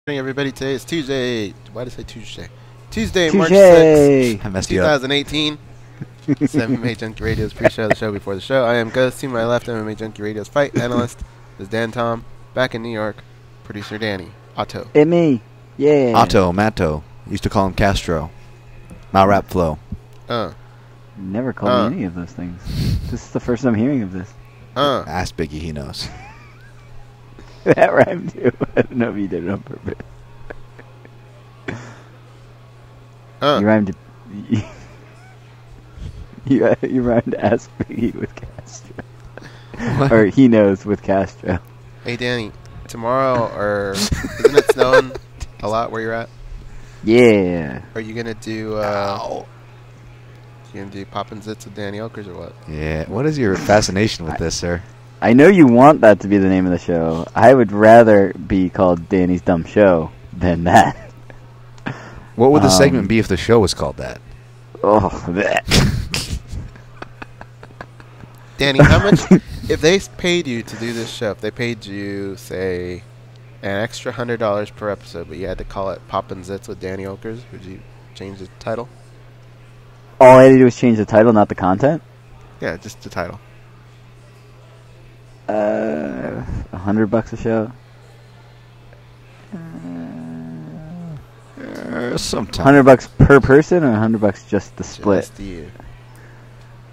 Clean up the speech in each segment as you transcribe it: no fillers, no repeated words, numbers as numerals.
Morning, everybody. Today is Tuesday. Why did I say Tuesday? Tuesday, Touché. March 6th, I messed you up. 2018. It's MMA Junkie Radio's pre-show, the show before the show. I am Gus. To my left, MMA Junkie Radio's fight analyst is Dan Tom. Back in New York, producer Danny. Otto. It me. Yeah. Otto, Matto. Used to call him Castro. My rap flow. Never called me any of those things. This is the first I'm hearing of this. Ask Biggie, he knows. That rhymed too. I don't know if you did it on purpose. You rhymed. You rhymed ask Biggie with Castro. Or he knows with Castro. Hey, Danny. Tomorrow, isn't it snowing a lot where you're at? Yeah. Are you gonna do? You gonna do Poppin' Zits with Danny Okers or what? Yeah. What is your fascination with this, sir? I know you want that to be the name of the show. I would rather be called Danny's Dumb Show than that. What would the segment be if the show was called that? Oh, that. Danny, how much? If they paid you to do this show, if they paid you, say, an extra $100 per episode, but you had to call it Poppin' Zits with Danny Okers, would you change the title? All I had to do was change the title, not the content? Yeah, just the title. $100 a show. Sometimes. $100 per person, or $100 just the split? Just you.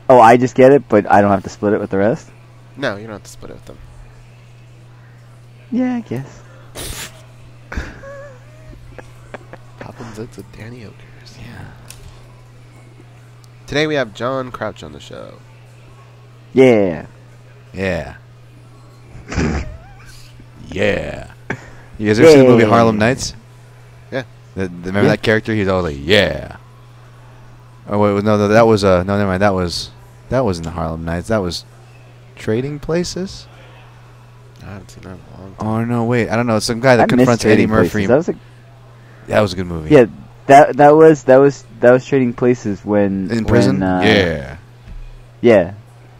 Oh, I just get it, but I don't have to split it with the rest? No, you don't have to split it with them. Yeah, I guess. Poppin' Zits with Danny Okers. Yeah. Today we have John Crouch on the show. Yeah. Yeah. Yeah. You guys ever seen the movie Harlem Nights? Yeah. Remember that character? He's always like, yeah. Oh wait, no, that was no, never mind. That wasn't the Harlem Nights. That was Trading Places. I haven't seen that in a long time. Oh no, wait, I don't know. It's some guy that I confronts missed Eddie Trading Murphy. Places. That was a good movie. Yeah, that was Trading Places when In prison. Yeah.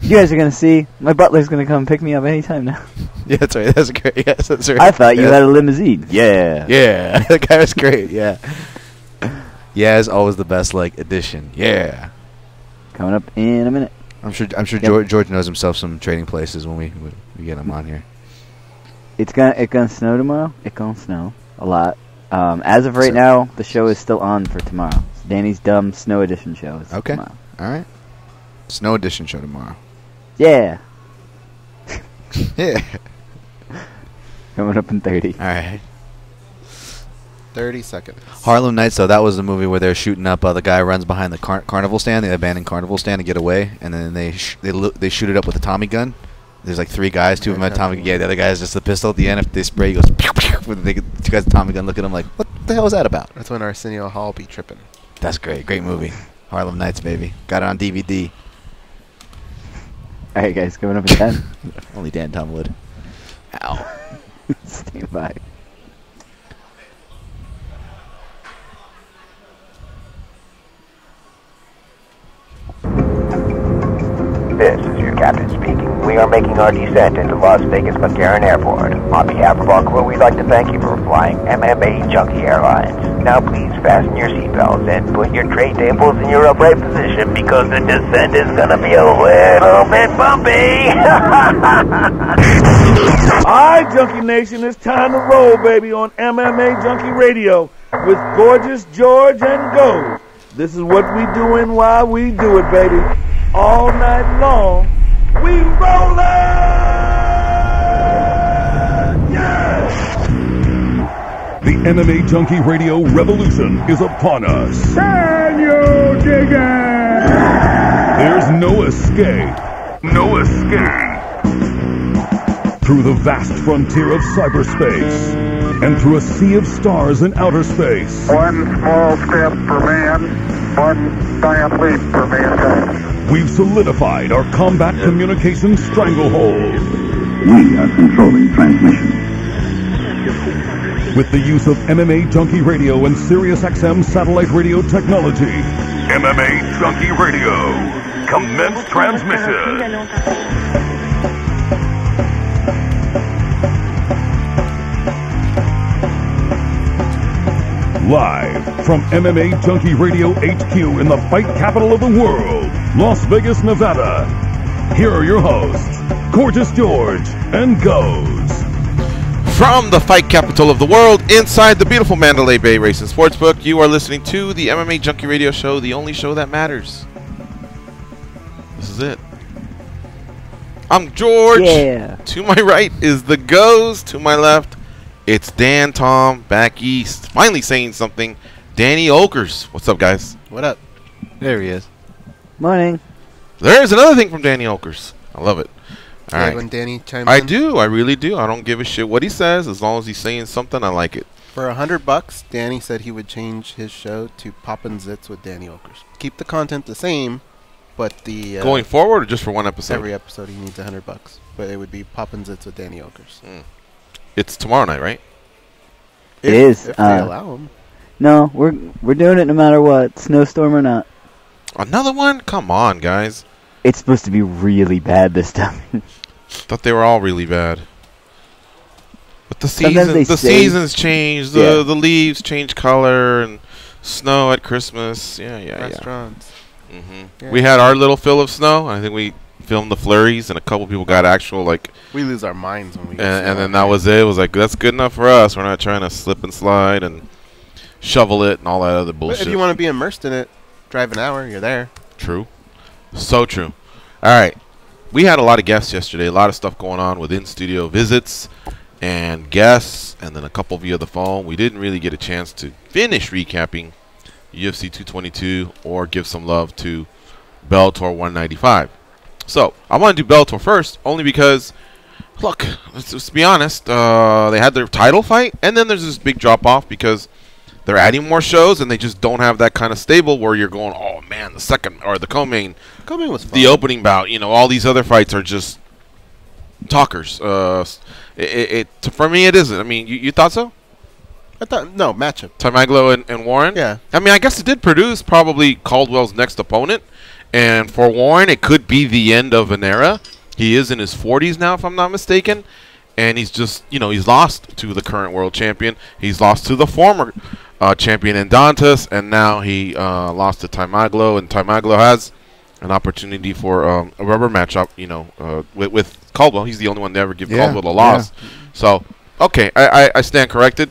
You guys are gonna see. My butler's gonna come pick me up anytime now. Yeah, that's right. That's great. Yes, that's right. I thought you had a limousine. Yeah. Yeah, that guy was great. Yeah. Yeah is always the best addition. Yeah. Coming up in a minute. I'm sure George knows himself some Trading Places when we get him on here. It's gonna snow tomorrow. It's gonna snow a lot. As of right now, the show is still on for tomorrow. It's Danny's Dumb Snow Edition show is tomorrow. All right. Snow Edition show tomorrow. Yeah. Yeah. Coming up in 30. All right. 30 seconds. Harlem Nights, though, that was the movie where they're shooting up. The guy runs behind the carnival stand, the abandoned carnival stand, to get away, and then they shoot it up with a Tommy gun. There's like three guys, two of them had Tommy gun. Yeah, the other guy has just the pistol at the end. If they spray, he goes pew pew. When they get two guys with Tommy gun, look at him like, what the hell is that about? That's when Arsenio Hall be tripping. That's great. Great movie. Harlem Nights, baby. Got it on DVD. All right, guys, coming up in 10. Only Dan Tom would. Ow. Stand by. This is your captain speaking. We are making our descent into Las Vegas McCarran Airport. On behalf of our crew, we'd like to thank you for flying MMA Junkie Airlines. Now please fasten your seatbelts and put your tray tables in your upright position because the descent is going to be a little bit bumpy. Alright, Junkie Nation, it's time to roll, baby, on MMA Junkie Radio with Gorgeous George and Go. This is what we doing while we do it, baby. All night long, we rollin'! Yeah! The MMA Junkie Radio revolution is upon us. Can you dig it? There's no escape. No escape. Through the vast frontier of cyberspace and through a sea of stars in outer space. One small step for man, one giant leap for mankind. We've solidified our combat communications stranglehold. We are controlling transmission. With the use of MMA Junkie Radio and SiriusXM satellite radio technology. MMA Junkie Radio. Commence transmission. Live from MMA Junkie Radio HQ in the fight capital of the world, Las Vegas, Nevada. Here are your hosts, Gorgeous George and Goes. From the fight capital of the world, inside the beautiful Mandalay Bay Racing Sportsbook, you are listening to the MMA Junkie Radio Show, the only show that matters. This is it. I'm George. Yeah. To my right is the Goes. To my left, it's Dan Tom back east. Finally saying something. Danny Okers. What's up, guys? What up? There he is. Morning. There's another thing from Danny Okers. I love it. All right. When Danny chimes I in? do. I really do. I don't give a shit what he says. As long as he's saying something, I like it. For $100, Danny said he would change his show to Poppin' Zits with Danny Okers. Keep the content the same, but the Going forward or just for one episode? every episode he needs $100, but it would be Poppin' Zits with Danny Okers. It's tomorrow night, right? It is. If they allow him. No, we're doing it no matter what, snowstorm or not. Another one? Come on, guys. It's supposed to be really bad this time. Thought they were all really bad. But the Sometimes seasons change. The leaves change color and snow at Christmas. Yeah. Restaurants. Yeah. We had our little fill of snow. I think we filmed the flurries, and a couple people got actual We lose our minds when we get and snow then out that there. was it. It was like, that's good enough for us. We're not trying to slip and slide and shovel it and all that other But bullshit. if you want to be immersed in it, drive an hour, you're there. True. So true. All right. We had a lot of guests yesterday. A lot of stuff going on with in-studio visits and guests, and then a couple via the phone. We didn't really get a chance to finish recapping UFC 222 or give some love to Bellator 195. So I want to do Bellator first, only because, look, let's be honest. They had their title fight, and then there's this big drop-off because they're adding more shows, and they just don't have that kind of stable where you're going, oh, man, the second or the co-main. Co-main was fun. The opening bout, all these other fights are just talkers. For me, it isn't. I mean, you thought so? I thought, no, matchup. Tamaglo and Warren? Yeah. I mean, I guess it did produce probably Caldwell's next opponent. And for Warren, it could be the end of an era. He is in his 40s now, if I'm not mistaken. And he's just, he's lost to the current world champion. He's lost to the former champion in Dantas. And now he lost to Tamaglo. And Tamaglo has an opportunity for a rubber matchup, with Caldwell. He's the only one to ever give Caldwell a loss. Yeah. So, okay, I stand corrected.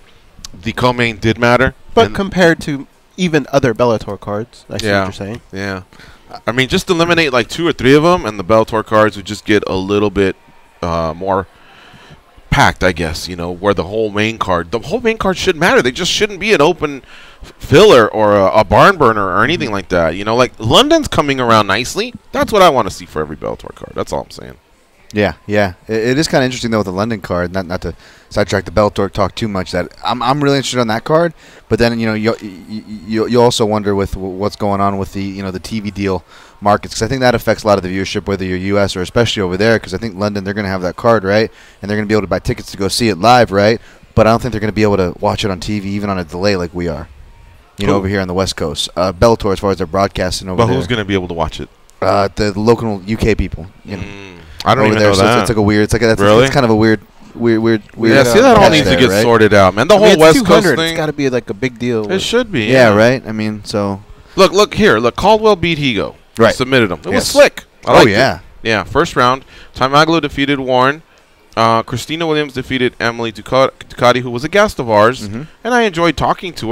The co-main did matter. But compared to even other Bellator cards, I see what you're saying. Yeah. I mean, just eliminate like 2 or 3 of them, and the Bellator cards would just get a little bit more packed, I guess, where the whole main card should matter. They just shouldn't be an open filler or a barn burner or anything like that. Like London's coming around nicely. That's what I want to see for every Bellator card. That's all I'm saying. Yeah. It is kind of interesting, though, with the London card, not to sidetrack the Bellator talk too much, that I'm really interested on that card. But then, you also wonder with what's going on with the, the TV deal markets, because I think that affects a lot of the viewership, whether you're U.S. or especially over there, because I think London, they're going to have that card, right? And they're going to be able to buy tickets to go see it live, right? But I don't think they're going to be able to watch it on TV, even on a delay like we are, over here on the West Coast. Bellator, as far as their broadcasting over there. But who's going to be able to watch it? The local UK people, I don't even know so that. It's like a weird. Really? It's kind of a weird. Yeah, see, that all needs to get sorted out, man. The whole West Coast thing. It's got to be like a big deal. It should be. Yeah, right. I mean, so look here. Look, Caldwell beat Higo. Right. He submitted him. It was slick. Oh yeah. Yeah. First round, Tamaglo defeated Warren. Christina Williams defeated Emily Ducati, who was a guest of ours, and I enjoyed talking to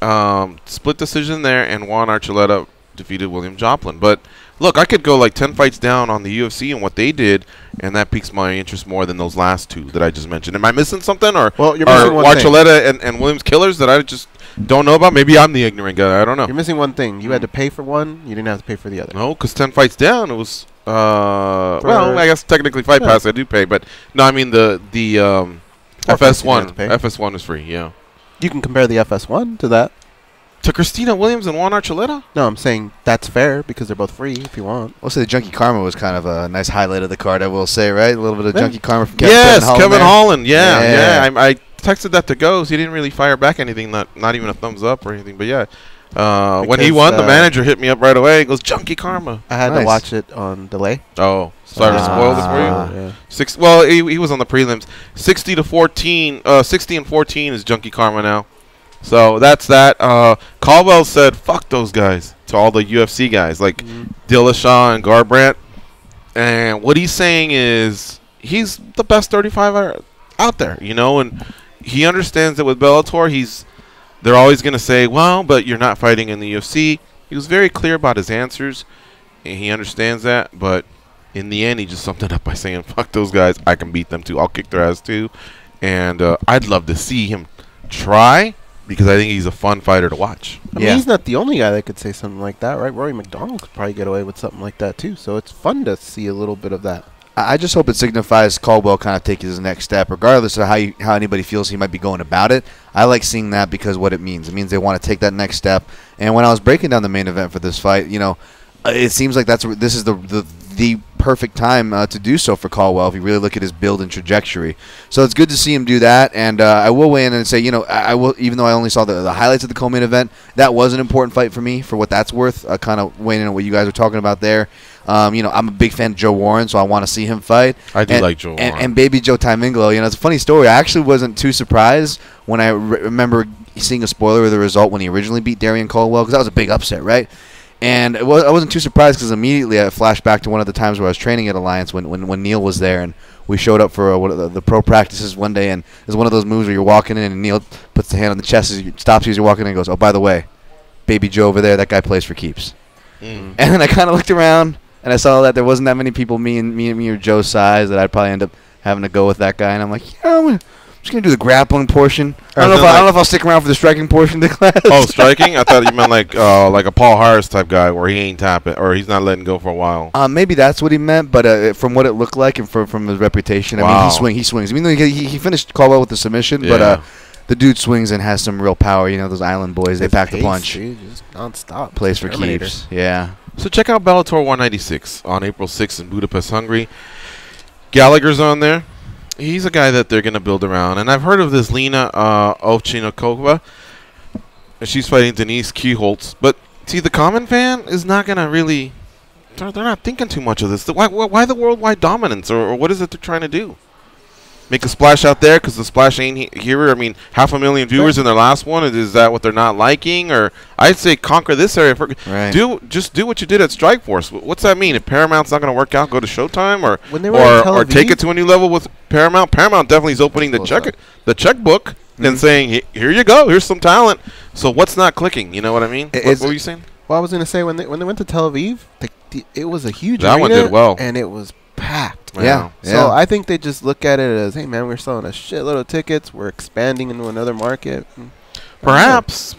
her. Split decision there, and Juan Archuleta defeated William Joplin. But look, I could go like 10 fights down on the UFC and what they did, and that piques my interest more than those last 2 that I just mentioned. Am I missing something, or you're missing one thing. Archuleta and Williams killers that I just don't know about? Maybe I'm the ignorant guy. I don't know. You're missing one thing. You had to pay for one. You didn't have to pay for the other. No, because 10 fights down, it was well, I guess technically Fight Pass I do pay, but no, I mean the FS1. FS1 is free. Yeah. You can compare the FS1 to that. To Christina Williams and Juan Archuleta? No, I'm saying that's fair because they're both free if you want. Also, the Junkie Karma was kind of a nice highlight of the card, I will say, right? A little bit of Junkie Karma from Kevin Holland. Yeah. I texted that to Goes. He didn't really fire back anything, not even a thumbs up or anything. But yeah, when he won, the manager hit me up right away. He goes, Junkie Karma. I had to watch it on delay. Oh, sorry to spoil this for you. Yeah. Well, he was on the prelims. 60 and 14 is Junkie Karma now. So that's that. Caldwell said, "Fuck those guys," to all the UFC guys like Dillashaw and Garbrandt. And what he's saying is he's the best 35 out there, you know, and he understands that with Bellator, they're always going to say, well, but you're not fighting in the UFC. He was very clear about his answers, and he understands that, but in the end, he just summed it up by saying, fuck those guys. I can beat them, too. I'll kick their ass, too. And I'd love to see him try, because I think he's a fun fighter to watch. I mean, he's not the only guy that could say something like that, right? Rory McDonald could probably get away with something like that, too. So it's fun to see a little bit of that. I just hope it signifies Caldwell kind of taking his next step, regardless of how anybody feels he might be going about it. I like seeing that because what it means. It means they want to take that next step. And when I was breaking down the main event for this fight, you know, it seems like this is the perfect time to do so for Caldwell if you really look at his build and trajectory. So it's good to see him do that. And I will weigh in and say, you know, I will, even though I only saw the highlights of the co-main event, that was an important fight for me for what that's worth. Kind of weighing in on what you guys are talking about there. You know, I'm a big fan of Joe Warren, so I want to see him fight. I do like Joe Warren. And baby Joe Timinglo, you know, it's a funny story. I actually wasn't too surprised when I remember seeing a spoiler of the result when he originally beat Darian Caldwell, because that was a big upset, right? And I wasn't too surprised because immediately I flashed back to one of the times where I was training at Alliance when Neil was there, and we showed up for one of the pro practices one day, and it was one of those moves where you're walking in and Neil puts the hand on the chest, stops you as you're walking in and goes, oh, by the way, baby Joe over there, that guy plays for keeps. And then I kind of looked around, and I saw that there wasn't that many people me or Joe's size that I'd probably end up having to go with that guy, and I'm like, yeah, I'm just going to do the grappling portion. I don't know if I'll stick around for the striking portion of the class. Oh, striking? I thought you meant like a Paul Harris type guy where he ain't tapping or he's not letting go for a while. Maybe that's what he meant, but from what it looked like and from his reputation, I mean, he swings. I mean, he finished Caldwell with the submission, but the dude swings and has some real power. You know, those Island boys, they pack the punch. Dude, just nonstop. Plays for keeps. Yeah. So check out Bellator 196 on April 6th in Budapest, Hungary. Gallagher's on there. He's a guy that they're going to build around. And I've heard of this Lena Ovchinnikova. She's fighting Denise Kiholtz. But, see, the common fan is not going to really... They're not thinking too much of this. Why the worldwide dominance? Or what is it they're trying to do? Make a splash out there because the splash ain't here. I mean, 500,000 viewers in their last one. Is that what they're not liking? Or I'd say conquer this area. Just do what you did at Strikeforce. What's that mean? If Paramount's not going to work out, go to Showtime or take it to a new level with Paramount. Paramount definitely is opening the checkbook and saying, here you go. Here's some talent. So what's not clicking? You know what I mean? What were you saying? Well, I was going to say when they went to Tel Aviv, it was a huge arena, one did well, and it was packed. Yeah. So I think they just look at it as, hey, man, we're selling a shitload of tickets. We're expanding into another market. Perhaps.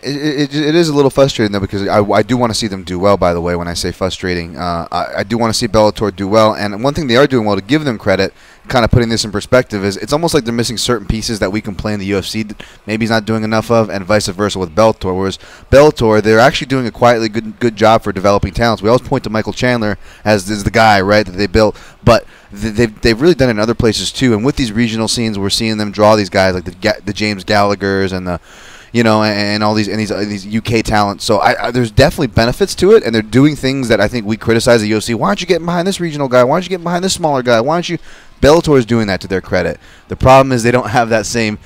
It is a little frustrating, though, because I do want to see them do well, by the way, when I say frustrating. I do want to see Bellator do well. And one thing they are doing well, to give them credit, kind of putting this in perspective, is it's almost like they're missing certain pieces that we complain the UFC maybe he's not doing enough of, and vice versa with Bellator. Whereas Bellator, they're actually doing a quietly good job for developing talents. We always point to Michael Chandler as the guy, right, that they built, but they've really done it in other places too. And with these regional scenes, we're seeing them draw these guys like the James Gallaghers and the, you know, and all these UK talents. So there's definitely benefits to it, and they're doing things that I think we criticize the UFC. Why aren't you getting behind this regional guy? Why aren't you getting behind this smaller guy? Why aren't you? Bellator is doing that to their credit. The problem is they don't have that same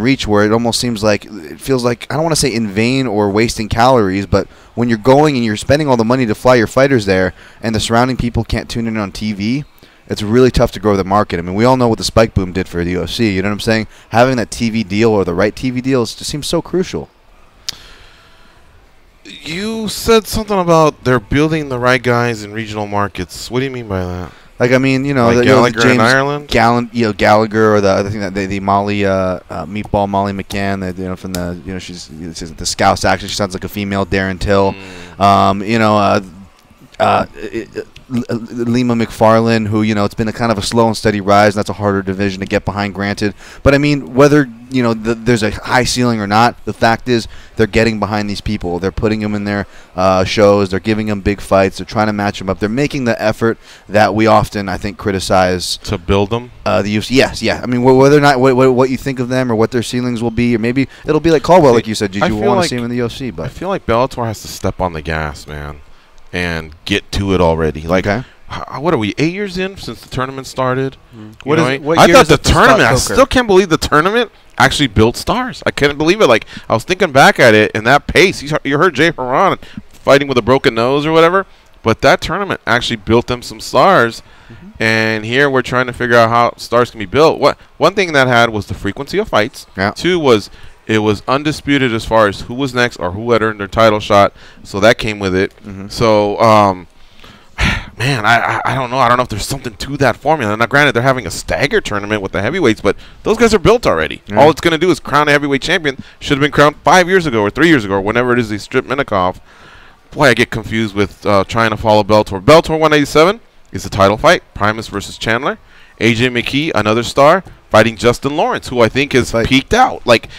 reach, where it almost seems like, it feels like, I don't want to say in vain or wasting calories, but when you're going and you're spending all the money to fly your fighters there and the surrounding people can't tune in on TV, it's really tough to grow the market. I mean, we all know what the Spike Boom did for the UFC. You know what I'm saying? Having that TV deal or the right TV deal just seems so crucial. You said something about they're building the right guys in regional markets. What do you mean by that? Like, I mean, you know, like Gallagher in Ireland, Gallagher, or I think that the Molly Meatball Molly McCann, that, you know, from the, you know, she's the Scouse actress. She sounds like a female Darren Till. You know, Lima McFarlane, who, you know, it's been a kind of a slow and steady rise, and that's a harder division to get behind, granted. But I mean, whether, you know, there's a high ceiling or not, the fact is they're getting behind these people. They're putting them in their shows. They're giving them big fights. They're trying to match them up. They're making the effort that we often, I think, criticize to build them. The UFC, yes, yeah. I mean, whether or not what you think of them or what their ceilings will be, or maybe it'll be like Caldwell, like you said. Did you want to see him in the UFC? But I feel like Bellator has to step on the gas, man, and get to it already. Like, what are we, 8 years in since the tournament started? What I year thought is the it to tournament, stop I Coker? still can't believe the tournament actually built stars. I couldn't believe it. Like, I was thinking back at it, and that pace, you heard Jay Haran fighting with a broken nose or whatever, but that tournament actually built them some stars. And here we're trying to figure out how stars can be built. One thing that had was the frequency of fights. Yeah. 2 was it was undisputed as far as who was next or who had earned their title shot. So that came with it. So, man, I don't know. I don't know if there's something to that formula. Now, granted, they're having a stagger tournament with the heavyweights, but those guys are built already. Yeah. All it's going to do is crown a heavyweight champion. Should have been crowned 5 years ago or 3 years ago or whenever it is they strip Minikoff. Boy, I get confused with trying to follow Bellator. Bellator 187 is a title fight. Primus versus Chandler. AJ McKee, another star, fighting Justin Lawrence, who I think has peaked out. Like,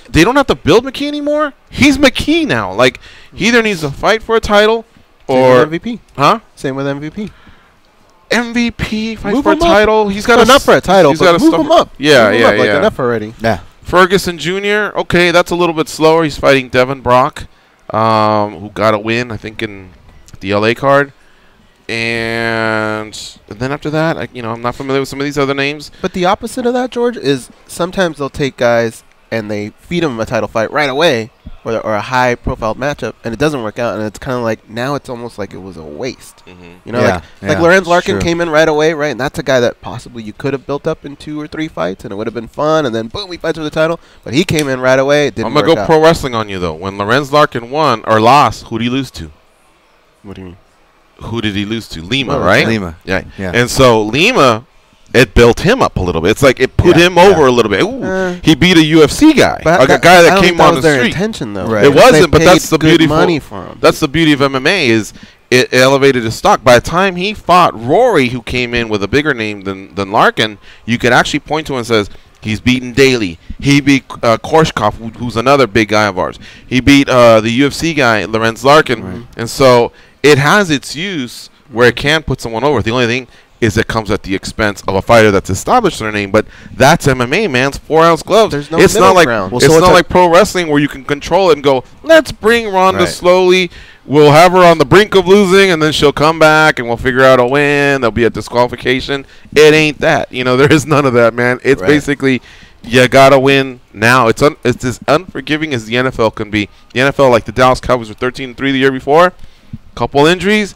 they don't have to build McKee anymore. He's McKee now. Like, he either needs to fight for a title or MVP. Huh? Same with MVP. MVP fights Move for a him up. title. He's got enough for a title. He's But got move him up. Yeah, Move him yeah, up, like, yeah. enough already. Yeah. Ferguson Jr. Okay, that's a little bit slower. He's fighting Devin Brock, who got a win, I think, in the LA card. And then after that, I'm not familiar with some of these other names. But the opposite of that, George, is sometimes they'll take guys and they feed them a title fight right away or a high-profile matchup, and it doesn't work out. And it's kind of like now it's almost like it was a waste. You know, like Lorenz Larkin came in right away, right? And that's a guy that possibly you could have built up in 2 or 3 fights, and it would have been fun. And then, boom, he fights for the title. But he came in right away. It didn't I'm going to go pro wrestling on you, though. When Lorenz Larkin won or lost, who did he lose to? What do you mean? Who did he lose to? Lima, right? Lima. Yeah. Yeah. And so Lima, it built him up a little bit. It's like it put him over a little bit. Ooh, he beat a UFC guy, like a guy that came on the their street. intention, though. Right. It wasn't, but paid that's the good beauty. Money for him. That's the beauty of MMA is it elevated his stock. By the time he fought Rory, who came in with a bigger name than Larkin, you could actually point to him and says, he's beaten Daly. He beat Korshkov, who's another big guy of ours. He beat the UFC guy, Lorenz Larkin. Right. And so it has its use where it can put someone over. The only thing is it comes at the expense of a fighter that's established their name. But that's MMA, man. It's 4-ounce gloves. There's no it's not like ground. it's not like pro wrestling where you can control it and go, let's bring Ronda slowly. We'll have her on the brink of losing, and then she'll come back, and we'll figure out a win. There'll be a disqualification. It ain't that. There is none of that, man. It's basically you gotta win now. It's as unforgiving as the NFL can be. The NFL, like the Dallas Cowboys, were 13-3 the year before. Couple injuries,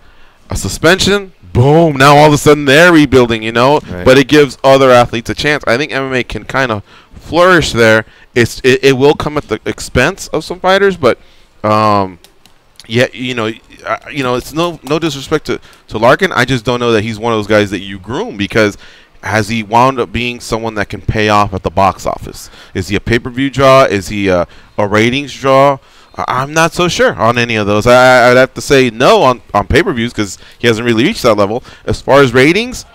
a suspension, boom. Now all of a sudden they're rebuilding. But it gives other athletes a chance. I think MMA can kind of flourish there. It will come at the expense of some fighters, but it's no disrespect to Larkin. I just don't know that he's one of those guys that you groom, because has he wound up being someone that can pay off at the box office? Is he a pay-per-view draw? Is he a ratings draw? I'm not so sure on any of those. I'd have to say no on pay-per-views because he hasn't really reached that level. As far as ratings,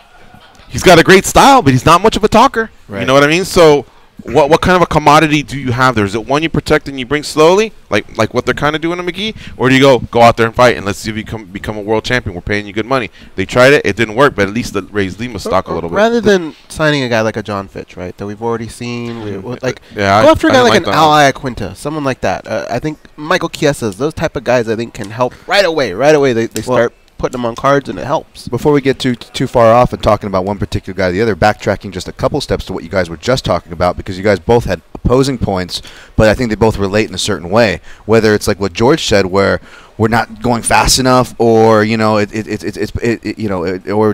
he's got a great style, but he's not much of a talker. Right. You know what I mean? So what kind of a commodity do you have there? Is it one you protect and you bring slowly, like what they're kind of doing to McGee? Or do you go out there and fight and let's see if you become a world champion? We're paying you good money. They tried it. It didn't work, but at least it raised Lima's stock a little bit. Rather than signing a guy like a John Fitch, right, that we've already seen. Go go after a guy like an Al Iaquinta, someone like that. I think Michael Chiesas, those type of guys I think can help right away. Right away they start putting them on cards, and it helps. Before we get too far off and talking about one particular guy or the other, backtracking just a couple steps to what you guys were just talking about, because you guys both had opposing points, but I think they both relate in a certain way. Whether it's like what George said, where we're not going fast enough, or or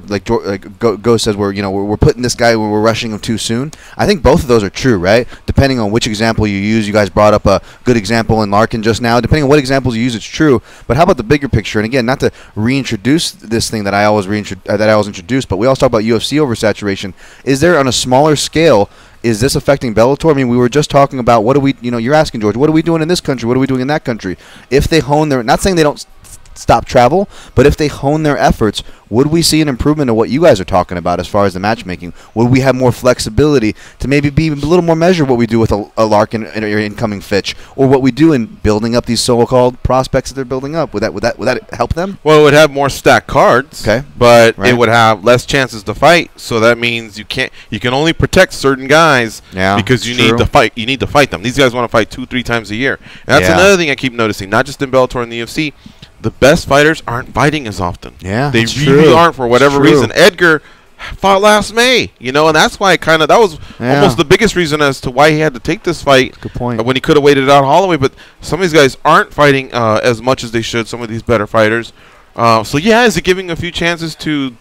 like Go says we're putting this guy, we're rushing him too soon. I think both of those are true, right? Depending on which example you use. You guys brought up a good example in Larkin just now. Depending on what examples you use, it's true. But how about the bigger picture? And again, not to reintroduce this thing that I always introduced, but we always talk about UFC oversaturation. Is there on a smaller scale? Is this affecting Bellator? I mean, we were just talking about what do we, you're asking, George, what are we doing in this country? What are we doing in that country? If they hone their, not saying they don't stop travel, but if they hone their efforts, would we see an improvement of what you guys are talking about as far as the matchmaking? Would we have more flexibility to maybe be a little more measured what we do with a Larkin or incoming Fitch, or what we do in building up these so-called prospects that they're building up? Would that help them? Well, it would have more stacked cards, but Right. it would have less chances to fight. So that means you can only protect certain guys because you need to fight. You need to fight them. These guys want to fight 2-3 times a year. And that's another thing I keep noticing, not just in Bellator and the UFC. the best fighters aren't fighting as often. Yeah, they it's really true. aren't for whatever It's true. reason. Edgar fought last May, you know, and that's why that was almost the biggest reason as to why he had to take this fight. Good point. When he could have waited it out Holloway, but some of these guys aren't fighting as much as they should. Some of these better fighters. So yeah, is it giving a few chances to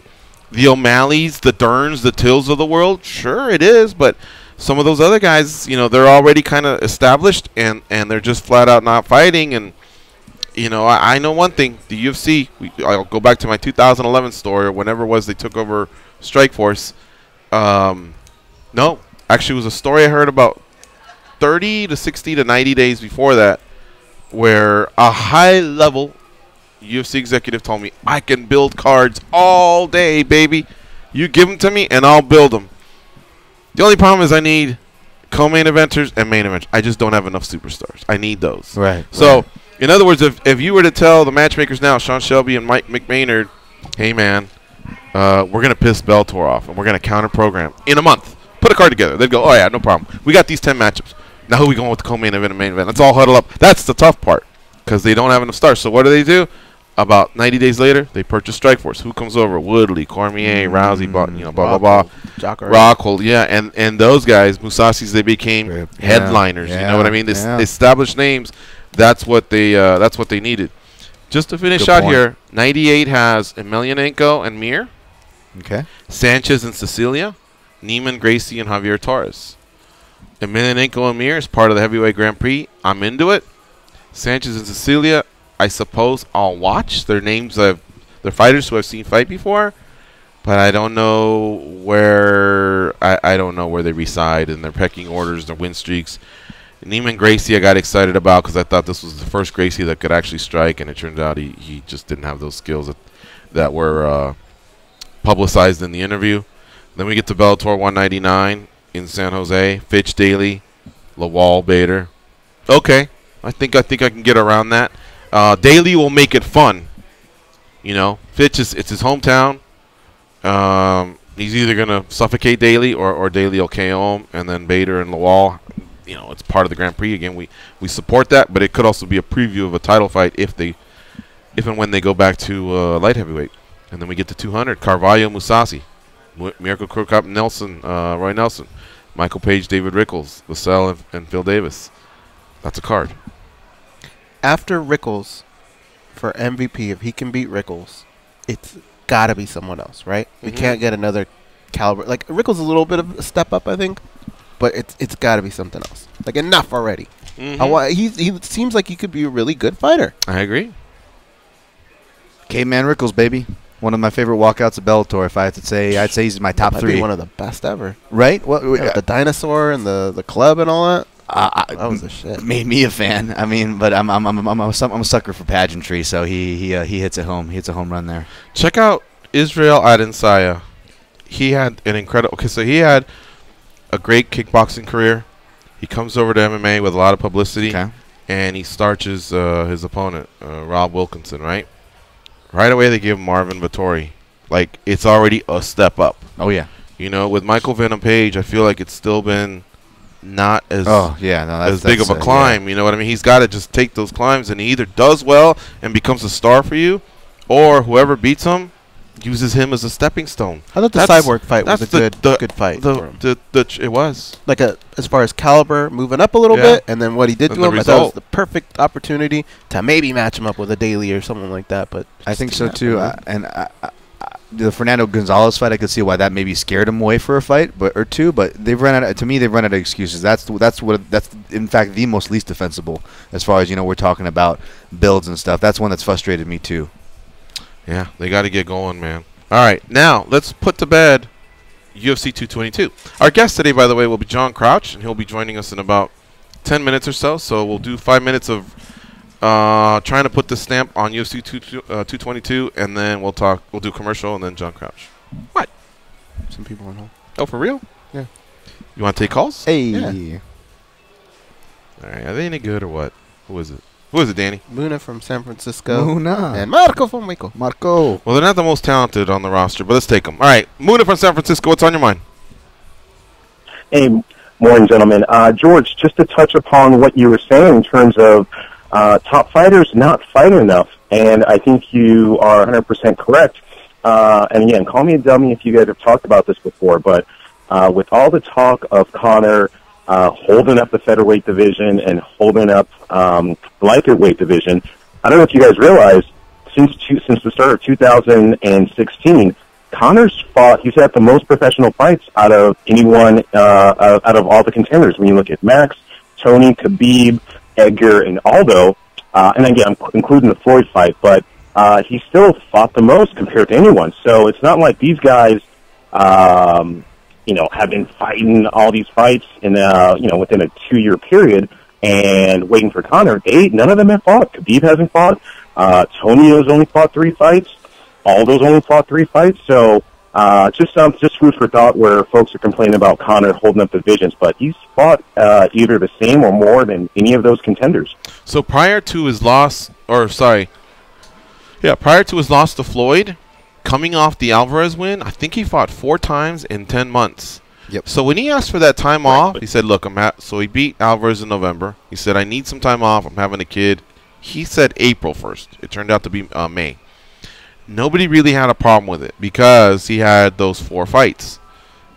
the O'Malleys, the Derns, the Tills of the world? Sure, it is, but some of those other guys, you know, they're already kind of established, and they're just flat out not fighting. And you know, I know one thing: the UFC. I'll go back to my 2011 story, or whenever it was they took over Strikeforce. No, actually, it was a story I heard about 30 to 60 to 90 days before that, where a high-level UFC executive told me, I can build cards all day, baby. You give them to me, and I'll build them. The only problem is I need co-main eventers and main eventers. I just don't have enough superstars. I need those. Right. So, in other words, if you were to tell the matchmakers now, Sean Shelby and Mike McMaynard, hey, man, we're going to piss Bellator off, and we're going to counter-program in a month. Put a card together. They'd go, oh, yeah, no problem. We got these 10 matchups. Now who are we going with the co-main event and main event? Let's all huddle up. That's the tough part because they don't have enough stars. So what do? About 90 days later, they purchase Strikeforce. Who comes over? Woodley, Cormier, Rousey, blah, blah, blah. Rockhold, yeah. And those guys, Musasi's, they became headliners. You know what I mean? They established names. That's what they needed. Just to finish out here, 98 has Emelianenko and Mir. Okay. Sanchez and Cecilia. Neiman, Gracie, and Javier Torres. Emelianenko and Mir is part of the Heavyweight Grand Prix. I'm into it. Sanchez and Cecilia, I suppose I'll watch. Their names, they're fighters who I've seen fight before, but I don't know where I don't know where they reside in their pecking orders, their win streaks. Neiman Gracie I got excited about because I thought this was the first Gracie that could actually strike, and it turned out he just didn't have those skills that were publicized in the interview. Then we get to Bellator 199 in San Jose. Fitch, Daly, Lawal, Bader. Okay, I think I can get around that. Daly will make it fun. You know, Fitch it's his hometown. He's either gonna suffocate Daly or Daly will KO him, and then Bader and Lawal. You know, it's part of the Grand Prix again. We support that, but it could also be a preview of a title fight if and when they go back to light heavyweight. And then we get to 200. Carvalho, Musasi, Miracle Crocop, Nelson, Roy Nelson, Michael Page, David Rickles, Vassell, and Phil Davis. That's a card. After Rickles, for MVP, if he can beat Rickles, it's got to be someone else, right? We can't get another caliber. Like, Rickles is a little bit of a step up, I think, but it's got to be something else. Like, enough already. He seems like he could be a really good fighter. I agree. Caveman Rickles, baby. One of my favorite walkouts of Bellator. If I had to say, I'd say he's my top three. Be one of the best ever. Right? Well, the dinosaur and the club and all that. That was the shit. Made me a fan. I mean, but I'm a sucker for pageantry, so he hits it home. He hits a home run there. Check out Israel Adesanya. He had an incredible. Okay, so he had a great kickboxing career. He comes over to MMA with a lot of publicity, and he starches his opponent, Rob Wilkinson. Right away, they give him Marvin Vettori. Like, it's already a step up. Oh yeah. You know, with Michael Venom Page, I feel like it's still been not as as big of a climb. Yeah. You know what I mean? He's got to just take those climbs, and he either does well and becomes a star for you, or whoever beats him uses him as a stepping stone. I thought the Cyborg fight was a good fight for him. It was. Like, as far as caliber, moving up a little bit, and then what he did to him, I thought it was the perfect opportunity to maybe match him up with a Daly or something like that. But I think so, too. The Fernando Gonzalez fight, I could see why that maybe scared him away for a fight or two, but they've run out. To me, they've run out of excuses. That's in fact the most least defensible as far as we're talking about builds and stuff. That's one that's frustrated me too. Yeah, they got to get going, man. All right, now let's put to bed UFC 222. Our guest today, by the way, will be John Crouch, and he'll be joining us in about 10 minutes or so. So we'll do 5 minutes of trying to put the stamp on UFC 222, and then we'll do commercial, and then John Crouch. What? Some people on hold. Oh, for real? Yeah. You want to take calls? Hey. Yeah. All right. Are they any good or what? Who is it? Who is it, Danny? Muna from San Francisco. Muna. And Marco from Waco. Marco. Well, they're not the most talented on the roster, but let's take them. All right. Muna from San Francisco, what's on your mind? Hey, morning, gentlemen. George, just to touch upon what you were saying in terms of top fighters not fighting enough. And I think you are 100% correct. And again, call me a dummy if you guys have talked about this before, but with all the talk of Conor holding up the featherweight division and holding up the lightweight division, I don't know if you guys realize, since the start of 2016, Conor's fought, he's had the most professional fights out of anyone, out of all the contenders. When you look at Max, Tony, Khabib, Edgar, and Aldo, and again, I'm including the Floyd fight, but he still fought the most compared to anyone. So it's not like these guys, have been fighting all these fights in, within a 2-year period and waiting for Conor. None of them have fought. Khabib hasn't fought. Tony has only fought 3 fights. Aldo's only fought 3 fights. So just food for thought where folks are complaining about Conor holding up divisions, but he's fought either the same or more than any of those contenders. So prior to his loss to Floyd, coming off the Alvarez win, I think he fought 4 times in 10 months. Yep. So when he asked for that time off, he said, look, so he beat Alvarez in November. He said, I need some time off. I'm having a kid. He said April 1st. It turned out to be May. Nobody really had a problem with it because he had those 4 fights.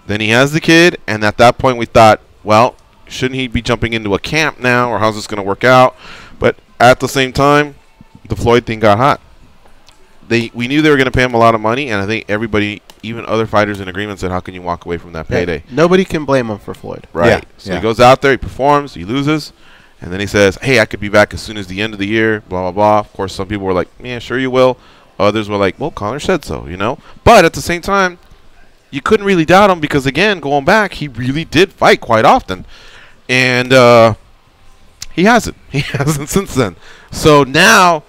Then he has the kid, and at that point we thought, well, shouldn't he be jumping into a camp now, or how's this going to work out? But at the same time, the Floyd thing got hot. We knew they were going to pay him a lot of money, and I think everybody, even other fighters in agreement, said, how can you walk away from that payday? Nobody can blame him for Floyd. Right. Yeah. So he goes out there, he performs, he loses, and then he says, hey, I could be back as soon as the end of the year, blah, blah, blah. Of course, some people were like, yeah, sure you will. Others were like, well, Conor said so, But at the same time, you couldn't really doubt him because, again, going back, he really did fight quite often. And he hasn't. He hasn't since then. So now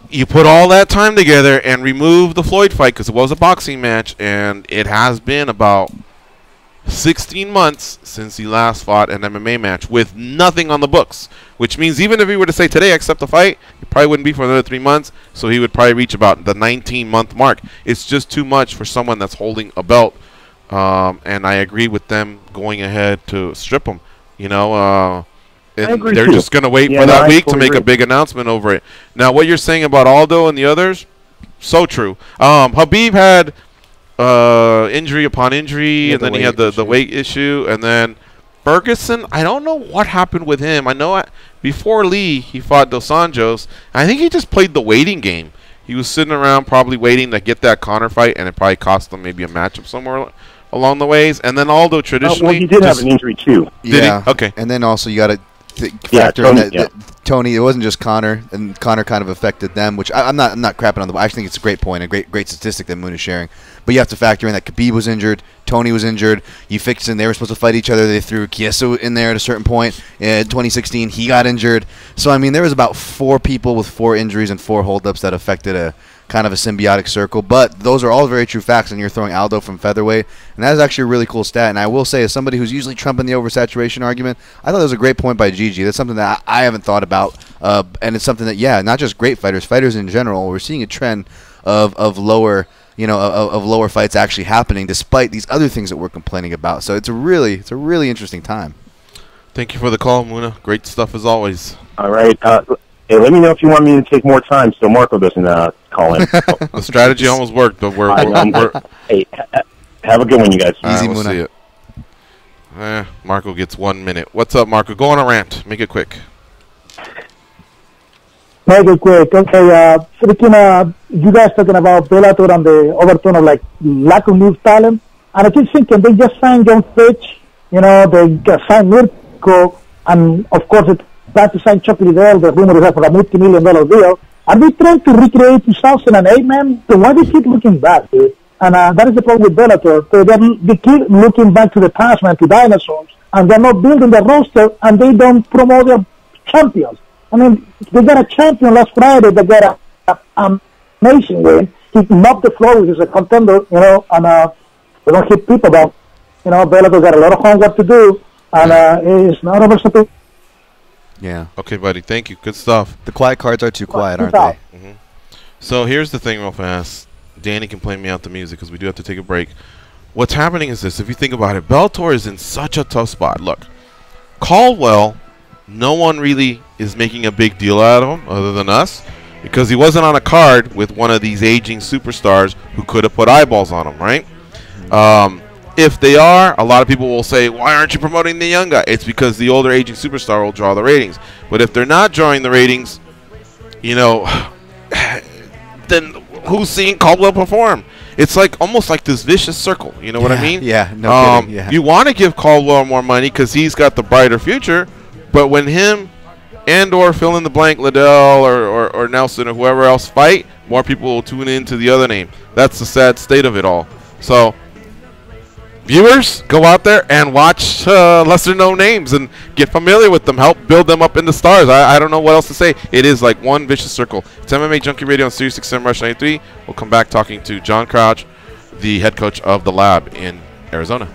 you put all that time together and remove the Floyd fight because it was a boxing match, and it has been about 16 months since he last fought an MMA match with nothing on the books, which means even if he were to say today, accept the fight, it probably wouldn't be for another 3 months, so he would probably reach about the 19-month mark. It's just too much for someone that's holding a belt, and I agree with them going ahead to strip him. They're just going to wait for that week to make a big announcement over it. Now, what you're saying about Aldo and the others, so true. Khabib had injury upon injury, and then he had the weight issue, and then Ferguson, I don't know what happened with him. I know before Lee, he fought Dos Anjos. I think he just played the waiting game. He was sitting around probably waiting to get that Conor fight, and it probably cost him maybe a matchup somewhere along the ways. And then Aldo traditionally... he did have an injury, too. Did he? Okay. And then also you got to factor in that Tony, it wasn't just Conor, and Conor kind of affected them, which I'm not crapping on I think it's a great point, a great statistic that Moon is sharing. But you have to factor in that Khabib was injured, Tony was injured. You fixed in they were supposed to fight each other. They threw Chiesa in there at a certain point in 2016. He got injured. So I mean, there was about 4 people with 4 injuries and 4 holdups that affected a kind of a symbiotic circle. But those are all very true facts, and you're throwing Aldo from featherweight, and that is actually a really cool stat. And I will say, as somebody who's usually trumping the oversaturation argument, I thought that was a great point by Gigi. That's something that I haven't thought about, and it's something that, yeah, not just great fighters in general. We're seeing a trend of lower, of lower fights actually happening, despite these other things that we're complaining about. So it's a really interesting time. Thank you for the call, Muna. Great stuff as always. All right. Hey, let me know if you want me to take more time so Marco doesn't call in. The strategy almost worked, but we're hey, have a good one, you guys. Easy, we'll see it. Marco gets 1 minute. What's up, Marco? Go on a rant. Make it quick. Make it quick. Okay, you guys talking about Bellator and the overtone of lack of new talent, and I keep thinking they just signed John Fitch, they signed Mirko, and of course it's about to sign Chuck Liddell, the rumor is that for a multi-million-dollar deal. Are they trying to recreate 2008, man? So why do they keep looking back, dude? And that is the problem with Bellator. They keep looking back to the past, man, to dinosaurs, and they're not building the roster, and they don't promote their champions. I mean, they got a champion last Friday. They got an amazing win. He mopped the floor, which is a contender, and they don't hit people down. Bellator got a lot of homework to do, and it's not over something. Yeah. Okay, buddy. Thank you. Good stuff. The quiet cards are too quiet, aren't they? Mm-hmm. So here's the thing real fast. Danny can play me out the music because we do have to take a break. What's happening is this. If you think about it, Bellator is in such a tough spot. Look, Caldwell no one really is making a big deal out of him other than us, because he wasn't on a card with one of these aging superstars who could have put eyeballs on him, right? If they are, a lot of people will say, why aren't you promoting the young guy? It's because the older aging superstar will draw the ratings. But if they're not drawing the ratings, you know, then who's seeing Caldwell perform? It's like almost like this vicious circle. You know what I mean? Yeah, no kidding. Yeah. You want to give Caldwell more money because he's got the brighter future, but when him and or fill in the blank, Liddell or Nelson or whoever else fight, more people will tune into the other name. That's the sad state of it all. So viewers, go out there and watch lesser-known names and get familiar with them. Help build them up into stars. I don't know what else to say. It is like one vicious circle. It's MMA Junkie Radio on Sirius XM Rush 93. We'll come back talking to John Crouch, the head coach of the Lab in Arizona.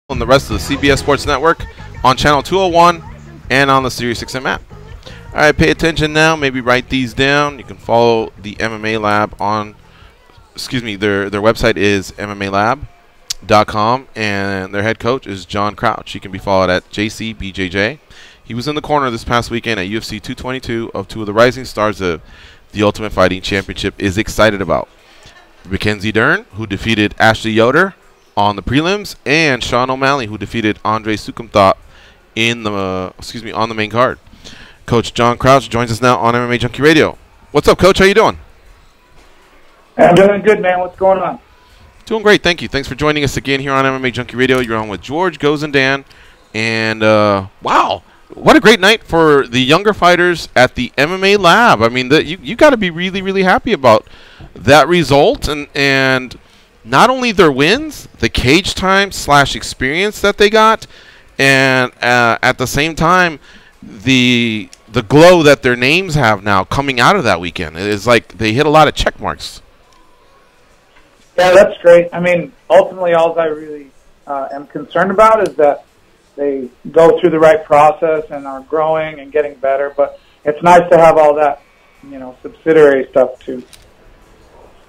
On the rest of the CBS Sports Network on channel 201 and on the Sirius XM app. All right, pay attention now. Maybe write these down. You can follow the MMA Lab on, their website is MMALab.com, and their head coach is John Crouch. He can be followed at JCBJJ. He was in the corner this past weekend at UFC 222 of two of the rising stars of the Ultimate Fighting Championship is excited about. Mackenzie Dern, who defeated Ashley Yoder on the prelims, and Sean O'Malley, who defeated Andre Sukumthop in the on the main card. Coach John Crouch joins us now on MMA Junkie Radio. What's up, Coach? How you doing? I'm doing good, man. What's going on? Doing great, thank you. Thanks for joining us again here on MMA Junkie Radio. You're on with George, Goes, and Dan. And wow, what a great night for the younger fighters at the MMA Lab. I mean, you got to be really, really happy about that result, and not only their wins, the cage time / experience that they got, and at the same time, the glow that their names have now coming out of that weekend is like they hit a lot of check marks. Yeah, that's great. I mean, ultimately, all I really am concerned about is that they go through the right process and are growing and getting better. But it's nice to have all that, subsidiary stuff too.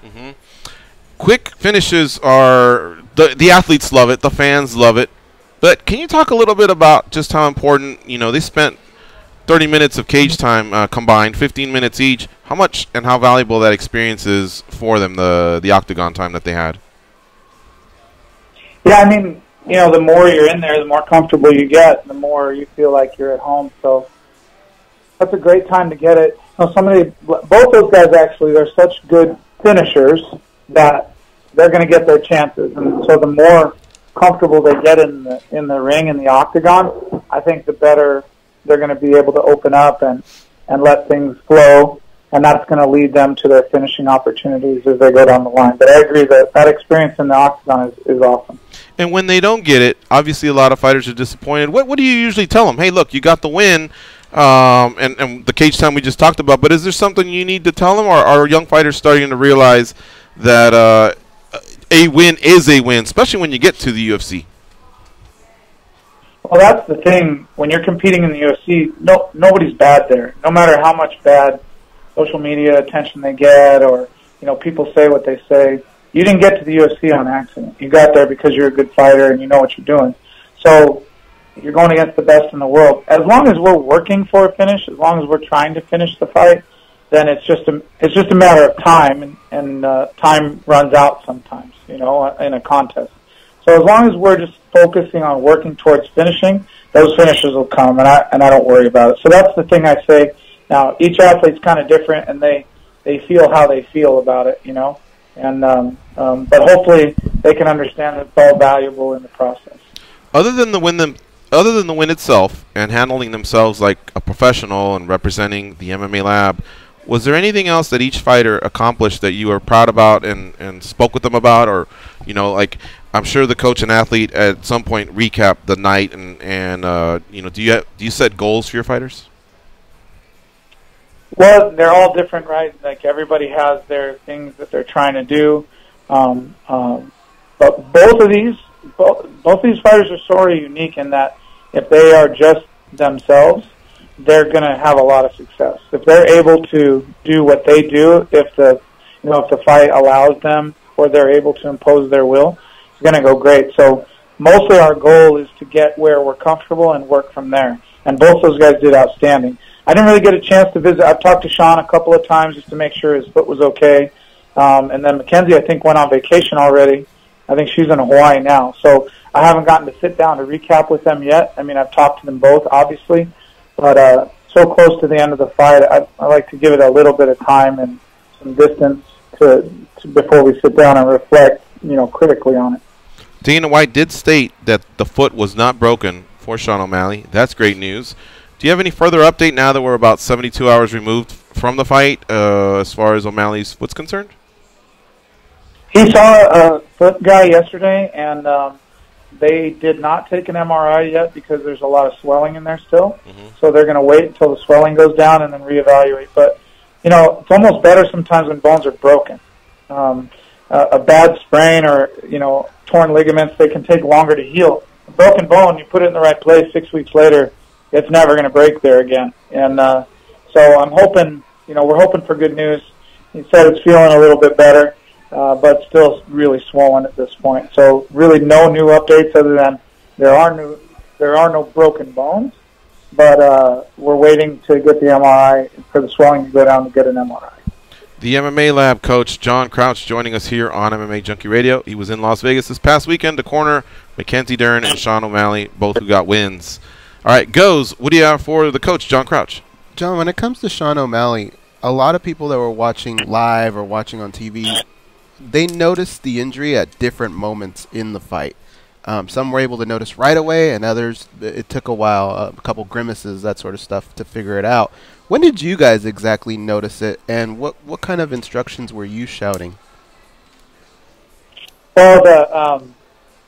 Mm-hmm. Quick finishes are the athletes love it, the fans love it. But can you talk a little bit about just how important, they spent 30 minutes of cage time combined, 15 minutes each. How much and how valuable that experience is for them, the octagon time that they had? Yeah, I mean, the more you're in there, the more comfortable you get, the more you feel like you're at home. So that's a great time to get it. Both those guys actually, they're such good finishers that they're going to get their chances. And so the more comfortable they get in the ring, in the octagon, I think the better they're going to be able to open up and let things flow, and that's going to lead them to their finishing opportunities as they go down the line. But I agree that experience in the octagon is awesome. And when they don't get it, obviously a lot of fighters are disappointed. What do you usually tell them? Hey, look, you got the win, and the cage time we just talked about, but is there something you need to tell them, or are young fighters starting to realize that a win is a win, especially when you get to the UFC? Well, that's the thing. When you're competing in the UFC, nobody's bad there. No matter how much bad social media attention they get, or people say what they say, you didn't get to the UFC on accident. You got there because you're a good fighter and you know what you're doing. So you're going against the best in the world. As long as we're working for a finish, as long as we're trying to finish the fight, then it's just a matter of time, and time runs out sometimes, in a contest. So as long as we're just focusing on working towards finishing, those finishes will come, and I don't worry about it. So that's the thing I say. Now, each athlete's kind of different, and they feel how they feel about it, And but hopefully they can understand that it's all valuable in the process. Other than the win itself and handling themselves like a professional and representing the MMA Lab, was there anything else that each fighter accomplished that you were proud about and spoke with them about, or like I'm sure the coach and athlete at some point recap the night and do you set goals for your fighters? Well, they're all different, right? Like everybody has their things that they're trying to do, but both of these fighters are sort of unique in that if they are just themselves, they're going to have a lot of success. If they're able to do what they do, if the fight allows them, or they're able to impose their will, it's going to go great. So mostly our goal is to get where we're comfortable and work from there. And both those guys did outstanding. I didn't really get a chance to visit. I've talked to Sean a couple of times just to make sure his foot was okay. And then Mackenzie, I think, went on vacation already. I think she's in Hawaii now. So I haven't gotten to sit down to recap with them yet. I mean, I've talked to them both, obviously. But so close to the end of the fight, I like to give it a little bit of time and some distance to before we sit down and reflect, critically on it. Dana White did state that the foot was not broken for Sean O'Malley. That's great news. Do you have any further update now that we're about 72 hours removed from the fight as far as O'Malley's foot's concerned? He saw a foot guy yesterday, and they did not take an MRI yet because there's a lot of swelling in there still. Mm-hmm. So they're going to wait until the swelling goes down and then reevaluate. But, it's almost better sometimes when bones are broken. A bad sprain or, torn ligaments, they can take longer to heal. A broken bone, you put it in the right place 6 weeks later, it's never going to break there again. And so I'm hoping, we're hoping for good news. He said it's feeling a little bit better, but still really swollen at this point. So really no new updates other than there are no broken bones, but we're waiting to get the MRI for the swelling to go down to get an MRI. The MMA Lab coach, John Crouch, joining us here on MMA Junkie Radio. He was in Las Vegas this past weekend to corner Mackenzie Dern and Sean O'Malley, both who got wins. All right, Goes, what do you have for the coach, John Crouch? John, when it comes to Sean O'Malley, a lot of people that were watching live or watching on TV, they noticed the injury at different moments in the fight. Some were able to notice right away, and others, it took a while, a couple grimaces, that sort of stuff, to figure it out. When did you guys exactly notice it, and what kind of instructions were you shouting? Well,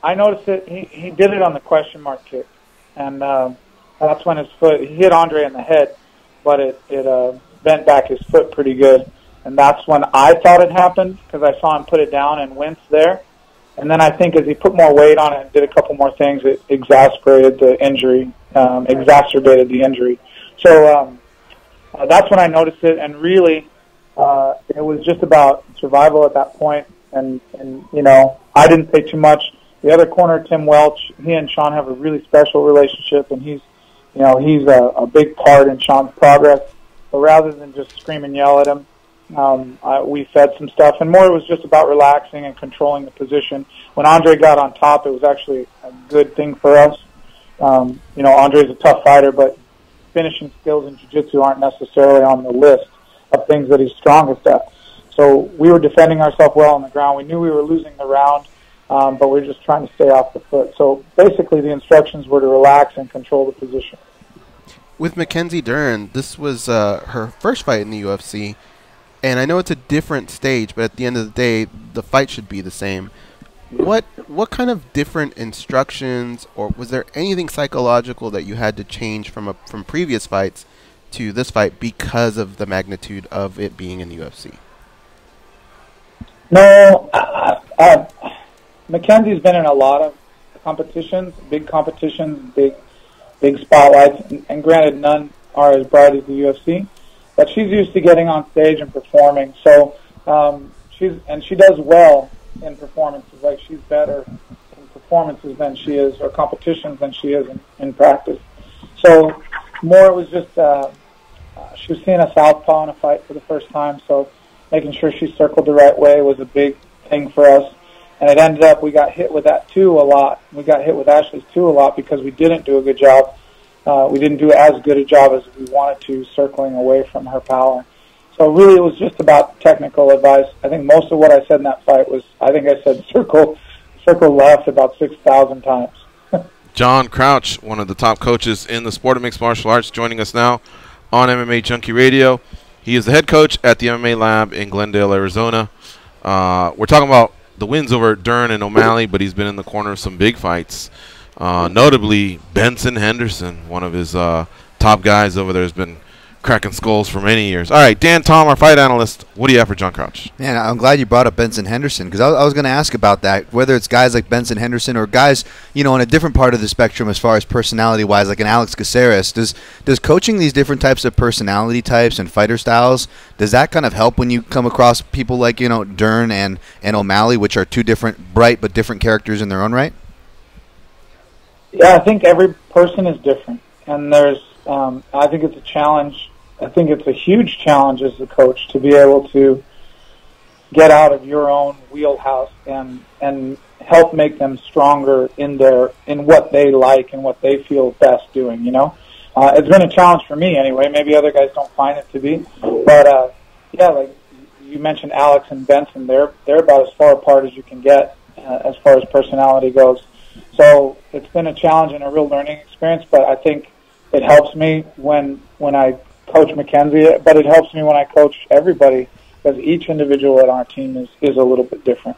I noticed it. He did it on the question mark kick. and that's when his foot, he hit Andre in the head, but it bent back his foot pretty good. And that's when I thought it happened, because I saw him put it down and wince there. And then I think as he put more weight on it and did a couple more things, it exacerbated the injury. So that's when I noticed it, and really it was just about survival at that point. And you know, I didn't say too much. The other corner, Tim Welch, he and Sean have a really special relationship, and he's a big part in Sean's progress. But rather than just scream and yell at him, we fed some stuff, and more it was just about relaxing and controlling the position. When Andre got on top, it was actually a good thing for us. You know, Andre's a tough fighter, but finishing skills in jiu-jitsu aren't necessarily on the list of things that he's strongest at. So we were defending ourselves well on the ground. We knew we were losing the round, but we were just trying to stay off the foot. So basically the instructions were to relax and control the position. With Mackenzie Dern, this was her first fight in the UFC, and I know it's a different stage, but at the end of the day, the fight should be the same. What kind of different instructions, or was there anything psychological that you had to change from previous fights to this fight because of the magnitude of it being in the UFC? No, Mackenzie's been in a lot of competitions, big spotlights, and granted, none are as bright as the UFC. But she's used to getting on stage and performing, so she does well in performances. Like, she's better in performances than she is, or competitions than she is in practice. So more, it was just she was seeing a southpaw in a fight for the first time, so making sure she circled the right way was a big thing for us. And it ended up we got hit with that too a lot. We got hit with Ashley's too a lot because we didn't do a good job. We didn't do as good a job as we wanted to, circling away from her power. So really it was just about technical advice. I think most of what I said in that fight was, I think I said circle left about 6,000 times. John Crouch, one of the top coaches in the sport of mixed martial arts, joining us now on MMA Junkie Radio. He is the head coach at the MMA Lab in Glendale, Arizona. We're talking about the wins over Dern and O'Malley, but he's been in the corner of some big fights. Notably, Benson Henderson, one of his top guys over there, has been cracking skulls for many years. All right, Dan Tom, our fight analyst, what do you have for John Crouch? Man, I'm glad you brought up Benson Henderson, because I was going to ask about that, whether it's guys like Benson Henderson or guys, you know, on a different part of the spectrum as far as personality-wise, like an Alex Caceres. Does coaching these different types of personality types and fighter styles, does that kind of help when you come across people like, you know, Dern and O'Malley, which are two different, bright but different characters in their own right? Yeah, I think every person is different, and there's I think it's a challenge. I think it's a huge challenge as a coach to be able to get out of your own wheelhouse and help make them stronger in what they like and what they feel best doing. You know, it's been a challenge for me anyway. Maybe other guys don't find it to be, but yeah, like you mentioned, Alex and Benson, they're about as far apart as you can get as far as personality goes. So it's been a challenge and a real learning experience, but I think it helps me when I coach Mackenzie, but it helps me when I coach everybody, because each individual at our team is a little bit different.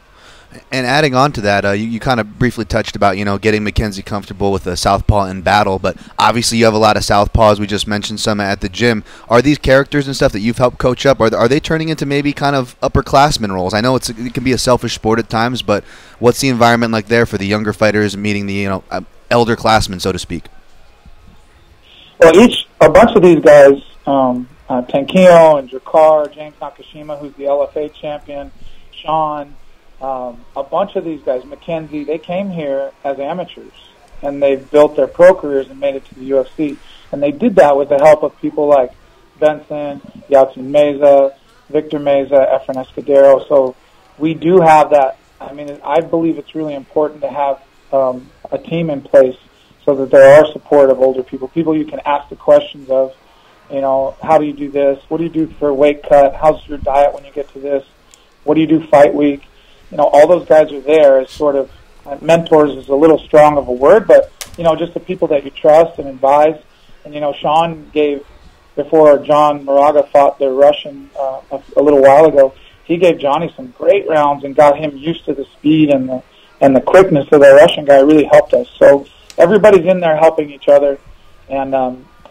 And adding on to that, you kind of briefly touched about, you know, getting Mackenzie comfortable with a southpaw in battle, but obviously you have a lot of southpaws. We just mentioned some at the gym. Are these characters and stuff that you've helped coach up, are they turning into maybe kind of upperclassmen roles? I know it can be a selfish sport at times, but what's the environment like there for the younger fighters meeting the, you know, elder classmen, so to speak? Well, a bunch of these guys, Tankio and Jakar, James Nakashima, who's the LFA champion, Sean, a bunch of these guys, Mackenzie, they came here as amateurs, and they've built their pro careers and made it to the UFC. And they did that with the help of people like Benson, Yatsun Meza, Victor Meza, Efren Escudero. So we do have that. I mean, I believe it's really important to have a team in place so that there are support of older people you can ask the questions of, you know, how do you do this? What do you do for weight cut? How's your diet when you get to this? What do you do fight week? You know, all those guys are there as sort of mentors is a little strong of a word, but, you know, just the people that you trust and advise. And, you know, Sean gave, before John Moraga fought the Russian a little while ago, he gave Johnny some great rounds and got him used to the speed and the quickness of the Russian guy. Really helped us. So everybody's in there helping each other. And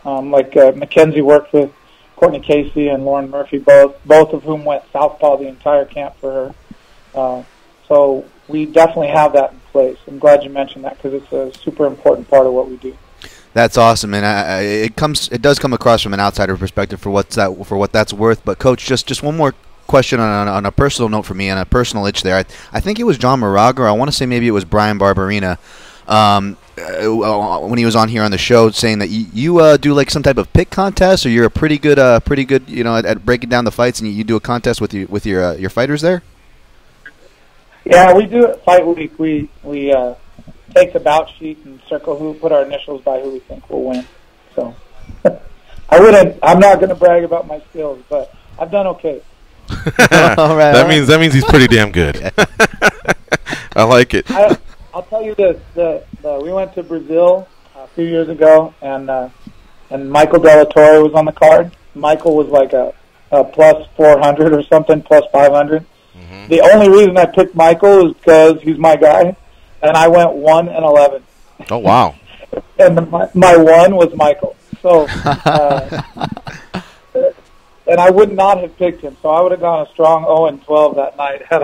Mackenzie worked with Courtney Casey and Lauren Murphy, both of whom went southpaw the entire camp for her. So we definitely have that in place. I'm glad you mentioned that because it's a super important part of what we do. That's awesome, and it does come across from an outsider perspective for what that's worth. But Coach, just one more question on a personal note for me, on a personal itch there. I think it was John Moraga, or I want to say maybe it was Brian Barberina, when he was on here on the show, saying that you do like some type of pick contest, or you're a pretty good at breaking down the fights, and you do a contest with your fighters there. Yeah, we do it fight week. We take the bout sheet and circle who, put our initials by who we think will win. So I'm not going to brag about my skills, but I've done okay. All right, that means he's pretty damn good. I like it. I'll tell you this: we went to Brazil a few years ago, and Michael De La Torre was on the card. Michael was like a plus 400 or something, plus 500. Mm-hmm. The only reason I picked Michael is because he's my guy, and I went 1-11. Oh wow! And my one was Michael. So. And I would not have picked him, so I would have gone a strong 0-12 that night had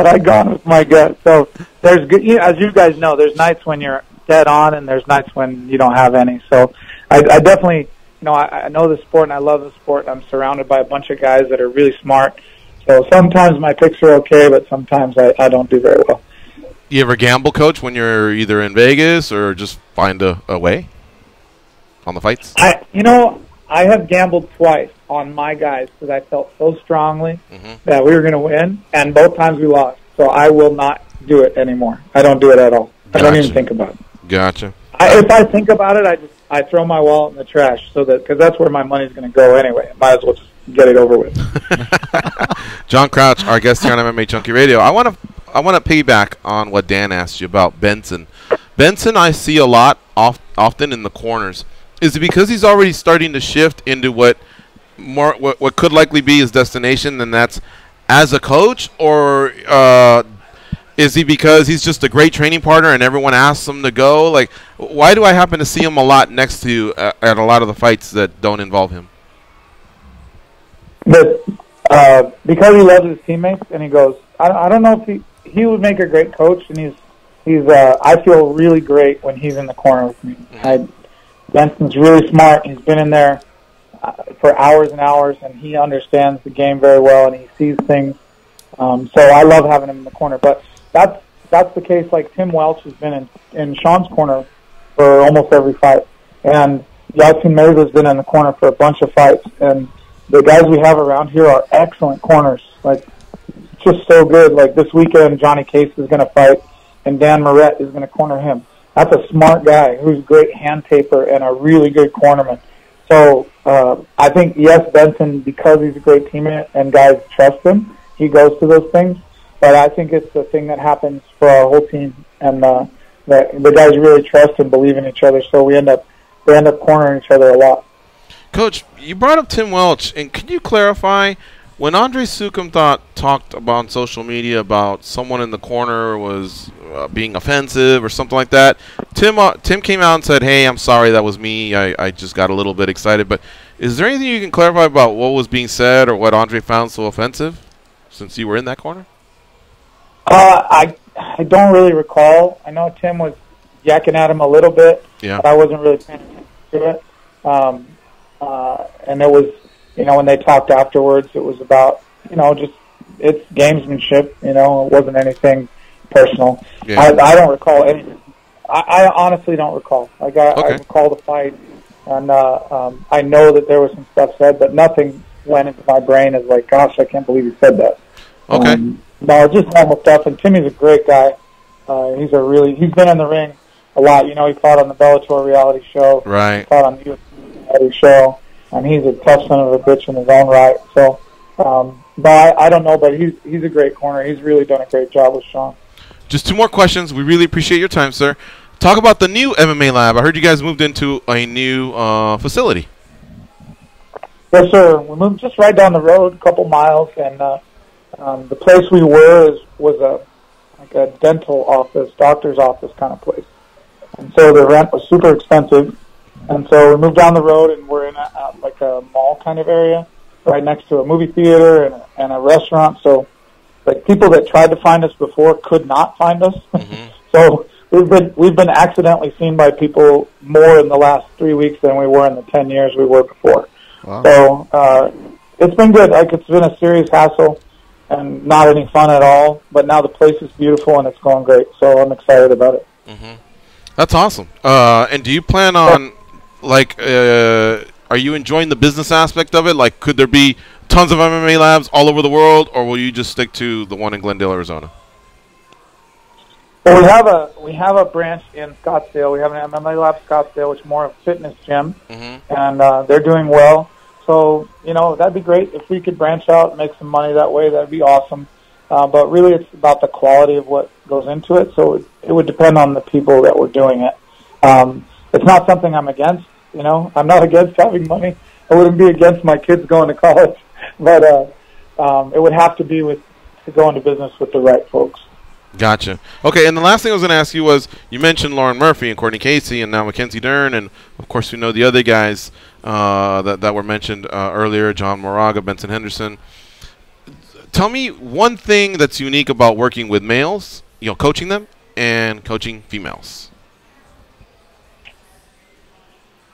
I gone with my gut. So there's, as you guys know, there's nights when you're dead on, and there's nights when you don't have any. So I definitely, I know the sport and I love the sport. I'm surrounded by a bunch of guys that are really smart. So sometimes my picks are okay, but sometimes I don't do very well. You ever gamble, Coach, when you're either in Vegas or just find a way on the fights? I have gambled twice on my guys because I felt so strongly that we were going to win, and both times we lost. So I will not do it anymore. I don't do it at all. I don't even think about it. Gotcha. If I think about it, I throw my wallet in the trash because that's where my money's going to go anyway. I might as well just get it over with. John Crouch, our guest here on MMA Junkie Radio. I want to piggyback on what Dan asked you about Benson. Benson, I see a lot often in the corners. Is it because he's already starting to shift into what could likely be his destination, and that's as a coach, or is he because he's just a great training partner and everyone asks him to go? Like, why do I happen to see him a lot next to at a lot of the fights that don't involve him? But because he loves his teammates, and he goes, I don't know if he would make a great coach, and he's I feel really great when he's in the corner with me. Benson's really smart. He's been in there for hours and hours, and he understands the game very well, and he sees things. So I love having him in the corner. But that's the case. Like Tim Welch has been in Sean's corner for almost every fight, and Yasin Meza's been in the corner for a bunch of fights. And the guys we have around here are excellent corners. Like, just so good. Like this weekend, Johnny Case is going to fight, and Dan Moret is going to corner him. That's a smart guy who's a great hand taper and a really good cornerman. So I think, yes, Benson, because he's a great teammate and guys trust him, he goes to those things. But I think it's the thing that happens for our whole team, and the guys really trust and believe in each other. So they end up cornering each other a lot. Coach, you brought up Tim Welch, and can you clarify, when Andre Sukum talked about on social media about someone in the corner was being offensive or something like that, Tim came out and said, "Hey, I'm sorry, that was me. I just got a little bit excited." But is there anything you can clarify about what was being said or what Andre found so offensive, since you were in that corner? I don't really recall. I know Tim was yakking at him a little bit, but I wasn't really paying attention to it. And it was, when they talked afterwards, it was about, just it's gamesmanship. It wasn't anything personal. Yeah. I don't recall anything. I honestly don't recall. I recall the fight, and I know that there was some stuff said, but nothing went into my brain as like, gosh, I can't believe he said that. Okay. No, just normal stuff. And Timmy's a great guy. He's been in the ring a lot. He fought on the Bellator reality show. Right. He fought on the UFC reality show, and he's a tough son of a bitch in his own right. So, but I don't know, but he's a great corner. He's really done a great job with Sean. Just two more questions. We really appreciate your time, sir. Talk about the new MMA Lab. I heard you guys moved into a new facility. Yes, sir. We moved just right down the road, a couple miles, and the place we were was a dental office, doctor's office kind of place. and so the rent was super expensive. And so we moved down the road, and we're in like a mall kind of area, right next to a movie theater and a restaurant. So, like, people that tried to find us before could not find us. Mm-hmm. So we've been accidentally seen by people more in the last 3 weeks than we were in the 10 years we were before. Wow. So it's been good. Like, it's been a serious hassle and not any fun at all. But now the place is beautiful and it's going great. So I'm excited about it. Mm-hmm. That's awesome. And do you plan on, like, are you enjoying the business aspect of it? Like, could there be tons of MMA labs all over the world, or will you just stick to the one in Glendale, Arizona? Well, we have a branch in Scottsdale. We have an MMA Lab Scottsdale, which is more of a fitness gym, and they're doing well. So, you know, that'd be great if we could branch out and make some money that way. That'd be awesome. But really, it's about the quality of what goes into it. So it would depend on the people that were doing it. It's not something I'm against. You know, I'm not against having money. I wouldn't be against my kids going to college, but it would have to be to go into business with the right folks. Gotcha. Okay, and the last thing I was going to ask you was, you mentioned Lauren Murphy and Courtney Casey and now Mackenzie Dern, and of course we know the other guys that were mentioned earlier, John Moraga, Benson Henderson. Tell me one thing that's unique about working with males, you know, coaching them, and coaching females.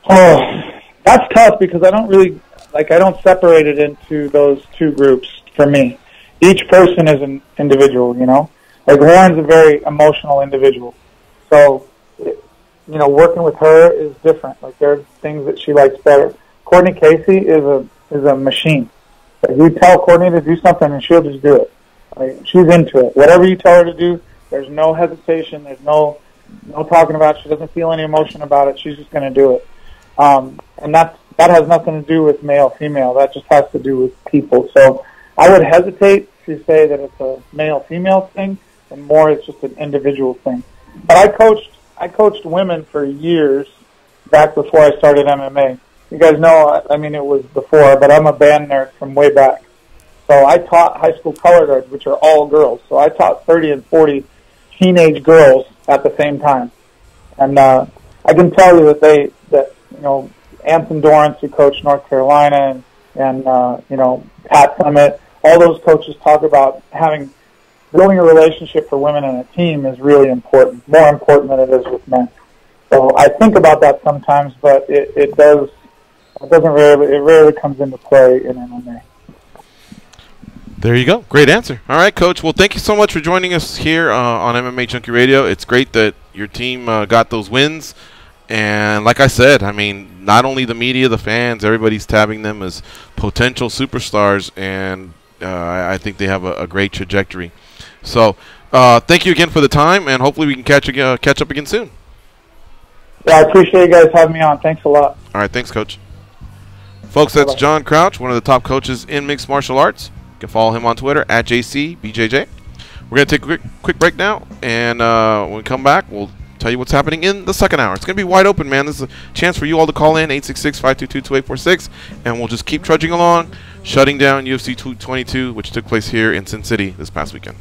Oh, that's tough because I don't separate it into those two groups for me. Each person is an individual, you know. Like, Lauren's a very emotional individual. So, you know, working with her is different. Like, there are things that she likes better. Courtney Casey is a machine. Like, you tell Courtney to do something and she'll just do it. Like, she's into it. Whatever you tell her to do, there's no hesitation. There's no talking about it. She doesn't feel any emotion about it. She's just going to do it. And that has nothing to do with male, female. That just has to do with people. So I would hesitate to say that it's a male-female thing, and more it's just an individual thing. But I coached women for years back before I started MMA. You guys know, I mean, it was before, but I'm a band nerd from way back. So I taught high school color guards, which are all girls. So I taught 30 and 40 teenage girls at the same time. And I can tell you that you know, Anson Dorrance, who coached North Carolina, and you know, Pat Clement, all those coaches talk about building a relationship for women in a team is really important, more important than it is with men. So I think about that sometimes, but it rarely comes into play in MMA. There you go. Great answer. All right, Coach. Well, thank you so much for joining us here on MMA Junkie Radio. It's great that your team got those wins. And like I said, I mean, not only the media, the fans, everybody's tabbing them as potential superstars, and I think they have a great trajectory. So thank you again for the time, and hopefully we can catch up again soon. Yeah, I appreciate you guys having me on. Thanks a lot. All right, thanks, Coach. Folks, that's John Crouch, one of the top coaches in mixed martial arts. You can follow him on Twitter at JCBJJ. We're going to take a quick break now, and when we come back, we'll tell you what's happening in the second hour. It's going to be wide open, man. This is a chance for you all to call in, 866-522-2846, and we'll just keep trudging along, shutting down UFC 222, which took place here in Sin City this past weekend.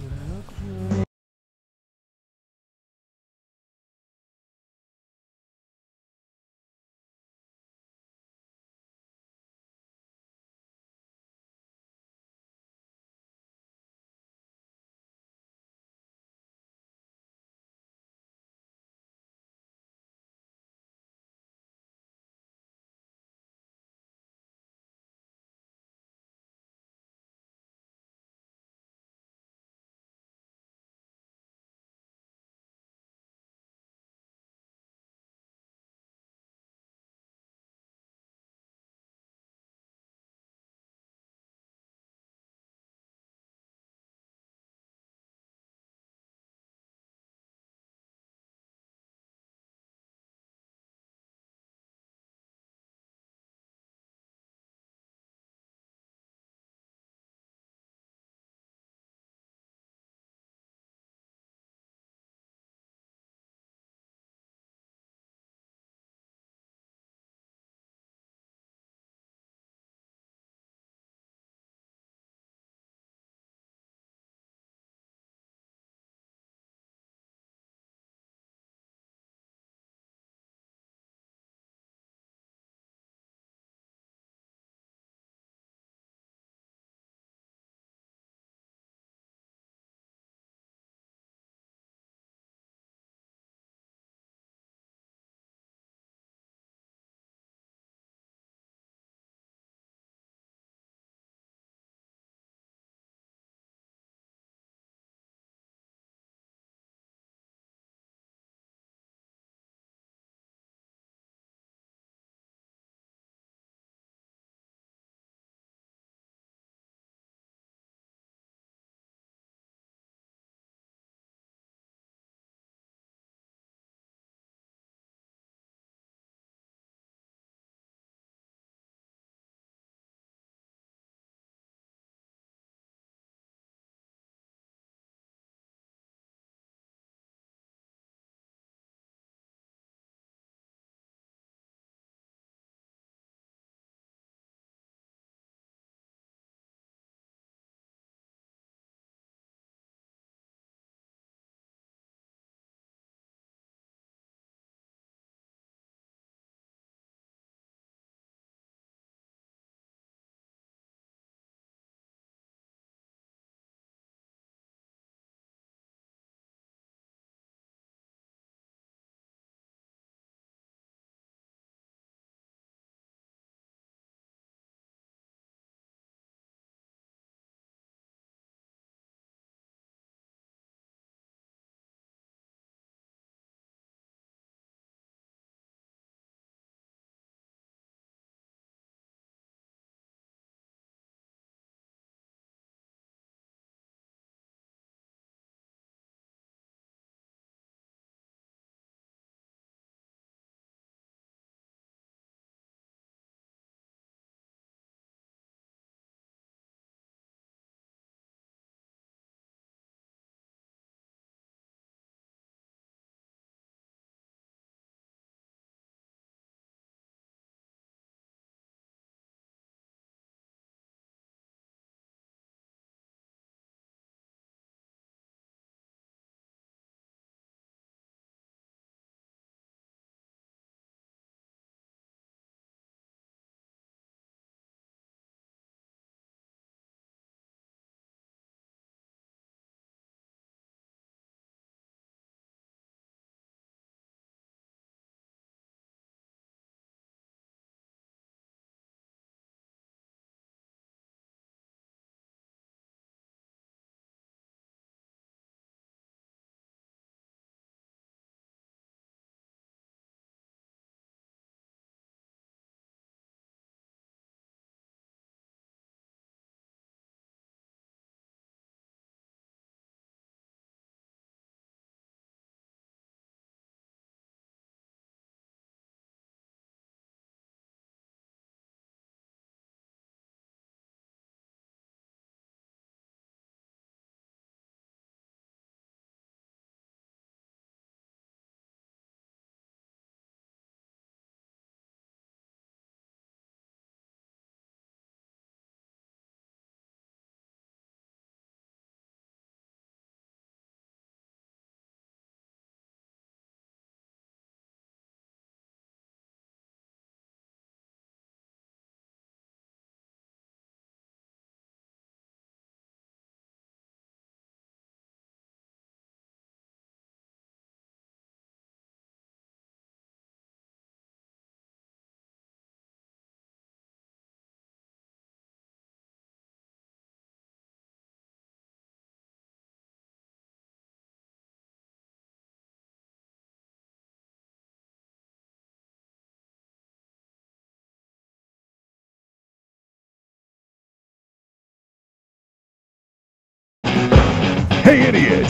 Hey, idiot!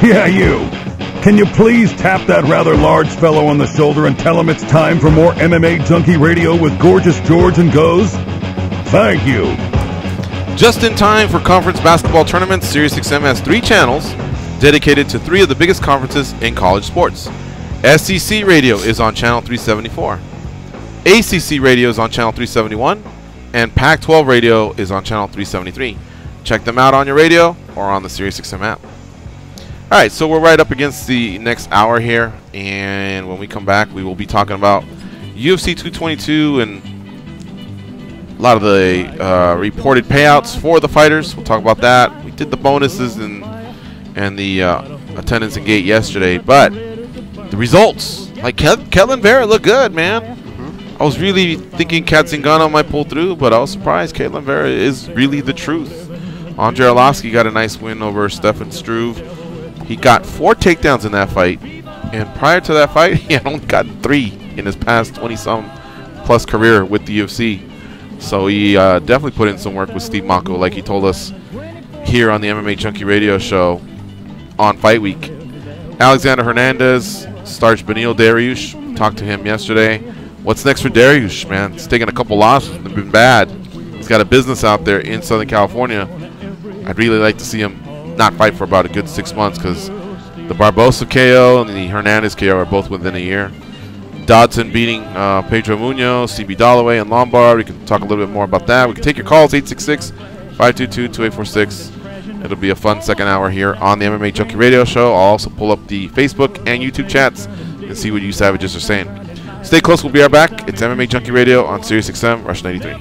Yeah, you! Can you please tap that rather large fellow on the shoulder and tell him it's time for more MMA Junkie Radio with Gorgeous George and Goes? Thank you. Just in time for conference basketball tournaments, SiriusXM has 3 channels dedicated to 3 of the biggest conferences in college sports. SEC Radio is on channel 374. ACC Radio is on channel 371. And Pac-12 Radio is on channel 373. Check them out on your radio or on the SiriusXM app. All right, so we're right up against the next hour here, and when we come back, we will be talking about UFC 222 and a lot of the reported payouts for the fighters. We'll talk about that. We did the bonuses and the attendance and gate yesterday, but the results, like Kellen Vera looked good, man. I was really thinking Kat Zingano might pull through, but I was surprised. Caitlin Vera is really the truth. Andre Arlovsky got a nice win over Stefan Struve. He got 4 takedowns in that fight, and prior to that fight, he had only gotten 3 in his past 20-some plus career with the UFC. So he definitely put in some work with Steve Mako, like he told us here on the MMA Junkie Radio show on Fight Week. Alexander Hernandez starts Beneil Dariush. Talked to him yesterday. What's next for Dariush, man? He's taken a couple losses. They've been bad. He's got a business out there in Southern California. I'd really like to see him not fight for about a good 6 months, because the Barbosa KO and the Hernandez KO are both within a year. Dodson beating Pedro Munoz, CB Dalloway, and Lombard. We can talk a little bit more about that. We can take your calls, 866-522-2846. It'll be a fun second hour here on the MMA Junkie Radio Show. I'll also pull up the Facebook and YouTube chats and see what you savages are saying. Stay close. We'll be right back. It's MMA Junkie Radio on SiriusXM, Rush 93.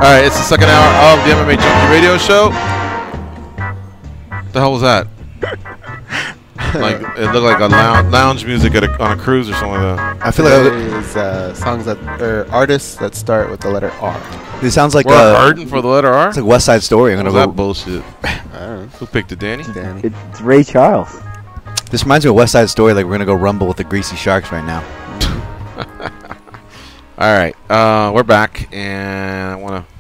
right, it's the second hour of the MMA Junkie Radio Show. What the hell was that? Like it looked like a lounge music at on a cruise or something like that. I feel like it's songs that or artists that start with the letter R. It sounds like we're hurting for the letter R. It's like West Side Story. I'm gonna go that bullshit. I don't know. Who picked it, Danny? It's Ray Charles. This reminds me of West Side Story. Like we're gonna go rumble with the Greasy Sharks right now. All right, we're back, and I want to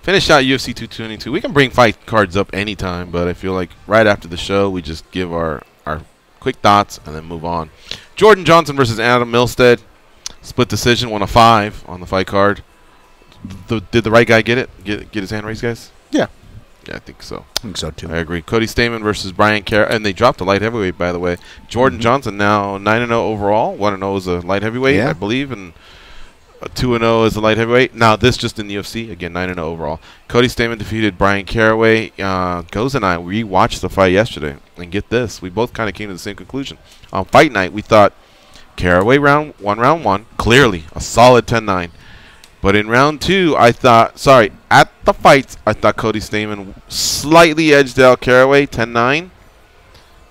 finish out UFC 222. We can bring fight cards up anytime, but I feel like right after the show, we just give our quick thoughts and then move on. Jordan Johnson versus Adam Milstead. Split decision, 1-5 on the fight card. Did the right guy get it? Get his hand raised, guys? Yeah. Yeah, I think so. I think so, too. I agree. Cody Stamann versus Brian Carr. And they dropped the light heavyweight, by the way. Jordan Johnson now 9-0 overall. 1-0 is a light heavyweight, I believe, and 2-0 is a light heavyweight. Now, this just in the UFC. Again, 9-0 overall. Cody Stamann defeated Brian Caraway. Goz and I, we watched the fight yesterday. And get this, we both kind of came to the same conclusion. On fight night, we thought Caraway round one, clearly a solid 10-9. But in round 2, I thought, at the fights, I thought Cody Stamann slightly edged out Caraway, 10-9.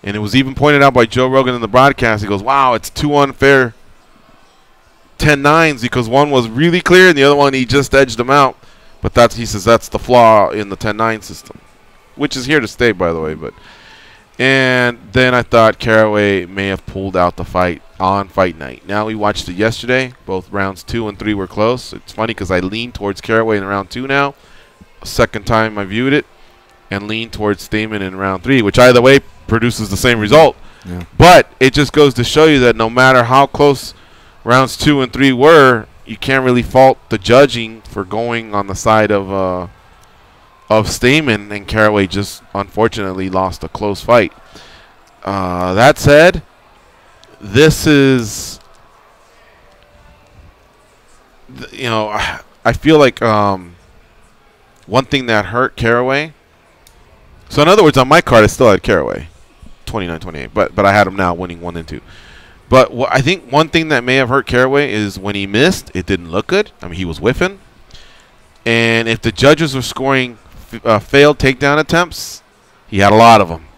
And it was even pointed out by Joe Rogan in the broadcast. He goes, wow, it's too unfair 10-9s because one was really clear and the other one he just edged him out. But he says that's the flaw in the 10-9 system, which is here to stay, by the way. And then I thought Caraway may have pulled out the fight on fight night. Now we watched it yesterday. Both rounds 2 and 3 were close. It's funny because I leaned towards Caraway in round 2 now. Second time I viewed it. And leaned towards Stamann in round 3, which either way produces the same result. Yeah. But it just goes to show you that no matter how close rounds 2 and 3 were, you can't really fault the judging for going on the side of Stamann, and Caraway just unfortunately lost a close fight. That said, this is, I feel like one thing that hurt Caraway. So in other words, on my card, I still had Caraway, 29-28, but I had him now winning 1 and 2. But I think one thing that may have hurt Caraway is when he missed, it didn't look good. I mean, he was whiffing. And if the judges were scoring failed takedown attempts, he had a lot of them.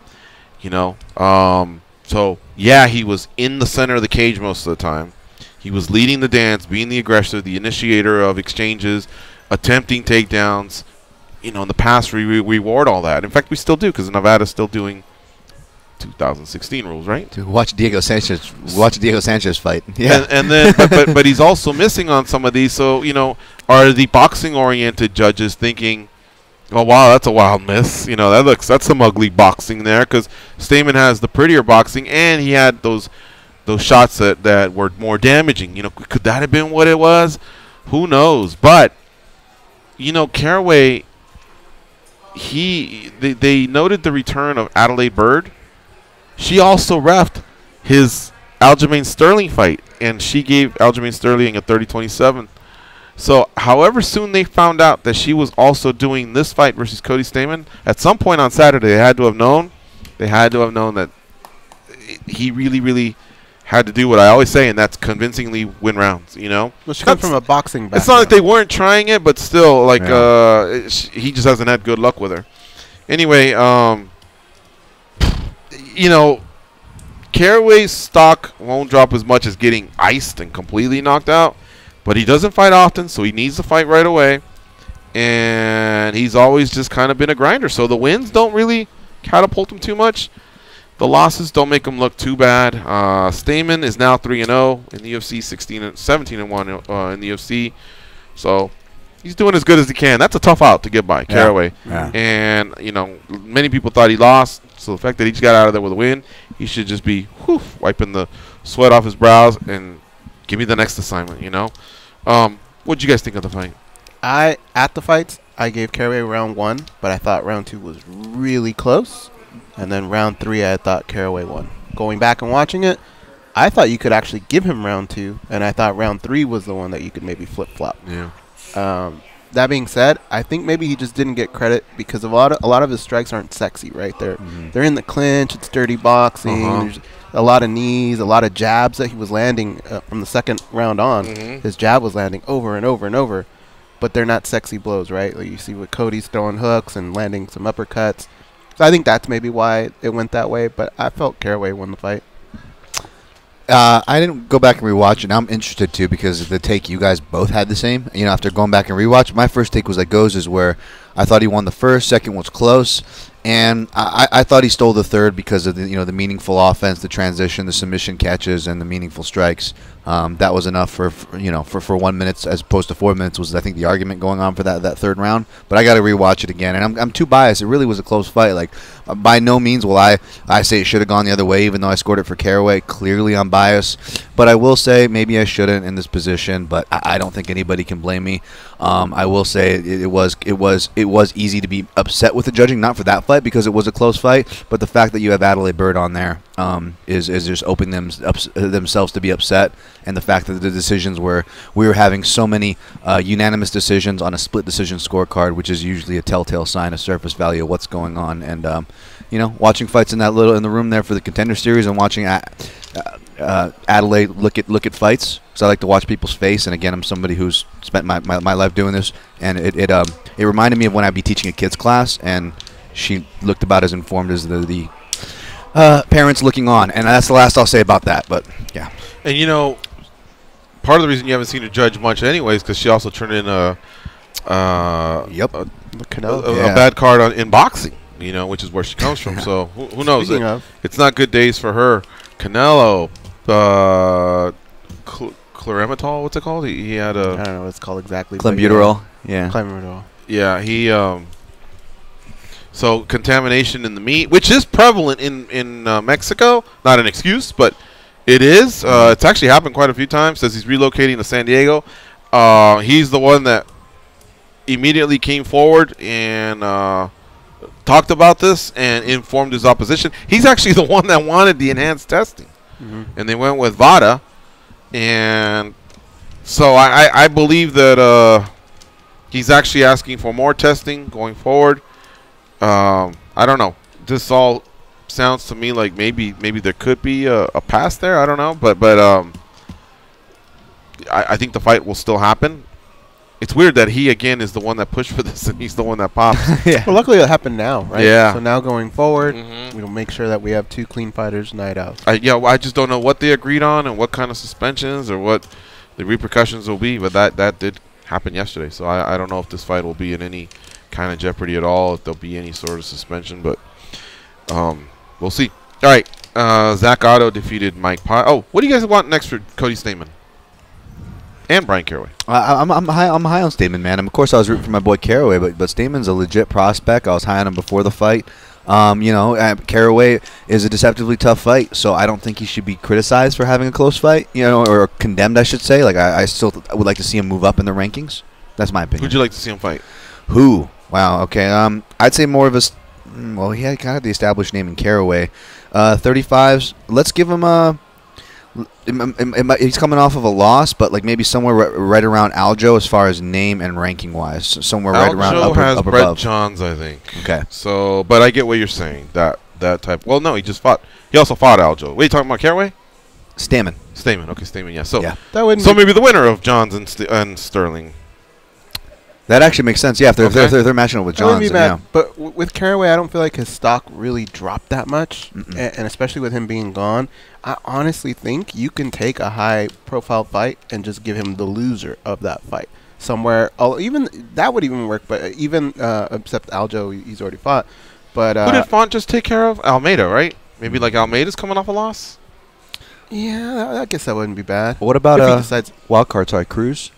So, yeah, he was in the center of the cage most of the time. He was leading the dance, being the aggressor, the initiator of exchanges, attempting takedowns. In the past, we reward all that. In fact, we still do because Nevada's still doing 2016 rules, right? To watch Diego Sanchez fight. Yeah, and then but he's also missing on some of these. So are the boxing-oriented judges thinking, oh wow, that's a wild miss? That's some ugly boxing there because Stamann has the prettier boxing and he had those shots that were more damaging. Could that have been what it was? Who knows? But Caraway, they noted the return of Adelaide Byrd. She also reffed his Aljamain Sterling fight, and she gave Aljamain Sterling a 30-27. So, however soon they found out that she was also doing this fight versus Cody Stamann, at some point on Saturday, they had to have known that he really, really had to do what I always say, and that's convincingly win rounds. Well, she comes from a boxing background. It's not like they weren't trying it, but still, he just hasn't had good luck with her. Anyway, Caraway's stock won't drop as much as getting iced and completely knocked out, but he doesn't fight often, so he needs to fight right away. And he's always just kind of been a grinder, so the wins don't really catapult him too much. The losses don't make him look too bad. Stamann is now 3-0 in the UFC, 17-1 in the UFC. So he's doing as good as he can. That's a tough out to get by, Caraway. Yeah. And, many people thought he lost. So the fact that he just got out of there with a win, he should just be wiping the sweat off his brows and give me the next assignment, What'd you guys think of the fight? At the fights, I gave Caraway round 1, but I thought round 2 was really close. And then round 3, I thought Caraway won. Going back and watching it, I thought you could actually give him round 2, and I thought round 3 was the one that you could maybe flip-flop. Yeah. That being said, I think maybe he just didn't get credit because a lot of his strikes aren't sexy, right? They're in the clinch. It's dirty boxing. There's a lot of knees, a lot of jabs that he was landing from the second round on. His jab was landing over and over and over. but they're not sexy blows, right? Like you see with Cody's throwing hooks and landing some uppercuts. So I think that's maybe why it went that way, but I felt Caraway won the fight. I didn't go back and rewatch it. Now I'm interested too because the take you guys both had the same. You know, after going back and rewatch, my first take was like Goes, where I thought he won the first, second was close, and I thought he stole the third because of the meaningful offense, the transition, the submission catches, and the meaningful strikes. That was enough for 1 minute as opposed to 4 minutes was I think the argument going on for that third round. But I got to rewatch it again, and I'm too biased. It really was a close fight. Like by no means will I say it should have gone the other way, even though I scored it for Caraway. Clearly I'm biased, but I will say maybe I shouldn't in this position. But I don't think anybody can blame me. I will say it was easy to be upset with the judging, not for that fight because it was a close fight, but the fact that you have Adelaide Bird on there is just opening themselves to be upset, and the fact that the decisions we were having so many unanimous decisions on a split decision scorecard, which is usually a telltale sign of surface value of what's going on. And watching fights in the room there for the Contender Series and watching Adelaide look at fights, because I like to watch people's face. And again, I'm somebody who's spent my life doing this, and it reminded me of when I'd be teaching a kids class, and she looked about as informed as the parents looking on, and that's the last I'll say about that. But yeah, and part of the reason you haven't seen her judge much, anyways, because she also turned in a bad card in boxing. Which is where she comes from. So who knows? It's not good days for her. Canelo, Clorematol, what's it called? He had a... I don't know what it's called exactly. Clenbuterol. Yeah. Clenbuterol. Yeah, he... so contamination in the meat, which is prevalent in Mexico. Not an excuse, but it is. It's actually happened quite a few times. Says he's relocating to San Diego. He's the one that immediately came forward and... talked about this and informed his opposition. He's actually the one that wanted the enhanced testing. And they went with VADA. And so I believe that he's actually asking for more testing going forward. I don't know. This all sounds to me like maybe there could be a pass there. I don't know. But I think the fight will still happen. It's weird that he, again, is the one that pushed for this, and he's the one that pops. Yeah. Well, luckily it happened now, right? Yeah. So now going forward, we'll make sure that we have 2 clean fighters night out. I just don't know what they agreed on and what kind of suspensions or what the repercussions will be, but that did happen yesterday. So I don't know if this fight will be in any kind of jeopardy at all, if there'll be any sort of suspension, but we'll see. All right. Zach Otto defeated Mike Pye. Oh, what do you guys want next for Cody Stamen? And Brian Caraway. I'm high on Stamen, man. And of course, I was rooting for my boy Caraway, but Stamen's a legit prospect. I was high on him before the fight. Caraway is a deceptively tough fight, so I don't think he should be criticized for having a close fight, or condemned, I should say. Like I still would like to see him move up in the rankings. That's my opinion. Who'd you like to see him fight? Who? Wow. Okay. I'd say more of a. Well, he had kind of the established name in Caraway. 35s. Let's give him a. He's coming off of a loss, but like maybe somewhere right around Aljo as far as name and ranking wise. Somewhere right around Aljo has Brett above. Johns, I think. Okay. So, but I get what you're saying. That type. Well, no, he just fought. He also fought Aljo. What are you talking about, Caraway? Stamen. Okay, Stamen. Yeah. So yeah. So maybe the winner of Johns and Sterling. That actually makes sense. Yeah, if they're matching up with Johns. Yeah. But with Caraway, I don't feel like his stock really dropped that much, and especially with him being gone, I honestly think you can take a high-profile fight and just give him the loser of that fight somewhere. Even that would even work, but even except Aljo, he's already fought. But who did Font just take care of? Almeida, right? Maybe like Almeida's coming off a loss. Yeah, I guess that wouldn't be bad. What about wild card? Sorry, Cruz.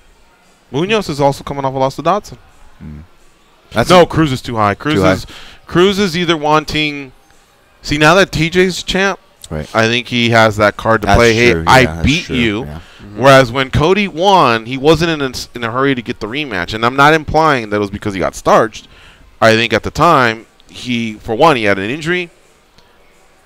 Munoz is also coming off a loss to Dodson. No, Cruz is too high. Cruz is either wanting. See, now that TJ's champ, right? I think he has that card to play. Hey, I beat you. Yeah. Whereas when Cody won, he wasn't in a hurry to get the rematch. And I'm not implying that it was because he got starched. I think at the time, for one, he had an injury.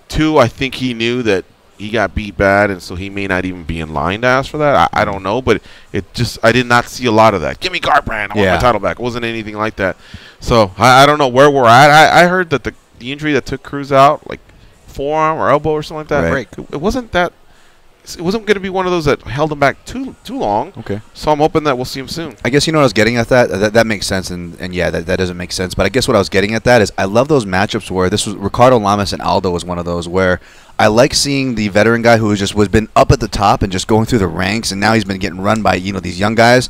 2, I think he knew that he got beat bad, and so he may not even be in line to ask for that. I don't know, but I did not see a lot of that. Give me Garbrandt. I want my title back. It wasn't anything like that. So I don't know where we're at. I heard that the injury that took Cruz out, like forearm or elbow or something like that, break. It wasn't that it wasn't going to be one of those that held him back too long. Okay. So I'm hoping that we'll see him soon. I guess you know what I was getting at that makes sense, and yeah, that doesn't make sense. But I guess what I was getting at that is I love those matchups where this was Ricardo Lamas and Aldo was one of those where I like seeing the veteran guy who was been up at the top and just going through the ranks, and now he's been getting run by these young guys.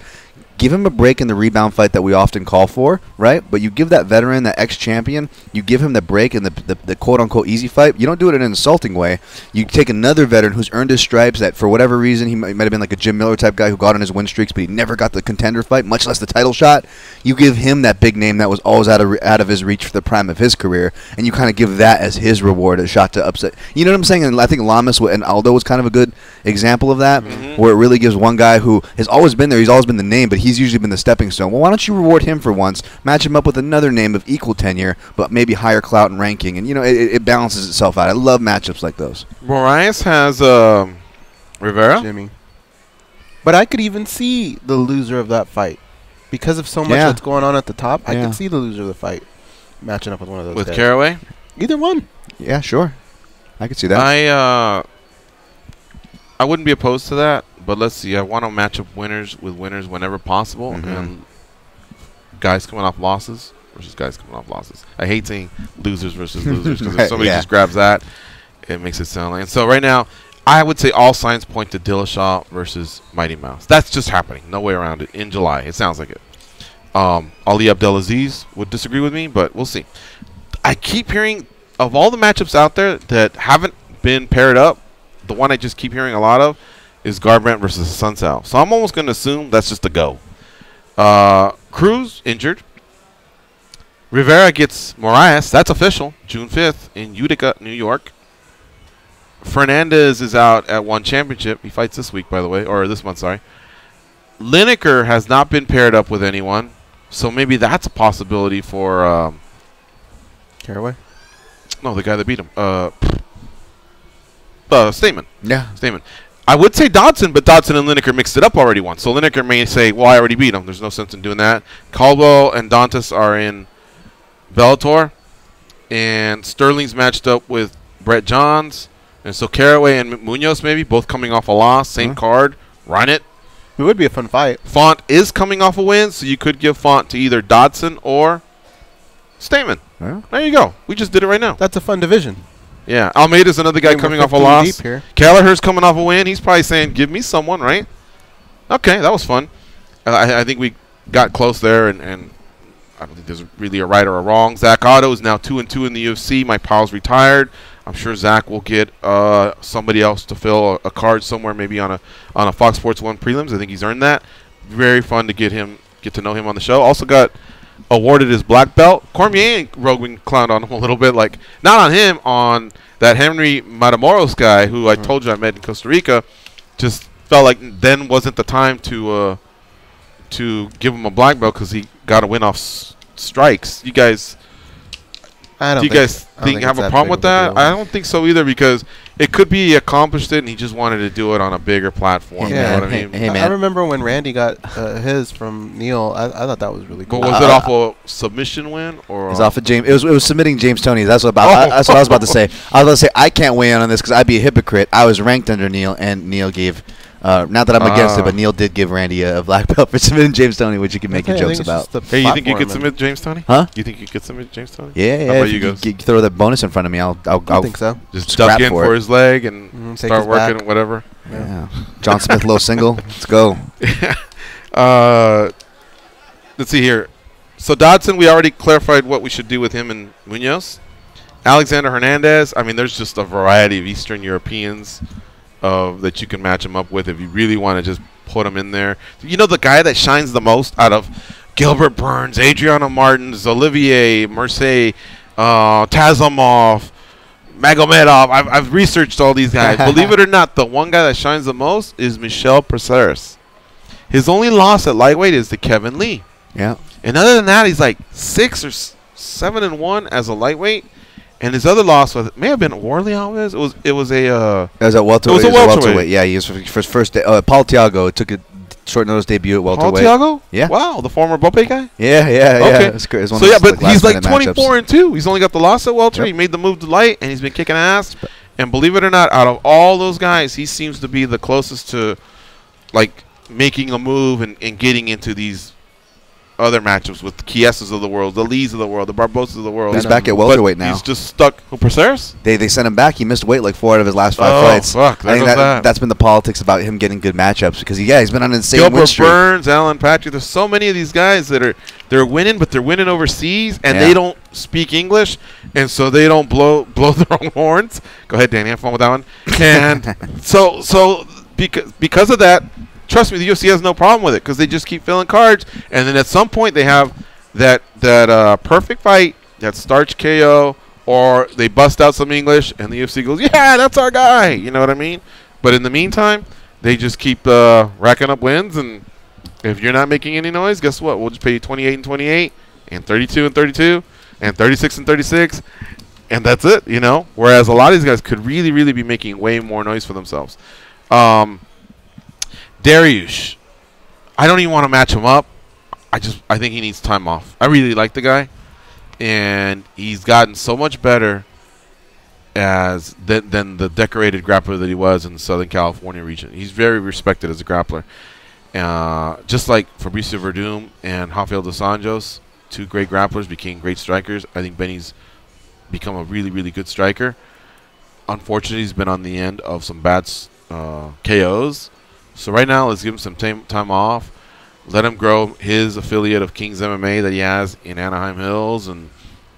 Give him a break in the rebound fight that we often call for, right? But you give that veteran, that ex-champion, you give him the break in the quote-unquote easy fight. You don't do it in an insulting way. You take another veteran who's earned his stripes that for whatever reason, he might have been like a Jim Miller type guy who got on his win streaks, but he never got the contender fight, much less the title shot. You give him that big name that was always out of his reach for the prime of his career, and you kind of give that as his reward, a shot to upset. You know what I'm saying? And I think Lamas and Aldo was kind of a good example of that, where it really gives one guy who has always been there, he's always been the name, but he's usually been the stepping stone. Well, why don't you reward him for once, match him up with another name of equal tenure, but maybe higher clout and ranking, and it balances itself out. I love matchups like those. Moraes has Rivera. Jimmy. But I could even see the loser of that fight. Because of so much that's going on at the top, I could see the loser of the fight matching up with one of those with guys. Caraway. Either one. Yeah, sure. I could see that. I wouldn't be opposed to that. But let's see. I want to match up winners with winners whenever possible, and guys coming off losses versus guys coming off losses. I hate saying losers versus losers because if somebody just grabs that, it makes it sound like. And so right now, I would say all signs point to Dillashaw versus Mighty Mouse. That's just happening. No way around it. In July, it sounds like it. Ali Abdelaziz would disagree with me, but we'll see. I keep hearing of all the matchups out there that haven't been paired up. The one I just keep hearing a lot of is Garbrandt versus Sunsao. So I'm almost going to assume that's just a go. Cruz, injured. Rivera gets Moraes. That's official. June 5th in Utica, New York. Fernandez is out at one championship. He fights this week, by the way. Or this month, sorry. Lineker has not been paired up with anyone. So maybe that's a possibility for... Caraway? No, the guy that beat him. Stamen. Yeah. Stamen. I would say Dodson, but Dodson and Lineker mixed it up already once. So Lineker may say, well, I already beat him. There's no sense in doing that. Caldwell and Dantas are in Bellator. And Sterling's matched up with Brett Johns. And so Caraway and Munoz maybe, both coming off a loss. Same card. Run it. It would be a fun fight. Font is coming off a win, so you could give Font to either Dodson or Stamen. Yeah. There you go. We just did it right now. That's a fun division. Yeah, Almeida's another guy coming off a loss. Kelleher's coming off a win. He's probably saying, give me someone, right? Okay, that was fun. I think we got close there, and I don't think there's really a right or a wrong. Zach Otto is now 2-2 in the UFC. Mike Powell's retired. I'm sure Zach will get somebody else to fill a card somewhere, maybe on a Fox Sports 1 prelims. I think he's earned that. Very fun to get to know him on the show. Also got awarded his black belt. Cormier and Rogan clowned on him a little bit, like not on him, on that Henry Matamoros guy who I told you I met in Costa Rica. Just felt like then wasn't the time to give him a black belt because he got a win off strikes. You guys, do you guys have a problem with that? I don't think so either, because it could be accomplished and he just wanted to do it on a bigger platform. Yeah. You know what I mean? Hey, man. I remember when Randy got his from Neil. I thought that was really cool. But was it off a submission win or? It was off of James. It was submitting James Toney. That's what I was about to say. I was about to say I can't weigh in on this because I'd be a hypocrite. I was ranked under Neil, and Neil gave. Not that I'm against it, but Neil did give Randy a black belt for submitting James Toney, which you can make your jokes about. Hey, you think you could submit James Toney? Huh? You think you could submit James Toney? Yeah. How about you guys? guys? You throw that bonus in front of me, I'll think so. Just duck in for his leg and take start his working back. whatever. Yeah. John Smith low single. Let's go. Let's see here. So Dodson, we already clarified what we should do with him and Munoz. Alexander Hernandez, I mean, there's just a variety of Eastern Europeans that you can match him up with if you really want to just put him in there. You know, the guy that shines the most out of Gilbert Burns, Adriano Martins, Olivier, Mercier, Tazamov, Magomedov. I've researched all these guys. Believe it or not, the one guy that shines the most is Michel Praceres. His only loss at lightweight is to Kevin Lee. Yeah. And other than that, he's like 6 or 7-1 as a lightweight. And his other loss may have been Warley Alves. It was a welterweight. It was a welterweight. Yeah, he was for his first day. Paul Tiago took a short notice debut at welterweight. Paul Tiago? Yeah. Wow, the former Bope guy? Yeah. Okay. It's great. So yeah, but he's like 24-2. Matchups. He's only got the loss at welter. Yep. He made the move to light, and he's been kicking ass. And believe it or not, out of all those guys, he seems to be the closest to like making a move and getting into these other matchups with the Chiesas of the world, the Lees of the world, the Barbosas of the world. He's back at welterweight now. He's just stuck. Who, Perseris? They sent him back. He missed weight like 4 out of his last 5 fights. Fuck. I think that's been the politics about him getting good matchups because he's been on an insane Gilbert win streak. Burns, Alan Patrick. There's so many of these guys that they're winning, but they're winning overseas and they don't speak English, and so they don't blow their own horns. Go ahead, Danny. Have fun with that one. And so because of that. Trust me, the UFC has no problem with it because they just keep filling cards, and then at some point they have that perfect fight, that starch KO, or they bust out some English, and the UFC goes, yeah, that's our guy. You know what I mean? But in the meantime, they just keep racking up wins, and if you're not making any noise, guess what? We'll just pay you 28 and 28, and 32 and 32, and 36 and 36, and that's it. You know. Whereas a lot of these guys could really, really be making way more noise for themselves. Dariush, I don't even want to match him up. I think he needs time off. I really like the guy, and he's gotten so much better than the decorated grappler that he was in the Southern California region. He's very respected as a grappler, just like Fabricio Verdum and Rafael dos Anjos, 2 great grapplers, became great strikers. I think Benny's become a really, really good striker. Unfortunately, he's been on the end of some bad KOs. So right now, let's give him some time off. Let him grow his affiliate of King's MMA that he has in Anaheim Hills, and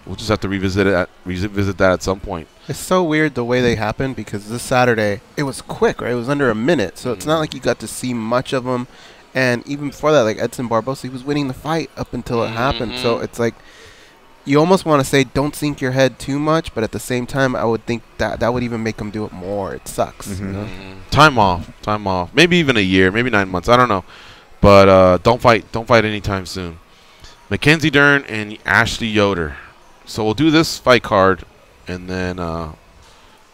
we'll just have to revisit that at some point. It's so weird the way they happened because this Saturday, it was quick, right? It was under a minute, so it's not like you got to see much of him. And even before that, like Edson Barbosa, he was winning the fight up until it happened. So it's like you almost want to say don't sink your head too much, but at the same time, I would think that would even make him do it more. It sucks. You know? Time off. Maybe even a year, maybe 9 months. I don't know. But don't fight anytime soon. Mackenzie Dern and Ashley Yoder. So we'll do this fight card, and then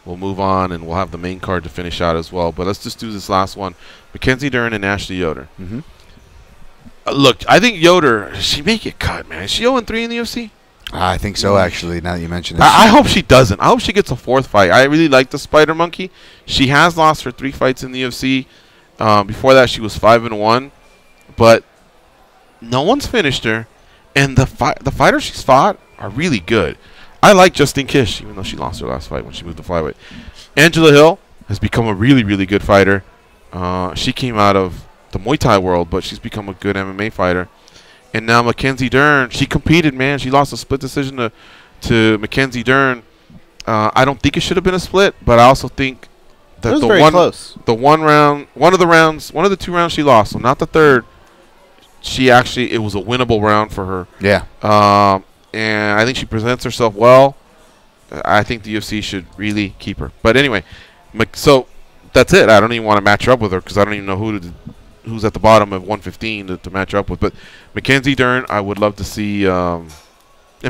we'll move on, and we'll have the main card to finish out as well. But let's just do this last one. Mackenzie Dern and Ashley Yoder. Look, I think Yoder, she may get cut, man. Is she 0-3 in the UFC? I think so, actually, now that you mention it. I hope she doesn't. I hope she gets a 4th fight. I really like the Spider Monkey. She has lost her 3 fights in the UFC. Before that, she was 5-1. But no one's finished her. And the fighters she's fought are really good. I like Justine Kish, even though she lost her last fight when she moved to flyweight. Angela Hill has become a really, really good fighter. She came out of the Muay Thai world, but she's become a good MMA fighter. And now Mackenzie Dern, she competed, man. She lost a split decision to Mackenzie Dern. I don't think it should have been a split, but I also think that close. one of the 2 rounds she lost, so not the 3rd. It was a winnable round for her. Yeah. And I think she presents herself well. I think the UFC should really keep her. But anyway, so that's it. I don't even want to match her up with her because I don't even know who's at the bottom of 115 to match her up with. But Mackenzie Dern, I would love to see. In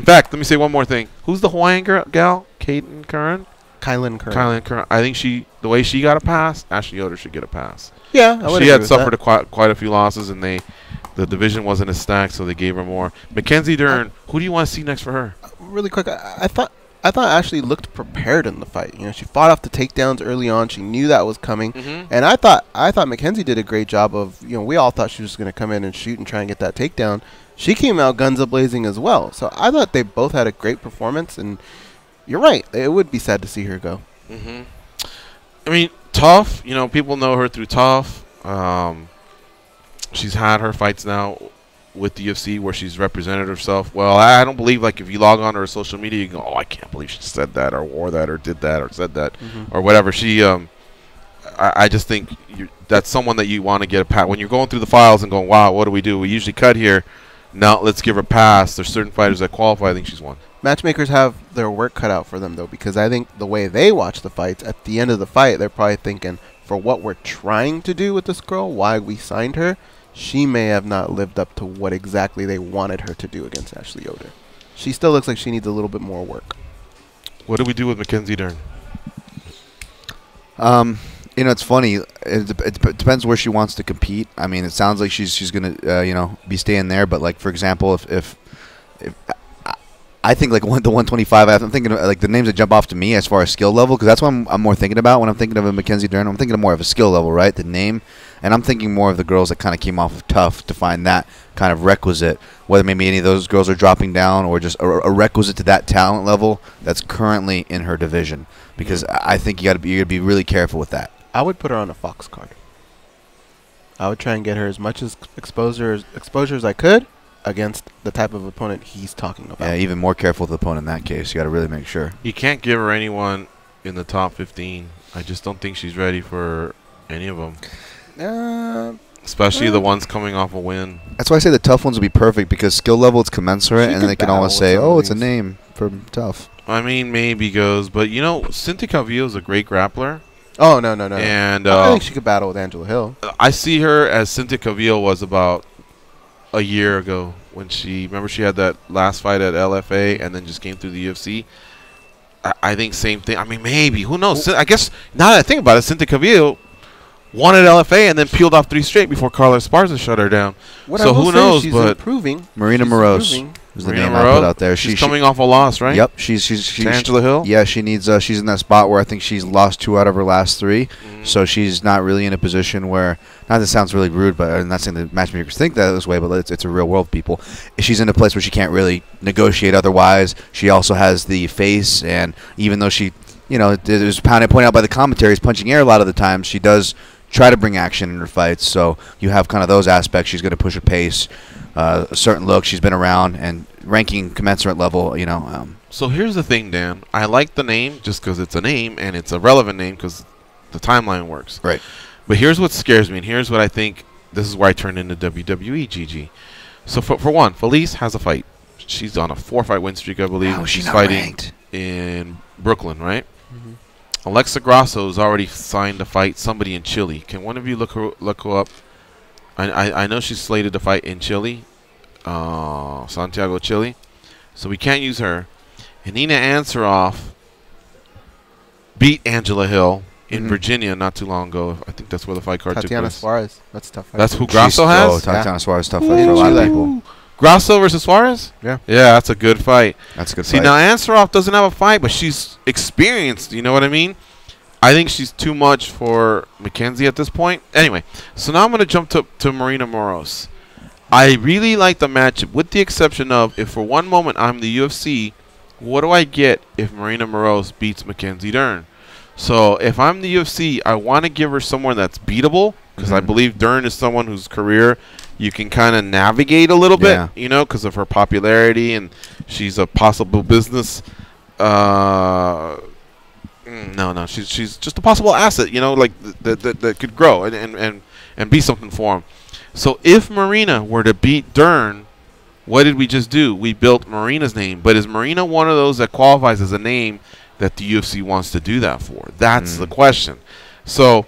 fact, let me say one more thing. Who's the Hawaiian gal? Kylan Curran? Kylan Curran. I think the way she got a pass, Ashley Yoder should get a pass. Yeah, I would She had suffered quite a few losses, and the division wasn't as stacked, so they gave her more. Mackenzie Dern, who do you want to see next for her? Really quick, I thought Ashley looked prepared in the fight. You know, she fought off the takedowns early on. She knew that was coming, and I thought Mackenzie did a great job of. You know, we all thought she was going to come in and shoot and try and get that takedown. She came out guns a-blazing as well. So I thought they both had a great performance, and you're right. It would be sad to see her go. I mean, Tough. You know, people know her through Tough. She's had her fights now with the UFC where she's represented herself. Well, I don't believe, like, if you log on to her social media, you go, oh, I can't believe she said that or wore that or did that or said that or whatever. She, I just think that's someone that you want to get a pat. When you're going through the files and going, wow, what do? We usually cut here. Now let's give her a pass. There's certain fighters that qualify. I think she's one. Matchmakers have their work cut out for them, though, because I think the way they watch the fights, at the end of the fight, they're probably thinking, for what we're trying to do with this girl, why we signed her, she may have not lived up to what exactly they wanted her to do against Ashley Yoder. She still looks like she needs a little bit more work. What do we do with Mackenzie Dern? You know, it's funny. It depends where she wants to compete. I mean, it sounds like she's gonna be staying there. But like, for example, if I think like the 125. I'm thinking of, like the names that jump off to me as far as skill level, because that's what I'm more thinking about when I'm thinking of a Mackenzie Dern. I'm thinking of more of a skill level, right? The name, and I'm thinking more of the girls that kind of came off of Tough to find that kind of requisite. Whether maybe any of those girls are dropping down or just a requisite to that talent level that's currently in her division, because I think you got to be really careful with that. I would put her on a Fox card. I would try and get her as much as exposure as I could against the type of opponent he's talking about. Yeah, even more careful with the opponent in that case. You got to really make sure. You can't give her anyone in the top 15. I just don't think she's ready for any of them. Especially the ones coming off a win. That's why I say the Tough ones would be perfect, because skill level is commensurate, and then they can always say, "Oh, it's a name from Tough." I mean, maybe goes, but you know, Cynthia Calvillo is a great grappler. Oh no! And I think she could battle with Angela Hill. I see her as Cynthia Calvillo was about a year ago when she had that last fight at LFA and then just came through the UFC. I think same thing. I mean, maybe, who knows? I guess now that I think about it, Cynthia Calvillo won at LFA and then peeled off 3 straight before Carla Esparza shut her down. So who knows? She's but improving. Marina Moroz was the name I put out there. She's coming off a loss, right? Yep. She's Angela Hill. Yeah, she needs. She's in that spot where I think she's lost 2 out of her last 3, so she's not really in a position where. Not that sounds really rude, but I'm not saying the matchmakers think that this way, but it's a real world, people. She's in a place where she can't really negotiate otherwise. She also has the face, and even though she, it was pointed out by the commentaries, punching air a lot of the times, she does try to bring action in her fights. So you have kind of those aspects. She's going to push a pace, a certain look. She's been around and ranking commensurate level. So here's the thing, Dan. I like the name just because it's a name and it's a relevant name because the timeline works. Right. But here's what scares me, and here's what I think. This is where I turned into WWE, GG. So for one, Felice has a fight. She's on a 4-fight win streak, I believe. How is she She's not fighting ranked? In Brooklyn, right? Alexa Grasso has already signed to fight somebody in Chile. Can one of you look her up? I know she's slated to fight in Chile, Santiago, Chile. So we can't use her. And Nina Ansaroff beat Angela Hill in Virginia not too long ago. I think that's where the fight card took place. Tatiana Suarez. That's a tough fight. That's who Grasso has? Oh, Tatiana Suarez, tough fight for a lot of people. Grasso versus Suarez? Yeah. Yeah, that's a good fight. That's a good fight. See, now Ansaroff doesn't have a fight, but she's experienced. You know what I mean? I think she's too much for Mackenzie at this point. Anyway, so now I'm going to jump to Marina Moroz. I really like the matchup, with the exception of if for one moment I'm the UFC, what do I get if Marina Moroz beats Mackenzie Dern? So if I'm the UFC, I want to give her someone that's beatable, because I believe Dern is someone whose career you can kind of navigate a little bit, because of her popularity, and she's a possible business. She's just a possible asset, like that could grow and be something for him. So if Marina were to beat Dern, what did we just do? We built Marina's name, but is Marina one of those that qualifies as a name that the UFC wants to do that for? That's the question. So,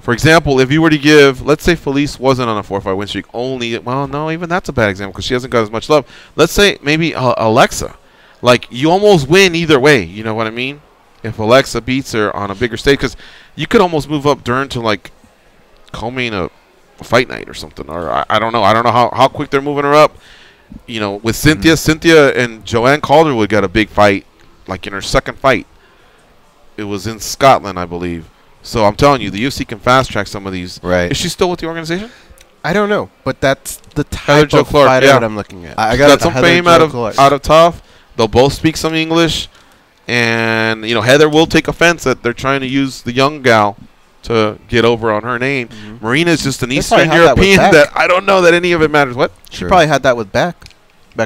for example, if you were to give, let's say Felice wasn't on a 4-fight win streak, even that's a bad example because she hasn't got as much love. Let's say maybe Alexa. Like, you almost win either way, you know what I mean? If Alexa beats her on a bigger stage, because you could almost move up Dern to, like, co-main a fight night or something. Or I don't know. I don't know how quick they're moving her up. With Cynthia and Joanne Calderwood got a big fight, like in her second fight. It was in Scotland, I believe. So I'm telling you, the UFC can fast track some of these. Right. Is she still with the organization? I don't know, but that's the type of fighter that I'm looking at. I got some fame out of Tough. They'll both speak some English, and Heather will take offense that they're trying to use the young gal to get over on her name. Marina is just an Eastern European that I don't know that any of it matters. What? She probably had that with Beck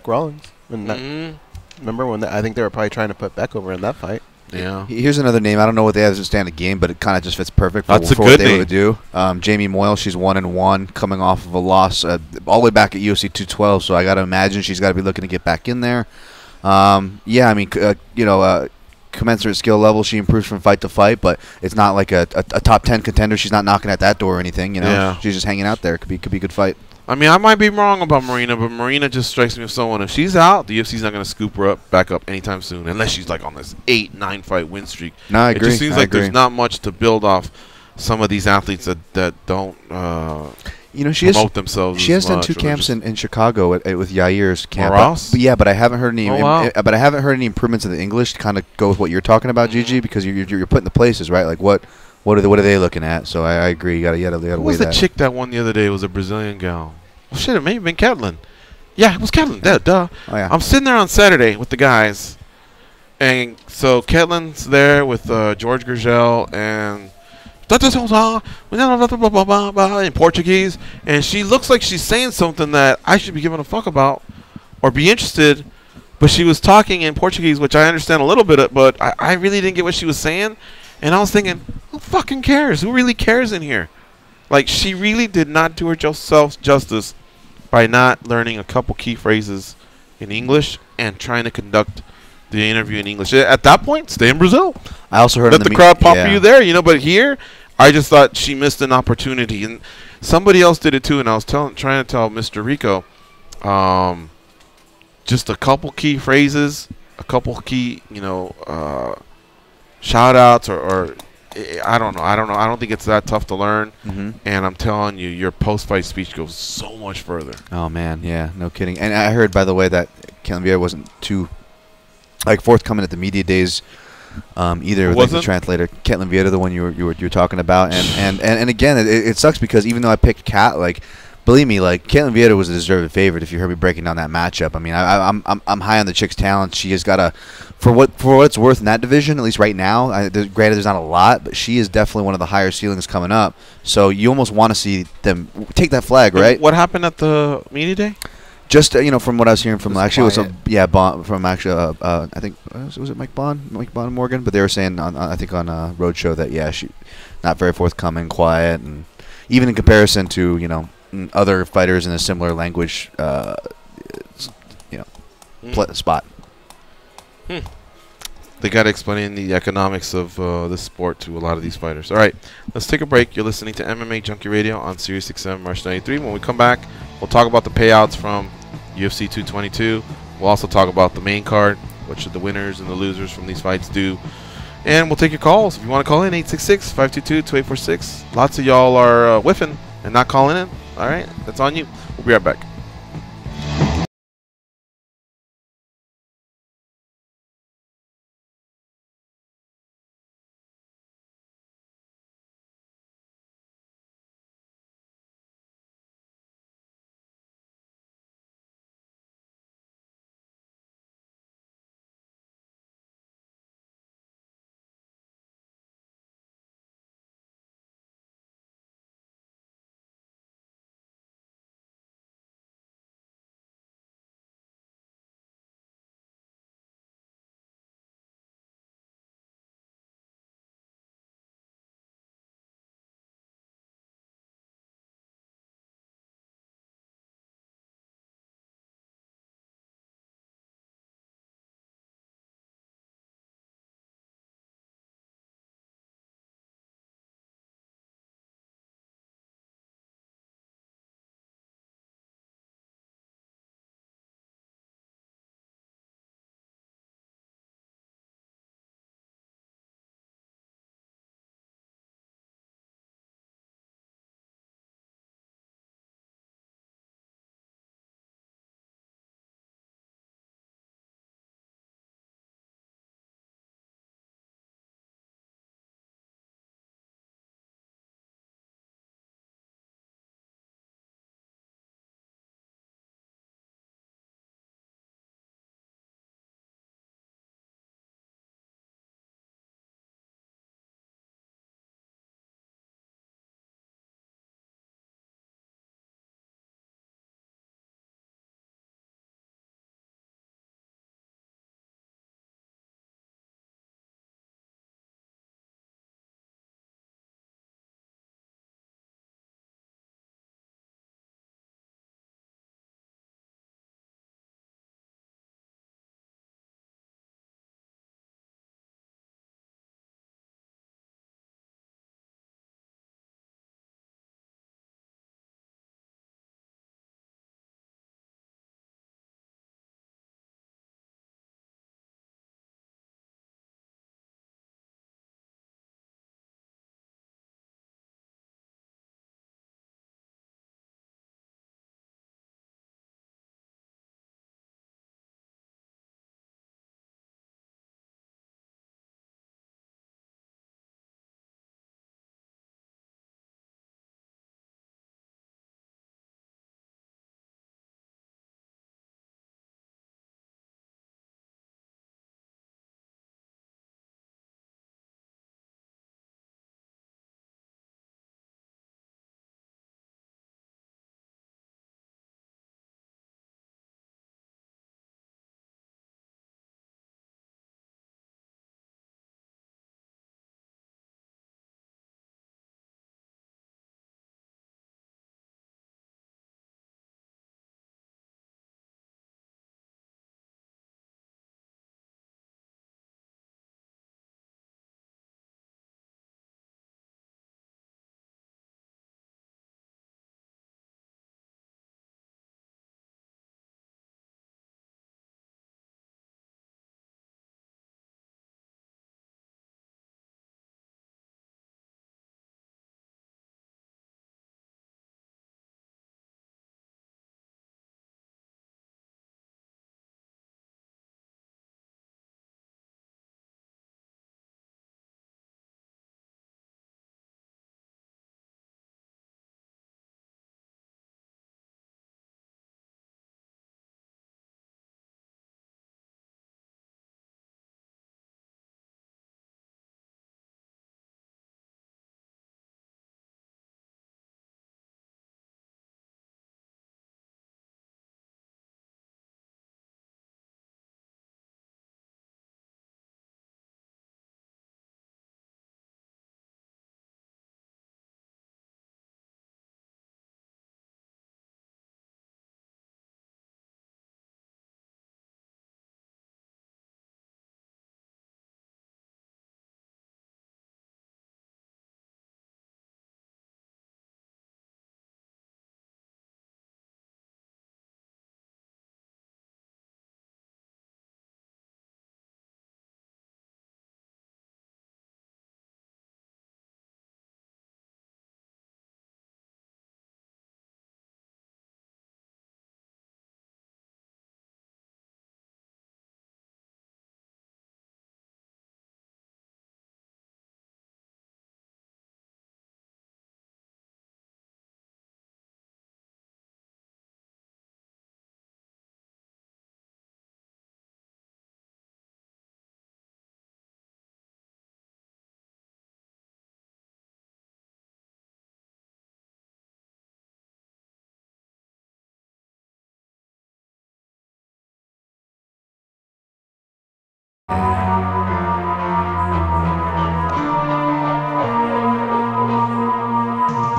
Rollins. Remember when I think they were probably trying to put Beck over in that fight. Yeah. Here's another name. I don't know what they have to stand a game, but it kind of just fits perfect for, That's a for good what they name. would do. Jamie Moyle, she's 1-1, coming off of a loss all the way back at UFC 212. So I got to imagine she's got to be looking to get back in there. Commensurate skill level, she improves from fight to fight, but it's not like a top 10 contender. She's not knocking at that door or anything. She's just hanging out there. Could be a good fight. I mean, I might be wrong about Marina, but Marina just strikes me as someone, if she's out, the UFC's not going to scoop her back up anytime soon, unless she's like on this 8-9 fight win streak. No, I agree. It just seems like there's not much to build off some of these athletes that don't. You know, she has promote themselves. She has done much, 2 or they're camps just- in Chicago with Yair's camp. Ross? But yeah, but I haven't heard any. Oh, wow. But I haven't heard any improvements in the English to kind of go with what you're talking about, Gigi, because you're putting the places right. Like what are they looking at? So I agree. You gotta Who weigh was the that. chick that won the other day? It was a Brazilian gal. Oh shit, it may have been Catlin. Yeah, it was Catlin. Duh. Oh, yeah. I'm sitting there on Saturday with the guys, and so Catlin's there with George Gurgel and in Portuguese, and she looks like she's saying something that I should be giving a fuck about or be interested, but she was talking in Portuguese, which I understand a little bit of, but I really didn't get what she was saying, and I was thinking, who fucking cares? Who really cares in here? Like, she really did not do herself justice by not learning a couple key phrases in English and trying to conduct the interview in English. At that point, stay in Brazil. I also heard let the crowd pop for you there, but here, I just thought she missed an opportunity, and somebody else did it too. And I was trying to tell Mr. Rico, just a couple key phrases, a couple key, shout outs, or I don't know. I don't think it's that tough to learn. Mm-hmm. And I'm telling you, your post-fight speech goes so much further. Oh man, yeah, no kidding. And I heard, by the way, that Caitlin Vieira wasn't too forthcoming at the media days. Either with the translator, Caitlin Vieira, the one you were talking about, and again, it sucks because even though I picked Cat, believe me, Caitlin Vieira was a deserved favorite. If you heard me breaking down that matchup, I mean, I'm high on the chick's talent. She has got for what it's worth in that division, at least right now. Granted, there's not a lot, but she is definitely one of the higher ceilings coming up. So you almost want to see them take that flag, right? What happened at the media day? Just from what I was hearing from I think was it Mike Bond and Morgan, but they were saying on Roadshow that she not very forthcoming, quiet, and even in comparison to other fighters in a similar language spot. They got to explain the economics of this sport to a lot of these fighters. All right, let's take a break. You're listening to MMA Junkie Radio on Sirius XM March 93. When we come back, we'll talk about the payouts from UFC 222. We'll also talk about the main card, what should the winners and the losers from these fights do. And we'll take your calls. If you want to call in, 866-522-2846. Lots of y'all are whiffing and not calling in. All right, that's on you. We'll be right back.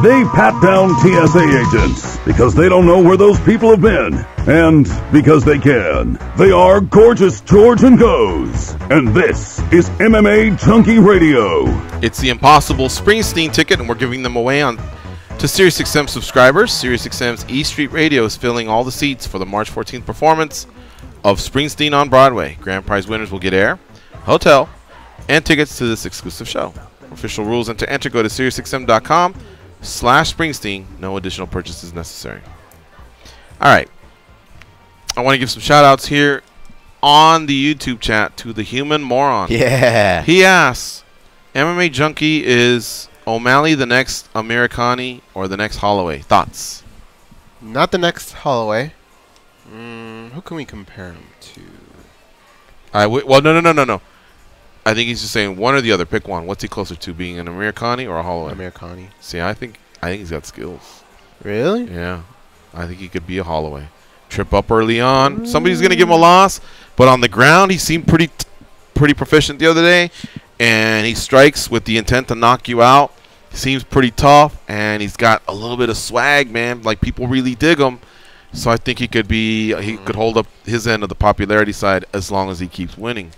They pat down TSA agents because they don't know where those people have been. And because they can. They are Gorgeous George and Goes. And this is MMA Junkie Radio. It's the Impossible Springsteen ticket, and we're giving them away on to SiriusXM subscribers. SiriusXM's E Street Radio is filling all the seats for the March 14th performance of Springsteen on Broadway. Grand prize winners will get air, hotel, and tickets to this exclusive show. Official rules and to enter, go to SiriusXM.com/Springsteen. No additional purchases necessary. All right. I want to give some shout-outs here on the YouTube chat to the Human Moron. Yeah. He asks, MMA Junkie, is O'Malley the next Americani or the next Holloway? Thoughts? Not the next Holloway. Who can we compare him to? Well, no. I think he's just saying one or the other. Pick one. What's he closer to, being an Americani or a Holloway? Americani. See, I think he's got skills. Really? Yeah. I think he could be a Holloway. Trip up early on. Somebody's going to give him a loss, but on the ground he seemed pretty proficient the other day, and he strikes with the intent to knock you out. He seems pretty tough, and he's got a little bit of swag, man. Like, people really dig him. So I think he could hold up his end of the popularity side as long as he keeps winning.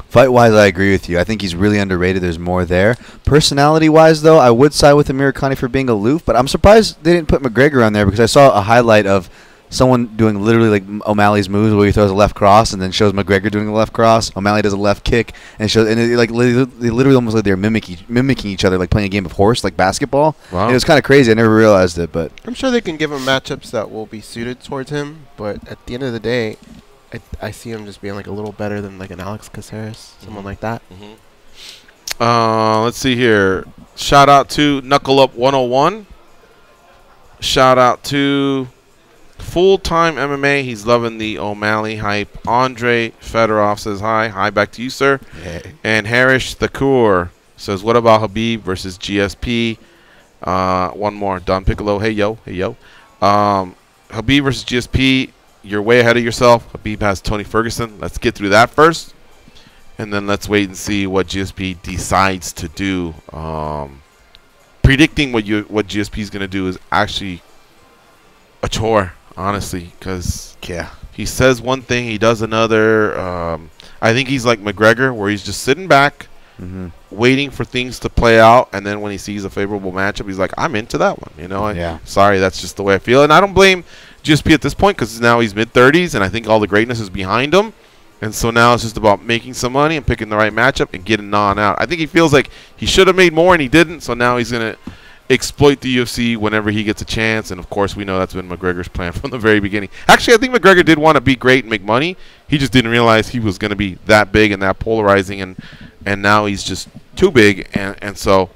Fight-wise, I agree with you. I think he's really underrated. There's more there. Personality-wise, though, I would side with Amir Khan for being aloof, but I'm surprised they didn't put McGregor on there because I saw a highlight of someone doing literally like O'Malley's moves where he throws a left cross and then shows McGregor doing the left cross. O'Malley does a left kick and they literally almost like they're mimicking each other, like playing a game of horse, like basketball. Wow. And it was kind of crazy. I never realized it, but I'm sure they can give him matchups that will be suited towards him, but at the end of the day, I see him just being like a little better than like an Alex Caceres, someone like that. Let's see here. Shout out to Knuckle Up 101. Shout out to Full-Time MMA. He's loving the O'Malley hype. Andre Fedorov says hi. Hi back to you, sir. Hey. And Harish Thakur says, what about Habib versus GSP? One more. Don Piccolo. Hey, yo. Hey, yo. Habib versus GSP. You're way ahead of yourself. Habib has Tony Ferguson. Let's get through that first. And then let's wait and see what GSP decides to do. Predicting what GSP is going to do is actually a chore, honestly, because he says one thing, he does another. I think he's like McGregor, where he's just sitting back, waiting for things to play out, and then when he sees a favorable matchup, he's like, I'm into that one. Sorry, that's just the way I feel. And I don't blame GSP at this point because now he's mid-30s, and I think all the greatness is behind him. And so now it's just about making some money and picking the right matchup and getting on out. I think he feels like he should have made more and he didn't, so now he's going to exploit the UFC whenever he gets a chance. And, of course, we know that's been McGregor's plan from the very beginning. Actually, I think McGregor did want to be great and make money. He just didn't realize he was going to be that big and that polarizing, and now he's just too big. And so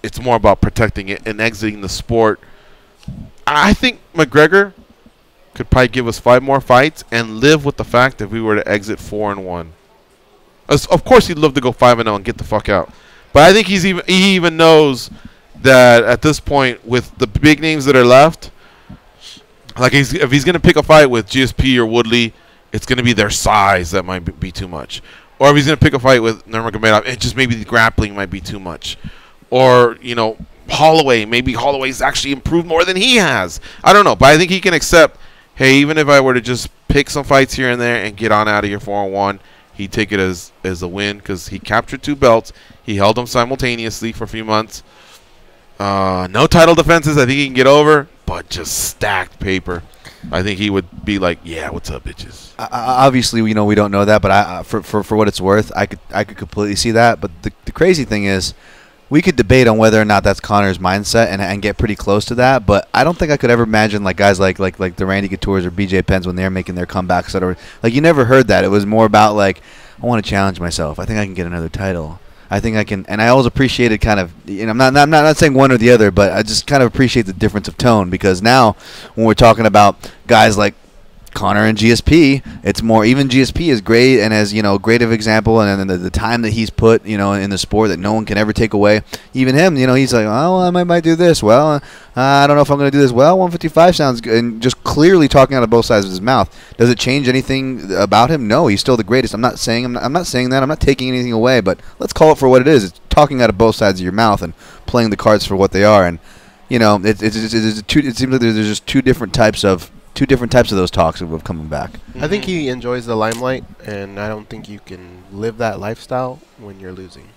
it's more about protecting it and exiting the sport. I think McGregor could probably give us 5 more fights and live with the fact that we were to exit 4-1. Of course, he'd love to go 5-0 and get the fuck out. But I think he even knows that at this point, with the big names that are left, like if he's going to pick a fight with GSP or Woodley, it's going to be their size that might be too much. Or if he's going to pick a fight with Nurmagomedov, it just maybe the grappling might be too much. Or, Holloway, maybe Holloway's actually improved more than he has. I don't know, but I think he can accept, hey, even if I were to just pick some fights here and there and get on out of here 4-1, he'd take it as a win because he captured 2 belts. He held them simultaneously for a few months. No title defenses I think he can get over, but just stacked paper. I think he would be like, yeah, what's up, bitches? Obviously, we don't know that, but for what it's worth, I could completely see that. But the crazy thing is, we could debate on whether or not that's Conor's mindset and get pretty close to that, but I don't think I could ever imagine like guys like the Randy Couture's or BJ Penn's when they're making their comebacks. Like, you never heard that. It was more about like, I want to challenge myself. I think I can get another title. I think I can, and I always appreciated kind of, I'm not saying one or the other, but I just kind of appreciate the difference of tone because now when we're talking about guys like Conor and GSP, it's more, even GSP is great and as, great of example, and then the time that he's put, in the sport that no one can ever take away. Even him, he's like, oh, I might do this. Well, I don't know if I'm going to do this. Well, 155 sounds good. And just clearly talking out of both sides of his mouth. Does it change anything about him? No, he's still the greatest. I'm not saying that. I'm not taking anything away, but let's call it for what it is. It's talking out of both sides of your mouth and playing the cards for what they are. And, it seems like there's just two different types of those talks of coming back. I think he enjoys the limelight, and I don't think you can live that lifestyle when you're losing.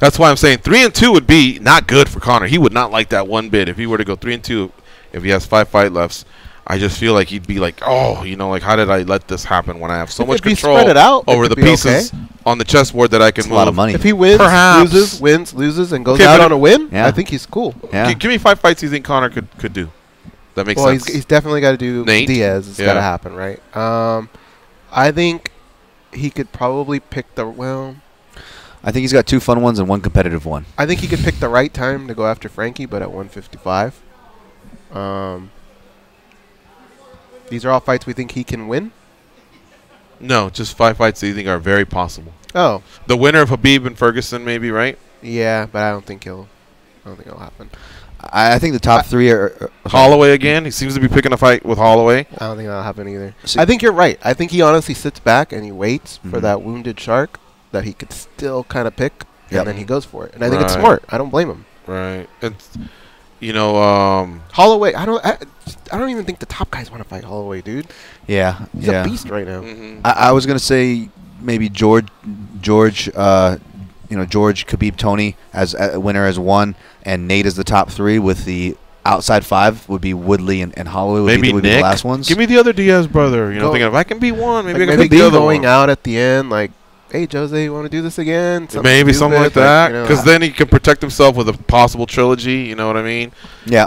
That's why I'm saying 3-2 would be not good for Conor. He would not like that one bit. If he were to go 3-2, if he has 5 fight lefts, I just feel like he'd be like, oh, like, how did I let this happen when I have so much control over the pieces on the chessboard that I can move? A lot of money. If he wins, loses, and goes out on a win, I think he's cool. Yeah. Give me 5 fights you think Conor could do. That makes sense. He's definitely got to do Nate? Diaz. It's got to happen, right? I think he could probably pick I think he's got 2 fun ones and 1 competitive one. I think he could pick the right time to go after Frankie, but at 155. These are all fights we think he can win? No, just 5 fights that you think are very possible. Oh. The winner of Khabib and Ferguson, maybe, right? Yeah, but I don't think it'll happen. I think the top 3 are Holloway again. He seems to be picking a fight with Holloway. I don't think that'll happen either. I think you're right. I think he honestly sits back and he waits for that wounded shark that he could still kind of pick, and then he goes for it. And I think it's smart. I don't blame him. Right. It's, Holloway. I don't even think the top guys want to fight Holloway, dude. Yeah, he's a beast right now. I was gonna say maybe George, Khabib, Tony as a winner as 1, and Nate as the top 3 with the outside 5 would be Woodley and Holloway would be the last ones. Give me the other Diaz brother. Thinking if I can be one, maybe I can maybe be the other going one. out at the end like, hey, Jose, you want to do this again? Maybe something like that. Because then he can protect himself with a possible trilogy. You know what I mean? Yeah.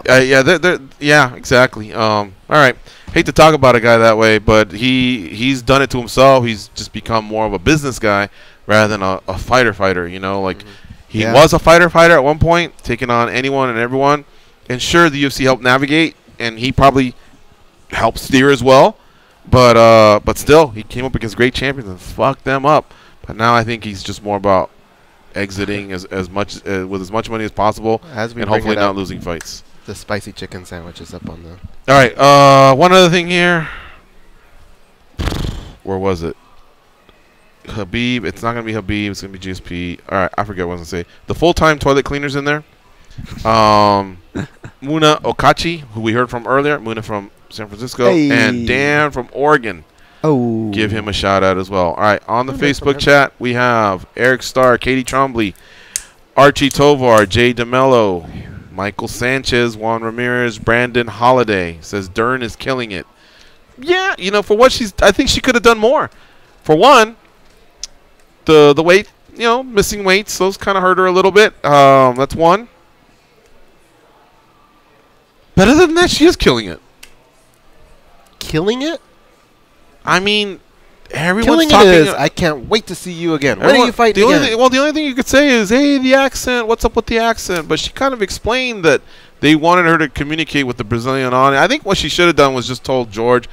Yeah, exactly. All right. Hate to talk about a guy that way, but he's done it to himself. He's just become more of a business guy rather than a fighter. He was a fighter at one point, taking on anyone and everyone. And sure, the UFC helped navigate, and he probably helped steer as well. But still, he came up against great champions and fucked them up. But now I think he's just more about exiting as much with as much money as possible, and hopefully not losing fights. The spicy chicken sandwich is up on the. All right. One other thing here. Where was it? Khabib. It's not gonna be Khabib. It's gonna be GSP. All right. I forget what I was gonna say. The full-time toilet cleaners in there. Muna Okachi, who we heard from earlier. Muna from San Francisco, and Dan from Oregon. Oh, give him a shout out as well. All right, on the Facebook chat we have Eric Starr, Katie Trombley, Archie Tovar, Jay DeMello, Michael Sanchez, Juan Ramirez, Brandon Holiday says Dern is killing it. Yeah, for what I think she could have done more. For one, the weight, missing weights, those kind of hurt her a little bit. That's one. But other than that, she is killing it. Killing it? I mean, everyone's killing talking. It is, I can't wait to see you again. When are you fighting again? The only thing you could say is, hey, the accent. What's up with the accent? But she kind of explained that they wanted her to communicate with the Brazilian audience. I think what she should have done was just told George,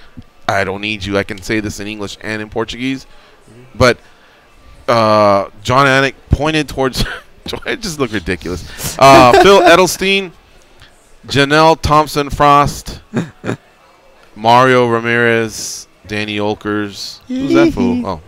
I don't need you. I can say this in English and in Portuguese. But John Anik pointed towards... it just looked ridiculous. Phil Edelstein, Janelle Thompson-Frost, Mario Ramirez... Danny Olkers. Who's that fool? Oh,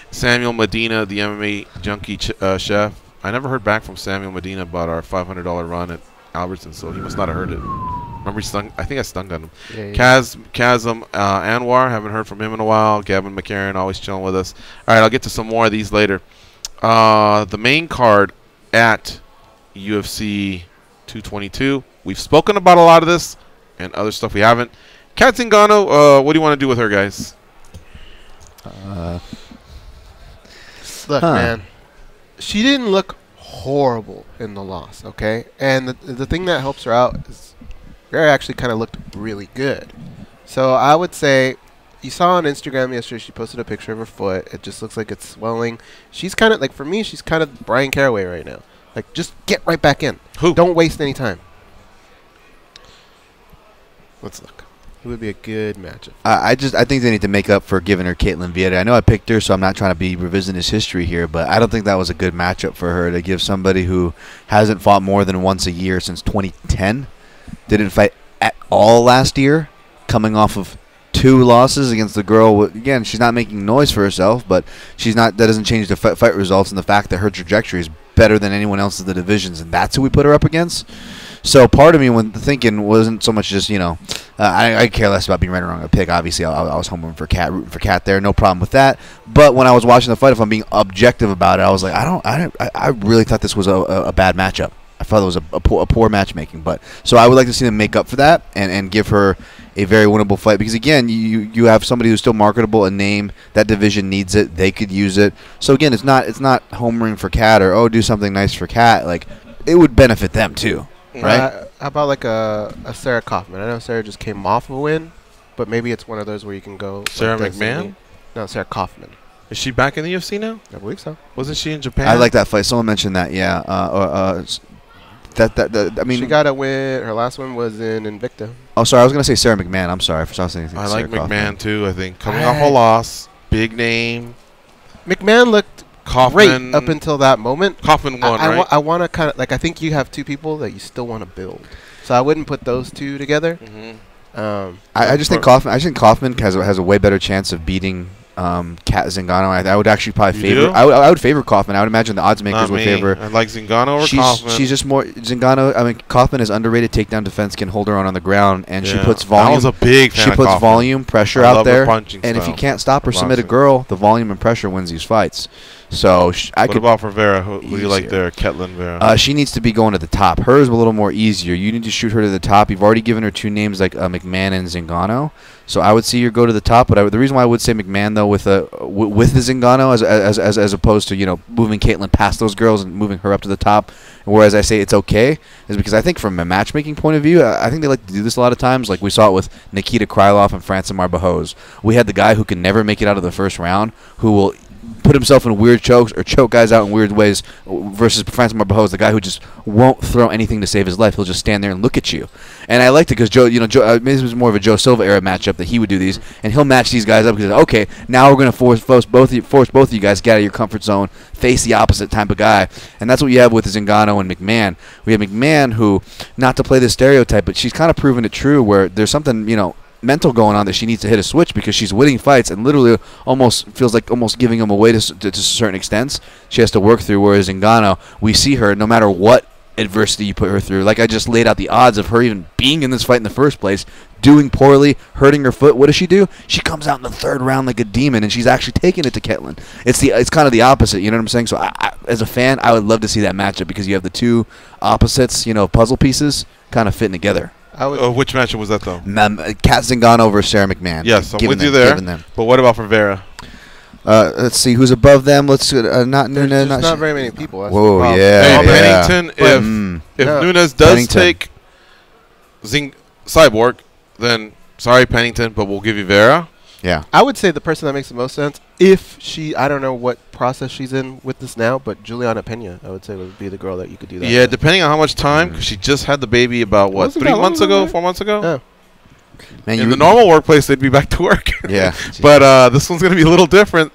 Samuel Medina, the MMA junkie chef. I never heard back from Samuel Medina about our $500 run at Albertson, so he must not have heard it. Remember, I think I stung on him. Yeah. Chasm Anwar, haven't heard from him in a while. Gavin McCarron, always chilling with us. All right, I'll get to some more of these later. The main card at UFC 222. We've spoken about a lot of this and other stuff we haven't. Kat Zingano, what do you want to do with her, guys? Look, man, she didn't look horrible in the loss, okay? And the thing that helps her out is Vera actually kind of looked really good. So I would say, you saw on Instagram yesterday, she posted a picture of her foot. It just looks like it's swelling. She's kind of, like, for me, she's kind of Brian Caraway right now. Like, just get right back in. Who? Don't waste any time. Let's look. It would be a good matchup. I think they need to make up for giving her Caitlin Vieira. I know I picked her, so I'm not trying to be revisionist history here, but I don't think that was a good matchup for her to give somebody who hasn't fought more than once a year since 2010, didn't fight at all last year, coming off of 2 losses against the girl. Again, she's not making noise for herself, but she's not. That doesn't change the fight results and the fact that her trajectory is better than anyone else in the divisions, and that's who we put her up against. So part of me, when thinking, wasn't so much just I care less about being right or wrong a pick. Obviously, I was rooting for Cat there, no problem with that. But when I was watching the fight, if I'm being objective about it, I was like, I really thought this was a bad matchup. I thought it was a poor matchmaking. But so I would like to see them make up for that and give her a very winnable fight, because again, you have somebody who's still marketable, a name that division needs it, they could use it. So again, it's not homering for Cat or do something nice for Cat. Like, it would benefit them too. Right? How about like a Sarah Kaufman? I know Sarah just came off a win, but maybe it's one of those where you can go. Sarah McMahon? No, Sarah Kaufman. Is she back in the UFC now? I believe so. Wasn't she in Japan? I like that fight. Someone mentioned that. Yeah. I mean, she got a win. Her last one was in Invicta. Oh, sorry. I was gonna say Sarah McMahon. I'm sorry for saying. I like McMahon too. I think coming off a loss, big name. McMahon looked Kaufman great up until that moment. Kaufman won, right? I want to kind of I think you have 2 people that you still want to build, so I wouldn't put those 2 together. I just think Kaufman. I think Kaufman has a way better chance of beating Cat Zingano. I would actually probably favor. I would favor Kaufman. I would imagine the odds makers would favor. I like Zingano over Kaufman. She's just more Zingano. I mean, Kaufman is underrated takedown defense, can hold her on the ground, and she puts volume. I was a big fan She of puts Kaufman. volume, pressure out there, punching and if style. you can't stop or submit a girl, the volume and pressure wins these fights. So what about for Vera? Who do you like there? Ketlin Vera. She needs to be going to the top. Hers a little more easier. You need to shoot her to the top. You've already given her 2 names like McMahon and Zingano. So I would see her go to the top. But the reason why I would say McMahon though with the Zingano as opposed to moving Caitlin past those girls and moving her up to the top, whereas I say it's okay, is because I think from a matchmaking point of view, I think they like to do this a lot of times. Like we saw it with Nikita Krylov and Francimar Barros. We had the guy who can never make it out of the first round, who will put himself in weird chokes or choke guys out in weird ways, versus Francimar Barros, the guy who just won't throw anything to save his life. He'll just stand there and look at you. And I liked it because Joe, maybe it was more of a Joe Silva era matchup that he would do these, and he'll match these guys up because okay, now we're going to force both of you guys to get out of your comfort zone, face the opposite type of guy, and that's what you have with Zingano and McMahon. We have McMahon who, not to play this stereotype, but she's kind of proven it true where there's something mental going on that she needs to hit a switch because she's winning fights and literally almost feels like giving them away to certain extents. She has to work through, whereas Ngannou, we see her no matter what adversity you put her through. Like I just laid out the odds of her even being in this fight in the first place, doing poorly, hurting her foot. What does she do? She comes out in the 3rd round like a demon, and she's actually taking it to Ketlin. It's kind of the opposite, you know what I'm saying? So I, as a fan, I would love to see that matchup because you have the 2 opposites, puzzle pieces kind of fitting together. Which matchup was that though? Cat Zingano versus Sarah McMahon. Yes, I'm with you there. But what about for Vera? Let's see who's above them. Let's not Nunes. Not very many people. That's Whoa, yeah. Pennington. If Nunes does take Cyborg, then sorry Pennington, but we'll give you Vera. Yeah. I would say the person that makes the most sense, if she, I don't know what process she's in with this now, but Juliana Pena, I would say would be the girl that you could do that. Yeah, depending on how much time, because she just had the baby about, 3 months ago, 4 months ago? Yeah. Man, in the normal workplace, they'd be back to work. Yeah. But this one's going to be a little different.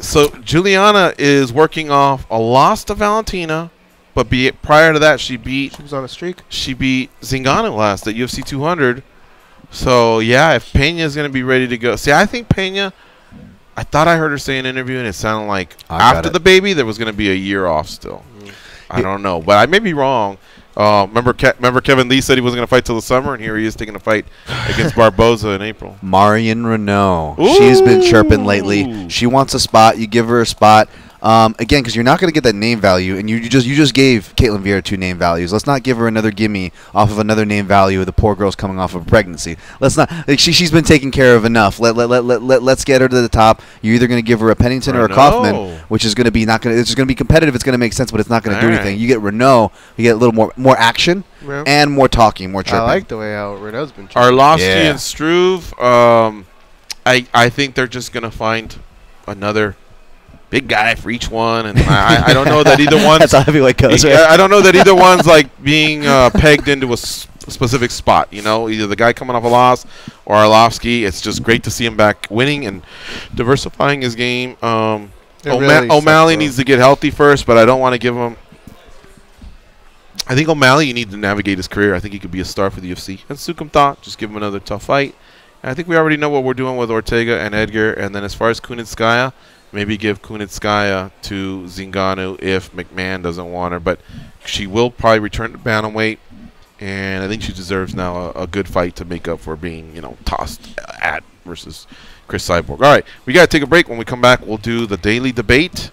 So Juliana is working off a loss to Valentina, but prior to that, she was on a streak. She beat Zingano last at UFC 200. So, yeah, if Pena's going to be ready to go. See, I think Pena, I thought I heard her say in an interview, and it sounded like after the baby, there was going to be a year off still. I don't know, but I may be wrong. Remember Kevin Lee said he wasn't going to fight till the summer, and here he is taking a fight against Barboza in April. Marion Renault. She's been chirping lately. She wants a spot. You give her a spot. Again, because you're not going to get that name value, and you just gave Caitlin Vieira 2 name values. Let's not give her another gimme off of another name value. The poor girl's coming off of pregnancy. Let's not. Like she's been taken care of enough. Let's get her to the top. You're either going to give her a Pennington or a Kaufman, which is going to be not going to. It's going to be competitive. It's going to make sense, but it's not going to do anything. You get Renault. You get a little more action and more talking, more chirping. I like the way how Renault's been. Arlovsky and Struve. I think they're just going to find another big guy for each one, and I don't know that either one. That's how heavyweight goes. I don't know that either one's like being pegged into specific spot. You know, either the guy coming off a loss or Arlovsky. It's just great to see him back winning and diversifying his game. O'Malley needs to get healthy first, but I don't want to give him. I think O'Malley, you need to navigate his career. I think he could be a star for the UFC. And Sukum Thought, just give him another tough fight. And I think we already know what we're doing with Ortega and Edgar. And then as far as Kunitskaya, maybe give Kunitskaya to Zingano if McMahon doesn't want her. But she will probably return to bantamweight. And I think she deserves now a good fight to make up for being, you know, tossed at versus Chris Cyborg. All right, we got to take a break. When we come back, we'll do the daily debate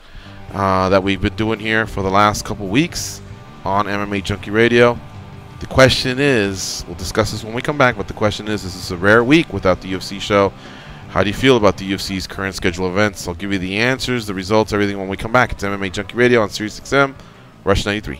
that we've been doing here for the last couple weeks on MMA Junkie Radio. The question is, we'll discuss this when we come back, but the question is this a rare week without the UFC show? How do you feel about the UFC's current schedule of events? I'll give you the answers, the results, everything when we come back. It's MMA Junkie Radio on SiriusXM, Rush 93.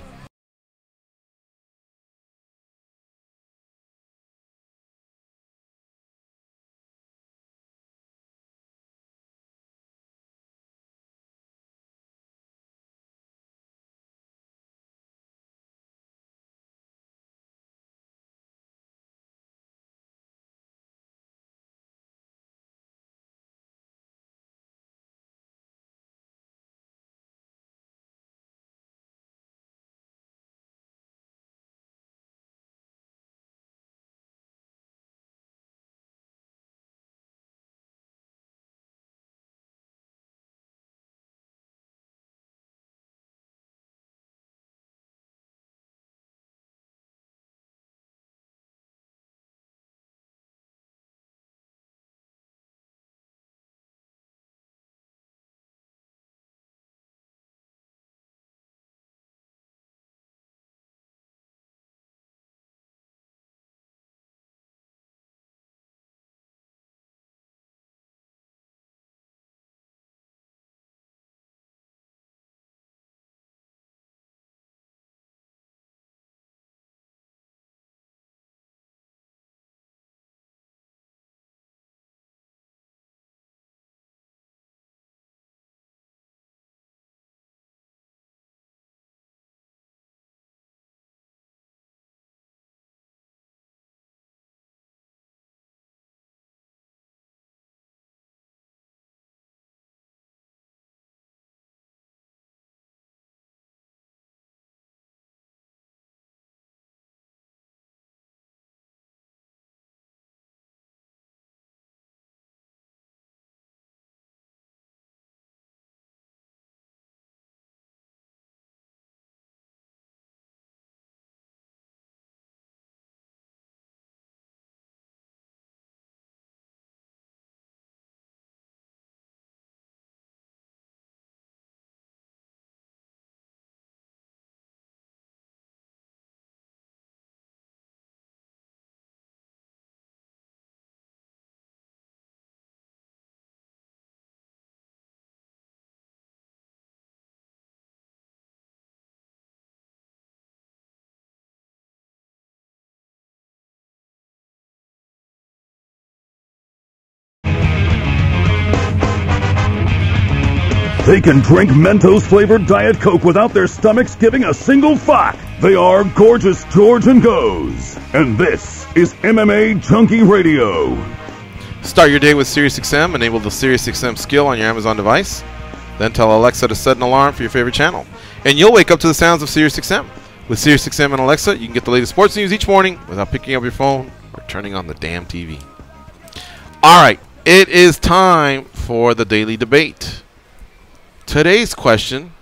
They can drink Mentos-flavored Diet Coke without their stomachs giving a single fuck. They are Gorgeous George and Goes. And this is MMA Junkie Radio. Start your day with SiriusXM. Enable the SiriusXM skill on your Amazon device. Then tell Alexa to set an alarm for your favorite channel. And you'll wake up to the sounds of SiriusXM. With SiriusXM and Alexa, you can get the latest sports news each morning without picking up your phone or turning on the damn TV. All right, it is time for the daily debate. Today's question,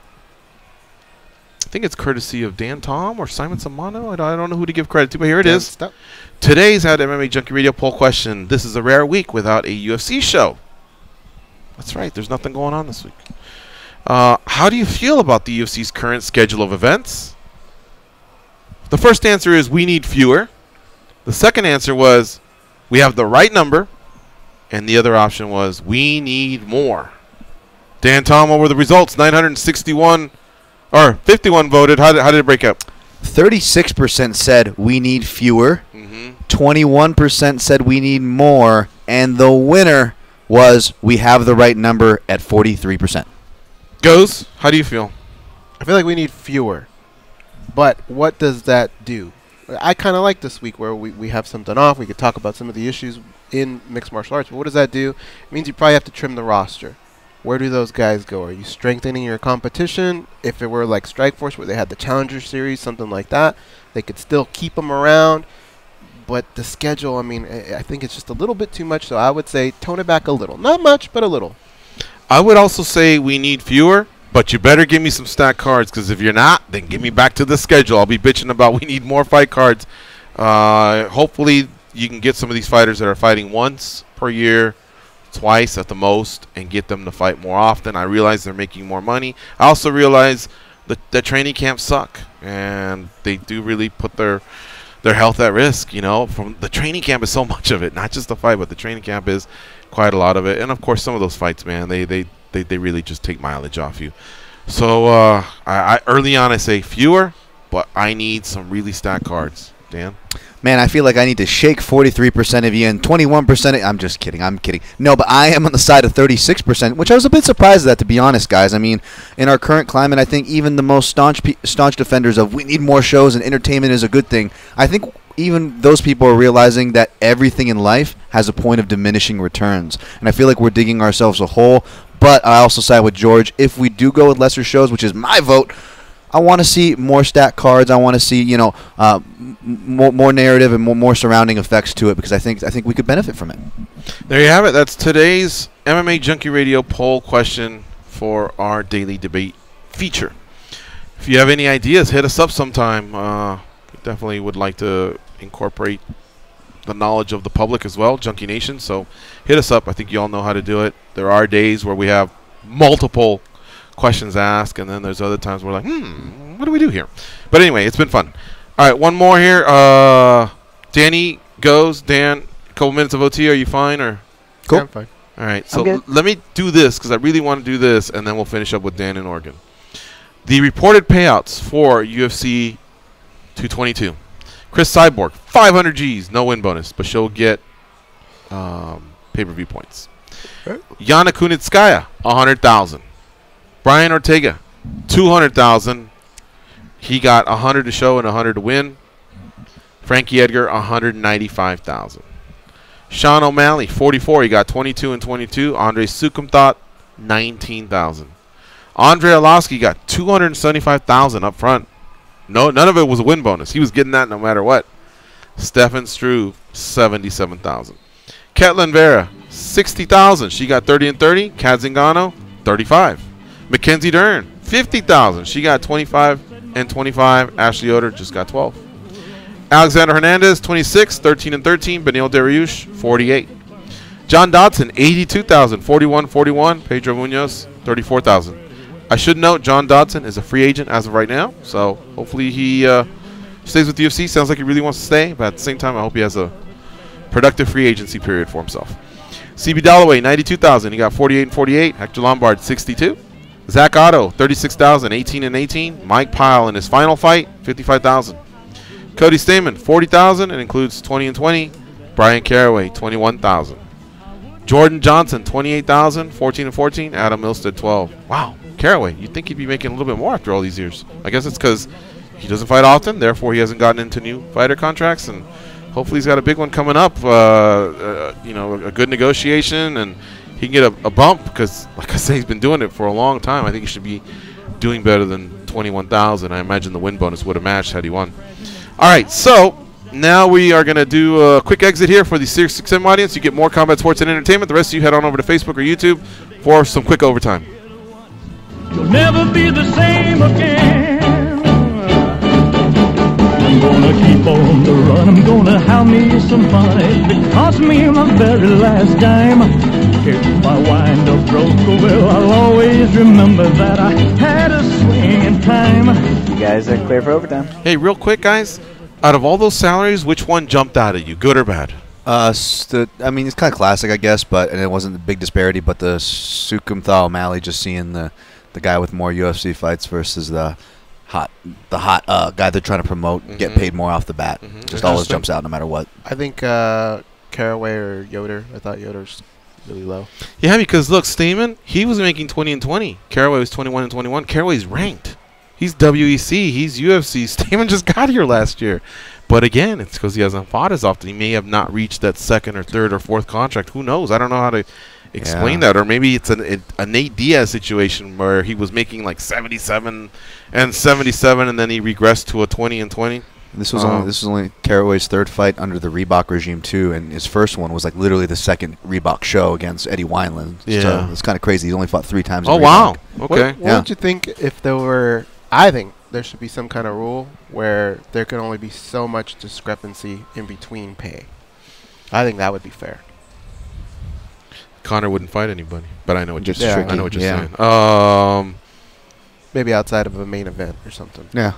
I think it's courtesy of Dan Tom or Simon Samano. I don't know who to give credit to, but here it is. Today's at MMA Junkie Radio poll question. This is a rare week without a UFC show. That's right. There's nothing going on this week. How do you feel about the UFC's current schedule of events? The first answer is we need fewer. The second answer was we have the right number. And the other option was we need more. Dan Tom, what were the results? 961 or 51 voted. How did it break up? 36% said we need fewer. 21% said we need more. And the winner was we have the right number at 43%. Goes, how do you feel? I feel like we need fewer. But what does that do? I kind of like this week where we have something off. We could talk about some of the issues in mixed martial arts. But what does that do? It means you probably have to trim the roster. Where do those guys go? Are you strengthening your competition? If it were like Strikeforce where they had the Challenger Series, something like that, they could still keep them around. But the schedule, I mean, I think it's just a little bit too much. So I would say tone it back a little. Not much, but a little. I would also say we need fewer, but you better give me some stack cards, because if you're not, then give me back to the schedule. I'll be bitching about we need more fight cards. Hopefully you can get some of these fighters that are fighting once per year, twice at the most, and get them to fight more often. I realize they're making more money. I also realize that the training camps suck, and they do really put their health at risk. You know, from the training camp is so much of it, not just the fight, but the training camp is quite a lot of it. And of course, some of those fights, man, they really just take mileage off you. So I early on I say fewer, but I need some really stacked cards. Dan? Man, I feel like I need to shake 43% of you and 21%. I'm just kidding. I'm kidding. No, but I am on the side of 36%, which I was a bit surprised at that, to be honest, guys. I mean, in our current climate, I think even the most staunch defenders of we need more shows and entertainment is a good thing, I think even those people are realizing that everything in life has a point of diminishing returns. And I feel like we're digging ourselves a hole. But I also side with George. If we do go with lesser shows, which is my vote, I want to see more stat cards. I want to see, you know, more narrative and more surrounding effects to it, because I think we could benefit from it. There you have it. That's today's MMA Junkie Radio poll question for our daily debate feature. If you have any ideas, hit us up sometime. We definitely would like to incorporate the knowledge of the public as well, Junkie Nation. So hit us up. I think you all know how to do it. There are days where we have multiple questions asked, and then there's other times we're like, what do we do here? But anyway, it's been fun. All right, one more here. Danny goes. Dan, a couple minutes of OT. Are you fine? Or cool? Yeah, I'm fine. All right, so let me do this, because I really want to do this, and then we'll finish up with Dan in Oregon. The reported payouts for UFC 222. Chris Cyborg, 500 G's, no win bonus, but she'll get pay-per-view points. Yana Kunitskaya, 100,000. Brian Ortega, 200,000. He got 100 to show and 100 to win. Frankie Edgar, 195,000. Sean O'Malley, 44. He got 22 and 22. Andre Sukumthot, 19,000. Andre Arlovsky got 275,000 up front. No, none of it was a win bonus. He was getting that no matter what. Stefan Struve, 77,000. Ketlin Vera, 60,000. She got 30 and 30. Kat Zingano, 35. Mackenzie Dern, 50,000. She got 25 and 25. Ashley Yoder just got 12. Alexander Hernandez, 26, 13 and 13. Benil Dariush, 48. John Dodson, 82,000, 41, 41. Pedro Munoz, 34,000. I should note John Dodson is a free agent as of right now, so hopefully he stays with the UFC. Sounds like he really wants to stay, but at the same time, I hope he has a productive free agency period for himself. CB Dalloway, 92,000. He got 48 and 48. Hector Lombard, 62. Zach Otto, 36,000, 18 and 18. Mike Pyle in his final fight, 55,000. Cody Stamen, 40,000. It includes 20 and 20. Brian Caraway, 21,000. Jordan Johnson, 28,000, 14 and 14. Adam Milstead, 12. Wow, Caraway, you'd think he'd be making a little bit more after all these years. I guess it's because he doesn't fight often, therefore he hasn't gotten into new fighter contracts, and hopefully he's got a big one coming up. You know, a good negotiation, and he can get a bump, because, like I say, he's been doing it for a long time. I think he should be doing better than 21,000. I imagine the win bonus would have matched had he won. All right, so now we are going to do a quick exit here for the SiriusXM audience. You get more combat sports and entertainment. The rest of you head on over to Facebook or YouTube for some quick overtime. You'll never be the same again. I'm gonna keep on the run. I'm gonna have me some fun. It cost me my very last dime. If my wind up broke, well, I'll always remember that I had a swing in time. You guys are clear for overtime. Hey, real quick, guys. Out of all those salaries, which one jumped out at you, good or bad? I mean, it's kind of classic, I guess, and it wasn't a big disparity. But the Sukumthal O'Malley, just seeing the guy with more UFC fights versus the hot guy they're trying to promote, get paid more off the bat. Just always jumps out no matter what. I think Caraway or Yoder. I thought Yoder's really low. Yeah, because look, Stamen, he was making 20 and 20. Caraway was 21 and 21. Caraway's ranked. He's WEC. He's UFC. Stamen just got here last year. But again, it's because he hasn't fought as often. He may have not reached that second or third or fourth contract. Who knows? I don't know how to explain that. Or maybe it's a Nate Diaz situation where he was making like 77 and 77, and then he regressed to a 20 and 20. This was only Caraway's third fight under the Reebok regime too, and his first one was like literally the second Reebok show against Eddie Wineland. Yeah, so it's kind of crazy. He's only fought 3 times. Oh in wow! Reebok. Okay. What would you think if there were? I think there should be some kind of rule where there can only be so much discrepancy in between pay. I think that would be fair. Conor wouldn't fight anybody, but I know what you're Yeah. saying. I know what you're saying. Maybe outside of a main event or something. Yeah.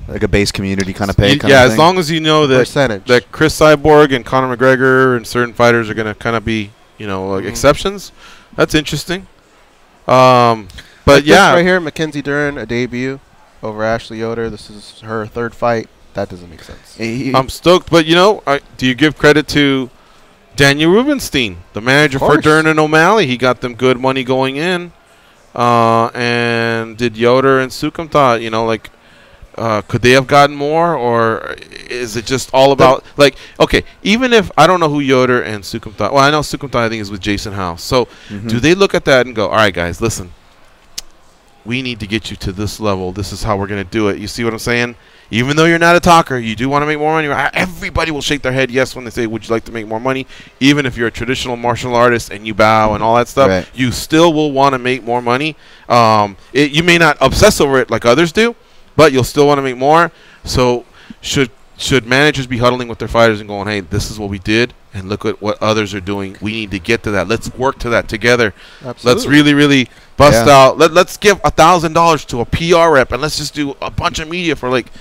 Like a base community kind of pay. Yeah, as long as you know that percentage. that Chris Cyborg and Conor McGregor and certain fighters are going to kind of be, like exceptions. That's interesting. But like yeah, this right here, Mackenzie Dern, a debut over Ashley Yoder. This is her third fight. That doesn't make sense. I'm stoked. But do you give credit to Daniel Rubenstein, the manager for Dern and O'Malley? He got them good money going in, and did Yoder and Sukumta, could they have gotten more, or is it just all about even if I don't know who Yoder and Sukum thought. Well, I know Sukum thought I think is with Jason House. So do they look at that and go, all right, guys, listen, we need to get you to this level. This is how we're going to do it. You see what I'm saying? Even though you're not a talker, you do want to make more money. Everybody will shake their head yes when they say, would you like to make more money? Even if you're a traditional martial artist and you bow and all that stuff, you still will want to make more money. You may not obsess over it like others do, but you'll still want to make more. So should managers be huddling with their fighters and going, hey, this is what we did, and look at what others are doing. We need to get to that. Let's work to that together. Absolutely. Let's really, really bust out. Let's give $1,000 to a PR rep, and let's just do a bunch of media for like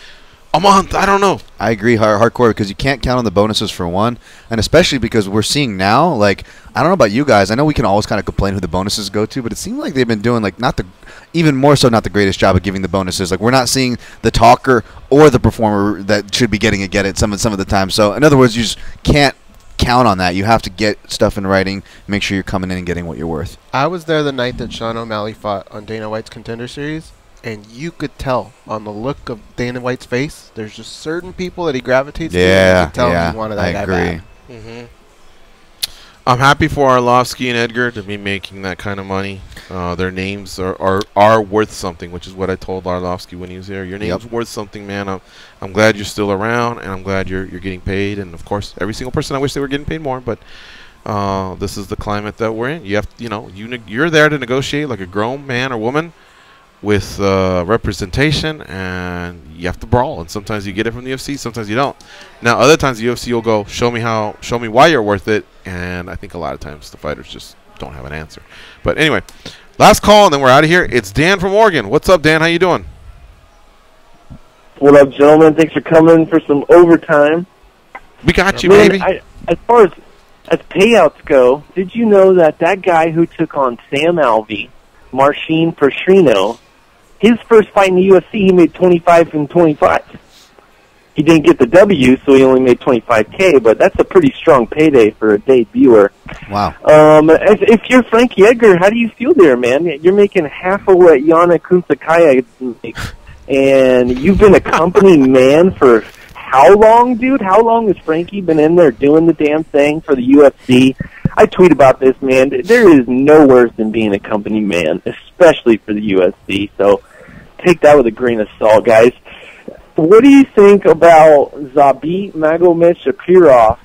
a month. I don't know. I agree hardcore because you can't count on the bonuses for one, and especially because we're seeing now, like, I don't know about you guys. I know we can always kind of complain who the bonuses go to, but it seems like they've been doing even more so not the greatest job of giving the bonuses. Like, we're not seeing the talker or the performer that should be getting it get it some of the time. So in other words, you just can't count on that. You have to get stuff in writing, make sure you're coming in and getting what you're worth. I was there the night that Sean O'Malley fought on Dana White's Contender Series, and you could tell on the look of Dana White's face, there's just certain people that he gravitates to. You could tell he wanted that guy back. Mm-hmm. I'm happy for Arlovsky and Edgar to be making that kind of money. Their names are worth something, which is what I told Arlovsky when he was here. Your name's worth something, man. I'm glad you're still around, and I'm glad you're getting paid. And of course, every single person, I wish they were getting paid more, but this is the climate that we're in. You have, you're there to negotiate like a grown man or woman with representation, and you have to brawl. And sometimes you get it from the UFC, sometimes you don't. Now, other times the UFC will go, show me why you're worth it. And I think a lot of times the fighters just don't have an answer. But anyway, last call, and then we're out of here. It's Dan from Oregon. What's up, Dan? How you doing? What up, gentlemen? Thanks for coming for some overtime. We got you, Man, baby. As far as payouts go, did you know that guy who took on Sam Alvey, Marcin Petrino, his first fight in the UFC, he made 25 and 25. He didn't get the W, so he only made $25K, but that's a pretty strong payday for a debuter. Wow. If you're Frankie Edgar, how do you feel there, man? You're making half of what Yana Kuntsakaya makes, and you've been a company man for how long, dude? How long has Frankie been in there doing the damn thing for the UFC? I tweet about this, man. There is no worse than being a company man, especially for the UFC, so take that with a grain of salt, guys. What do you think about Zabit Magomed-Shapirov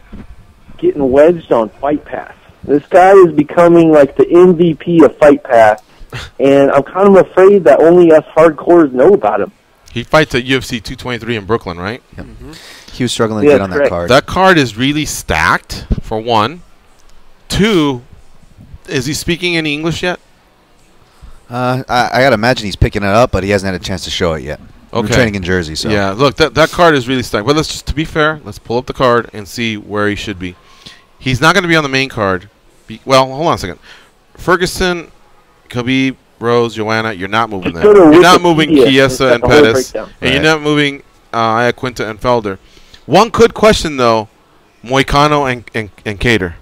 getting wedged on Fight Pass? This guy is becoming like the MVP of Fight Pass, and I'm kind of afraid that only us hardcores know about him. He fights at UFC 223 in Brooklyn, right? Yep. He was struggling to get on that card. That card is really stacked, for one. Two, is he speaking any English yet? I got to imagine he's picking it up, but he hasn't had a chance to show it yet. Okay. We're training in Jersey, so. Yeah, look, that card is really stacked. But to be fair, let's pull up the card and see where he should be. He's not going to be on the main card. Well, hold on a second. Ferguson, Khabib, Rose, Joanna, you're not moving there. You're not moving Chiesa and Pettis, and you're not moving Iaquinta and Felder. One could question, though, Moicano and Cater.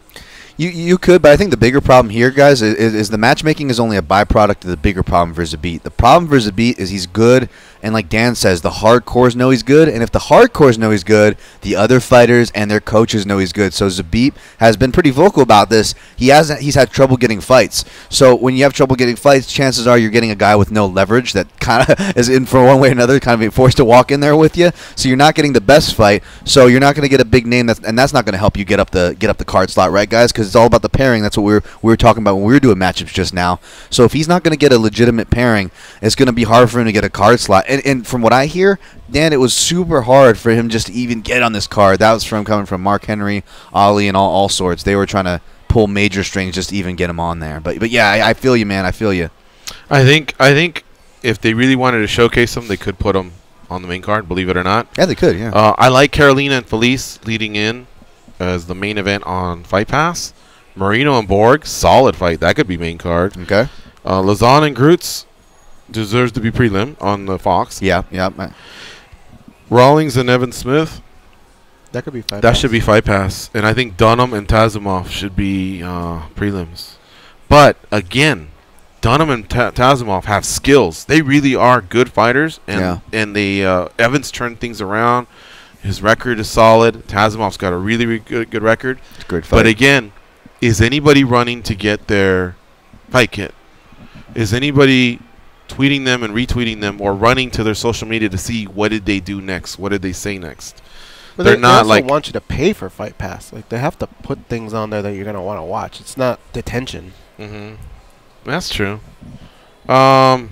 You could, but I think the bigger problem here, guys, is the matchmaking is only a byproduct of the bigger problem for Zabit. The problem for Zabit is he's good And like Dan says, the hardcores know he's good, and if the hardcores know he's good, the other fighters and their coaches know he's good. So Zabit has been pretty vocal about this. He's had trouble getting fights. So when you have trouble getting fights, chances are you're getting a guy with no leverage that kind of is in for one way or another, kind of being forced to walk in there with you. So you're not getting the best fight. So you're not going to get a big name, and that's not going to help you get up the card slot, right, guys? Because it's all about the pairing. That's what we were talking about when we were doing matchups just now. So if he's not going to get a legitimate pairing, it's going to be hard for him to get a card slot. And from what I hear, Dan, it was super hard for him just to even get on this card. That was coming from Mark Henry, Ali, and all sorts. They were trying to pull major strings just to even get him on there. But yeah, I feel you, man. I feel you. I think if they really wanted to showcase him, they could put him on the main card, believe it or not. Yeah, they could, yeah. I like Carolina and Felice leading in as the main event on Fight Pass. Marino and Borg, solid fight. That could be main card. Okay. Lazan and Groots deserves to be prelim on the Fox. Yeah. Rawlings and Evan Smith. That could be Fight Pass. That should be Fight Pass. And I think Dunham and Tazimov should be prelims. But, again, Dunham and Tazimov have skills. They really are good fighters. And Evans turned things around. His record is solid. Tazimov's got a really, really good record. It's a great fight. But, again, is anybody running to get their fight kit? Is anybody tweeting them and retweeting them or running to their social media to see what did they do next? What did they say next? But they also want you to pay for Fight Pass. Like, they have to put things on there that you're going to want to watch. It's not detention. Mm-hmm. That's true. I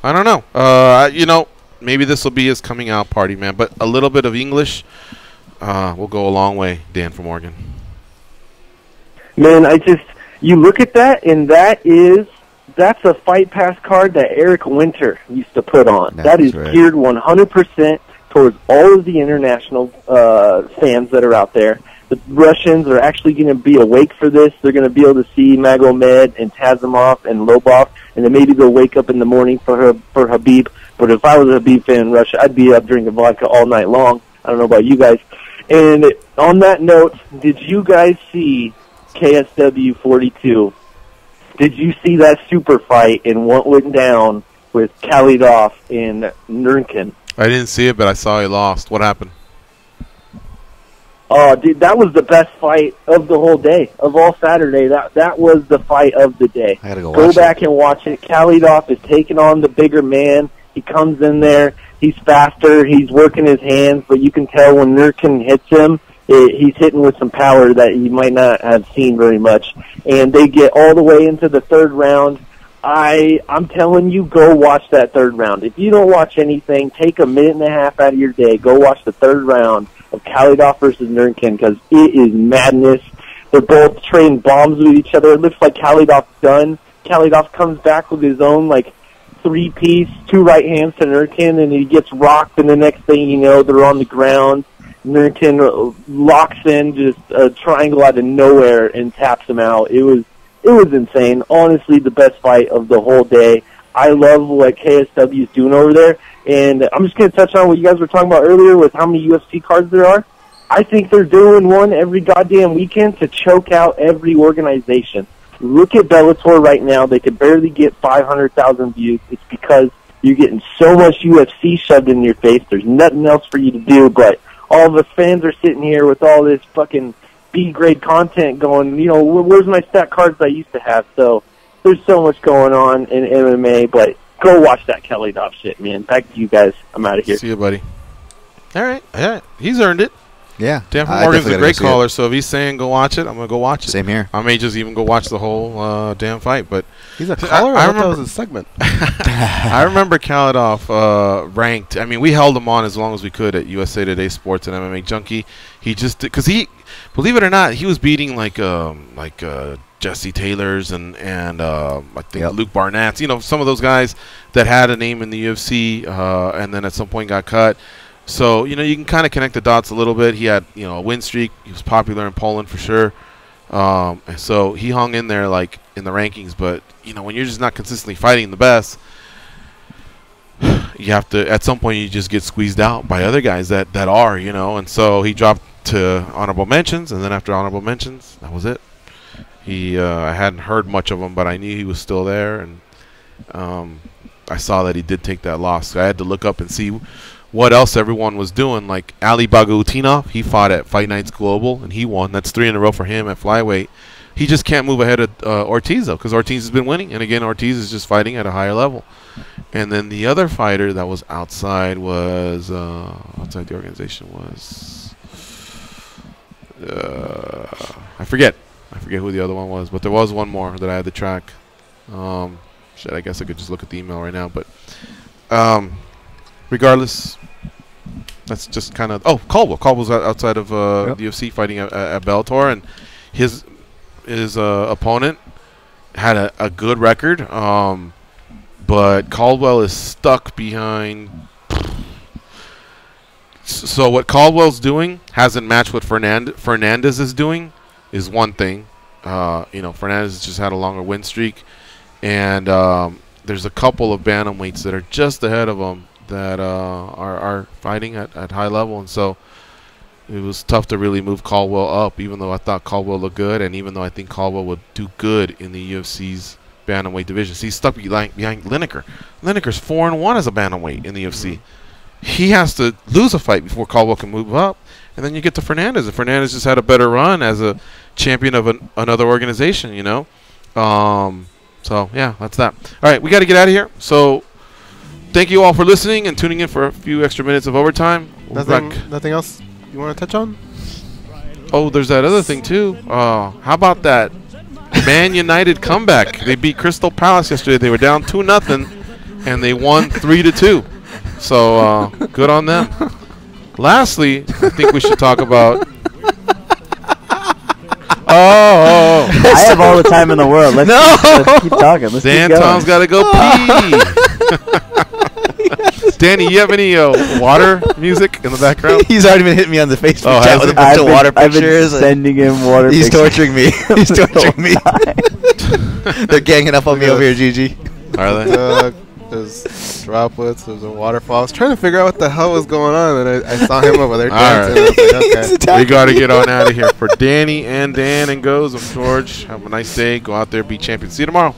don't know. Maybe this will be his coming out party, man. But a little bit of English will go a long way, Dan from Oregon. Man, you look at that, and that's a Fight Pass card that Eric Winter used to put on. That is geared 100% towards all of the international fans that are out there. The Russians are actually going to be awake for this. They're going to be able to see Magomed and Tazimov and Lobov, and then maybe they'll wake up in the morning for Habib. But if I was a Habib fan in Russia, I'd be up drinking vodka all night long. I don't know about you guys. And on that note, did you guys see KSW 42? Did you see that super fight and what went down with Khalidov and Nurkin? I didn't see it, but I saw he lost. What happened? Oh, dude, that was the best fight of the whole day, of all Saturday. That was the fight of the day. I gotta go back and watch it. Khalidov is taking on the bigger man. He comes in there. He's faster. He's working his hands, but you can tell when Nurkin hits him, he's hitting with some power that you might not have seen very much. And they get all the way into the third round. I'm telling you, go watch that third round. If you don't watch anything, take a minute and a half out of your day. Go watch the third round of Khalidov versus Nurkin because it is madness. They're both trading bombs with each other. It looks like Khalidov's done. Khalidov comes back with his own, three-piece, two right hands to Nurkin, and he gets rocked, and the next thing you know, they're on the ground. Nurkin locks in just a triangle out of nowhere and taps him out. It was insane. Honestly, the best fight of the whole day. I love what KSW is doing over there. And I'm just going to touch on what you guys were talking about earlier with how many UFC cards there are. I think they're doing one every goddamn weekend to choke out every organization. Look at Bellator right now. They could barely get 500,000 views. It's because you're getting so much UFC shoved in your face. There's nothing else for you to do, but all the fans are sitting here with all this fucking B-grade content going, where's my stat cards I used to have? So there's so much going on in MMA, but go watch that Khalidov shit, man. Back to you guys. I'm out of here. See you, buddy. All right. He's earned it. Yeah. Dan from Morgan's a great caller, so if he's saying go watch it, I'm going to go watch it. Same here. I may just even go watch the whole damn fight. But he's a caller? I thought that was a segment. I remember Khalidov ranked. I mean, we held him on as long as we could at USA Today Sports and MMA Junkie. He just, because believe it or not, he was beating Jesse Taylor's and I think Luke Barnett's, some of those guys that had a name in the UFC and then at some point got cut. So, you can kind of connect the dots a little bit. He had, a win streak. He was popular in Poland for sure. And so he hung in there in the rankings. But, when you're just not consistently fighting the best, you have to, at some point, you just get squeezed out by other guys that are, And so he dropped to honorable mentions. And then after honorable mentions, that was it. I hadn't heard much of him, but I knew he was still there. And I saw that he did take that loss. So I had to look up and see what else everyone was doing. Like Ali Bagutinov, he fought at Fight Nights Global, and he won. That's 3 in a row for him at flyweight. He just can't move ahead of Ortiz, though, because Ortiz has been winning. And, again, Ortiz is just fighting at a higher level. And then the other fighter that was outside was outside the organization was I forget who the other one was, but there was one more that I had to track. Shit, I guess I could just look at the email right now, but regardless, that's just kind of Caldwell. Caldwell's outside of the UFC fighting at Bellator, and his opponent had a good record. But Caldwell is stuck behind. So what Caldwell's doing hasn't matched what Fernandez is doing is one thing. Fernandez just had a longer win streak. And there's a couple of bantamweights that are just ahead of him that are fighting at high level. And so it was tough to really move Caldwell up, even though I thought Caldwell looked good. And even though I think Caldwell would do good in the UFC's bantamweight division. So he's stuck behind Lineker. Lineker's 4-1 as a bantamweight in the UFC. He has to lose a fight before Caldwell can move up, and then you get to Fernandez. And Fernandez just had a better run as a champion of another organization, So yeah, that's that. All right, we got to get out of here. So thank you all for listening and tuning in for a few extra minutes of overtime. Nothing else you want to touch on? Oh, there's that other thing too. How about that Man United comeback? They beat Crystal Palace yesterday. They were down 2-0, and they won 3-2. So good on them. Lastly, I think we should talk about. I have all the time in the world. Let's keep talking. Let's Dan keep going. Tom's got to go pee. Danny, you have any water music in the background? He's already been hitting me on the Facebook chat with a bunch of water pictures. I've been sending him water He's pictures. torturing me. He's torturing me. They're ganging up on me over here, Gigi. Are they? There's droplets. There's a waterfall. I was trying to figure out what the hell was going on, and I saw him over there dancing. Right. I was like, okay. We got to get on out of here. For Danny and Dan and Goes, I'm George. Have a nice day. Go out there, be champions. See you tomorrow.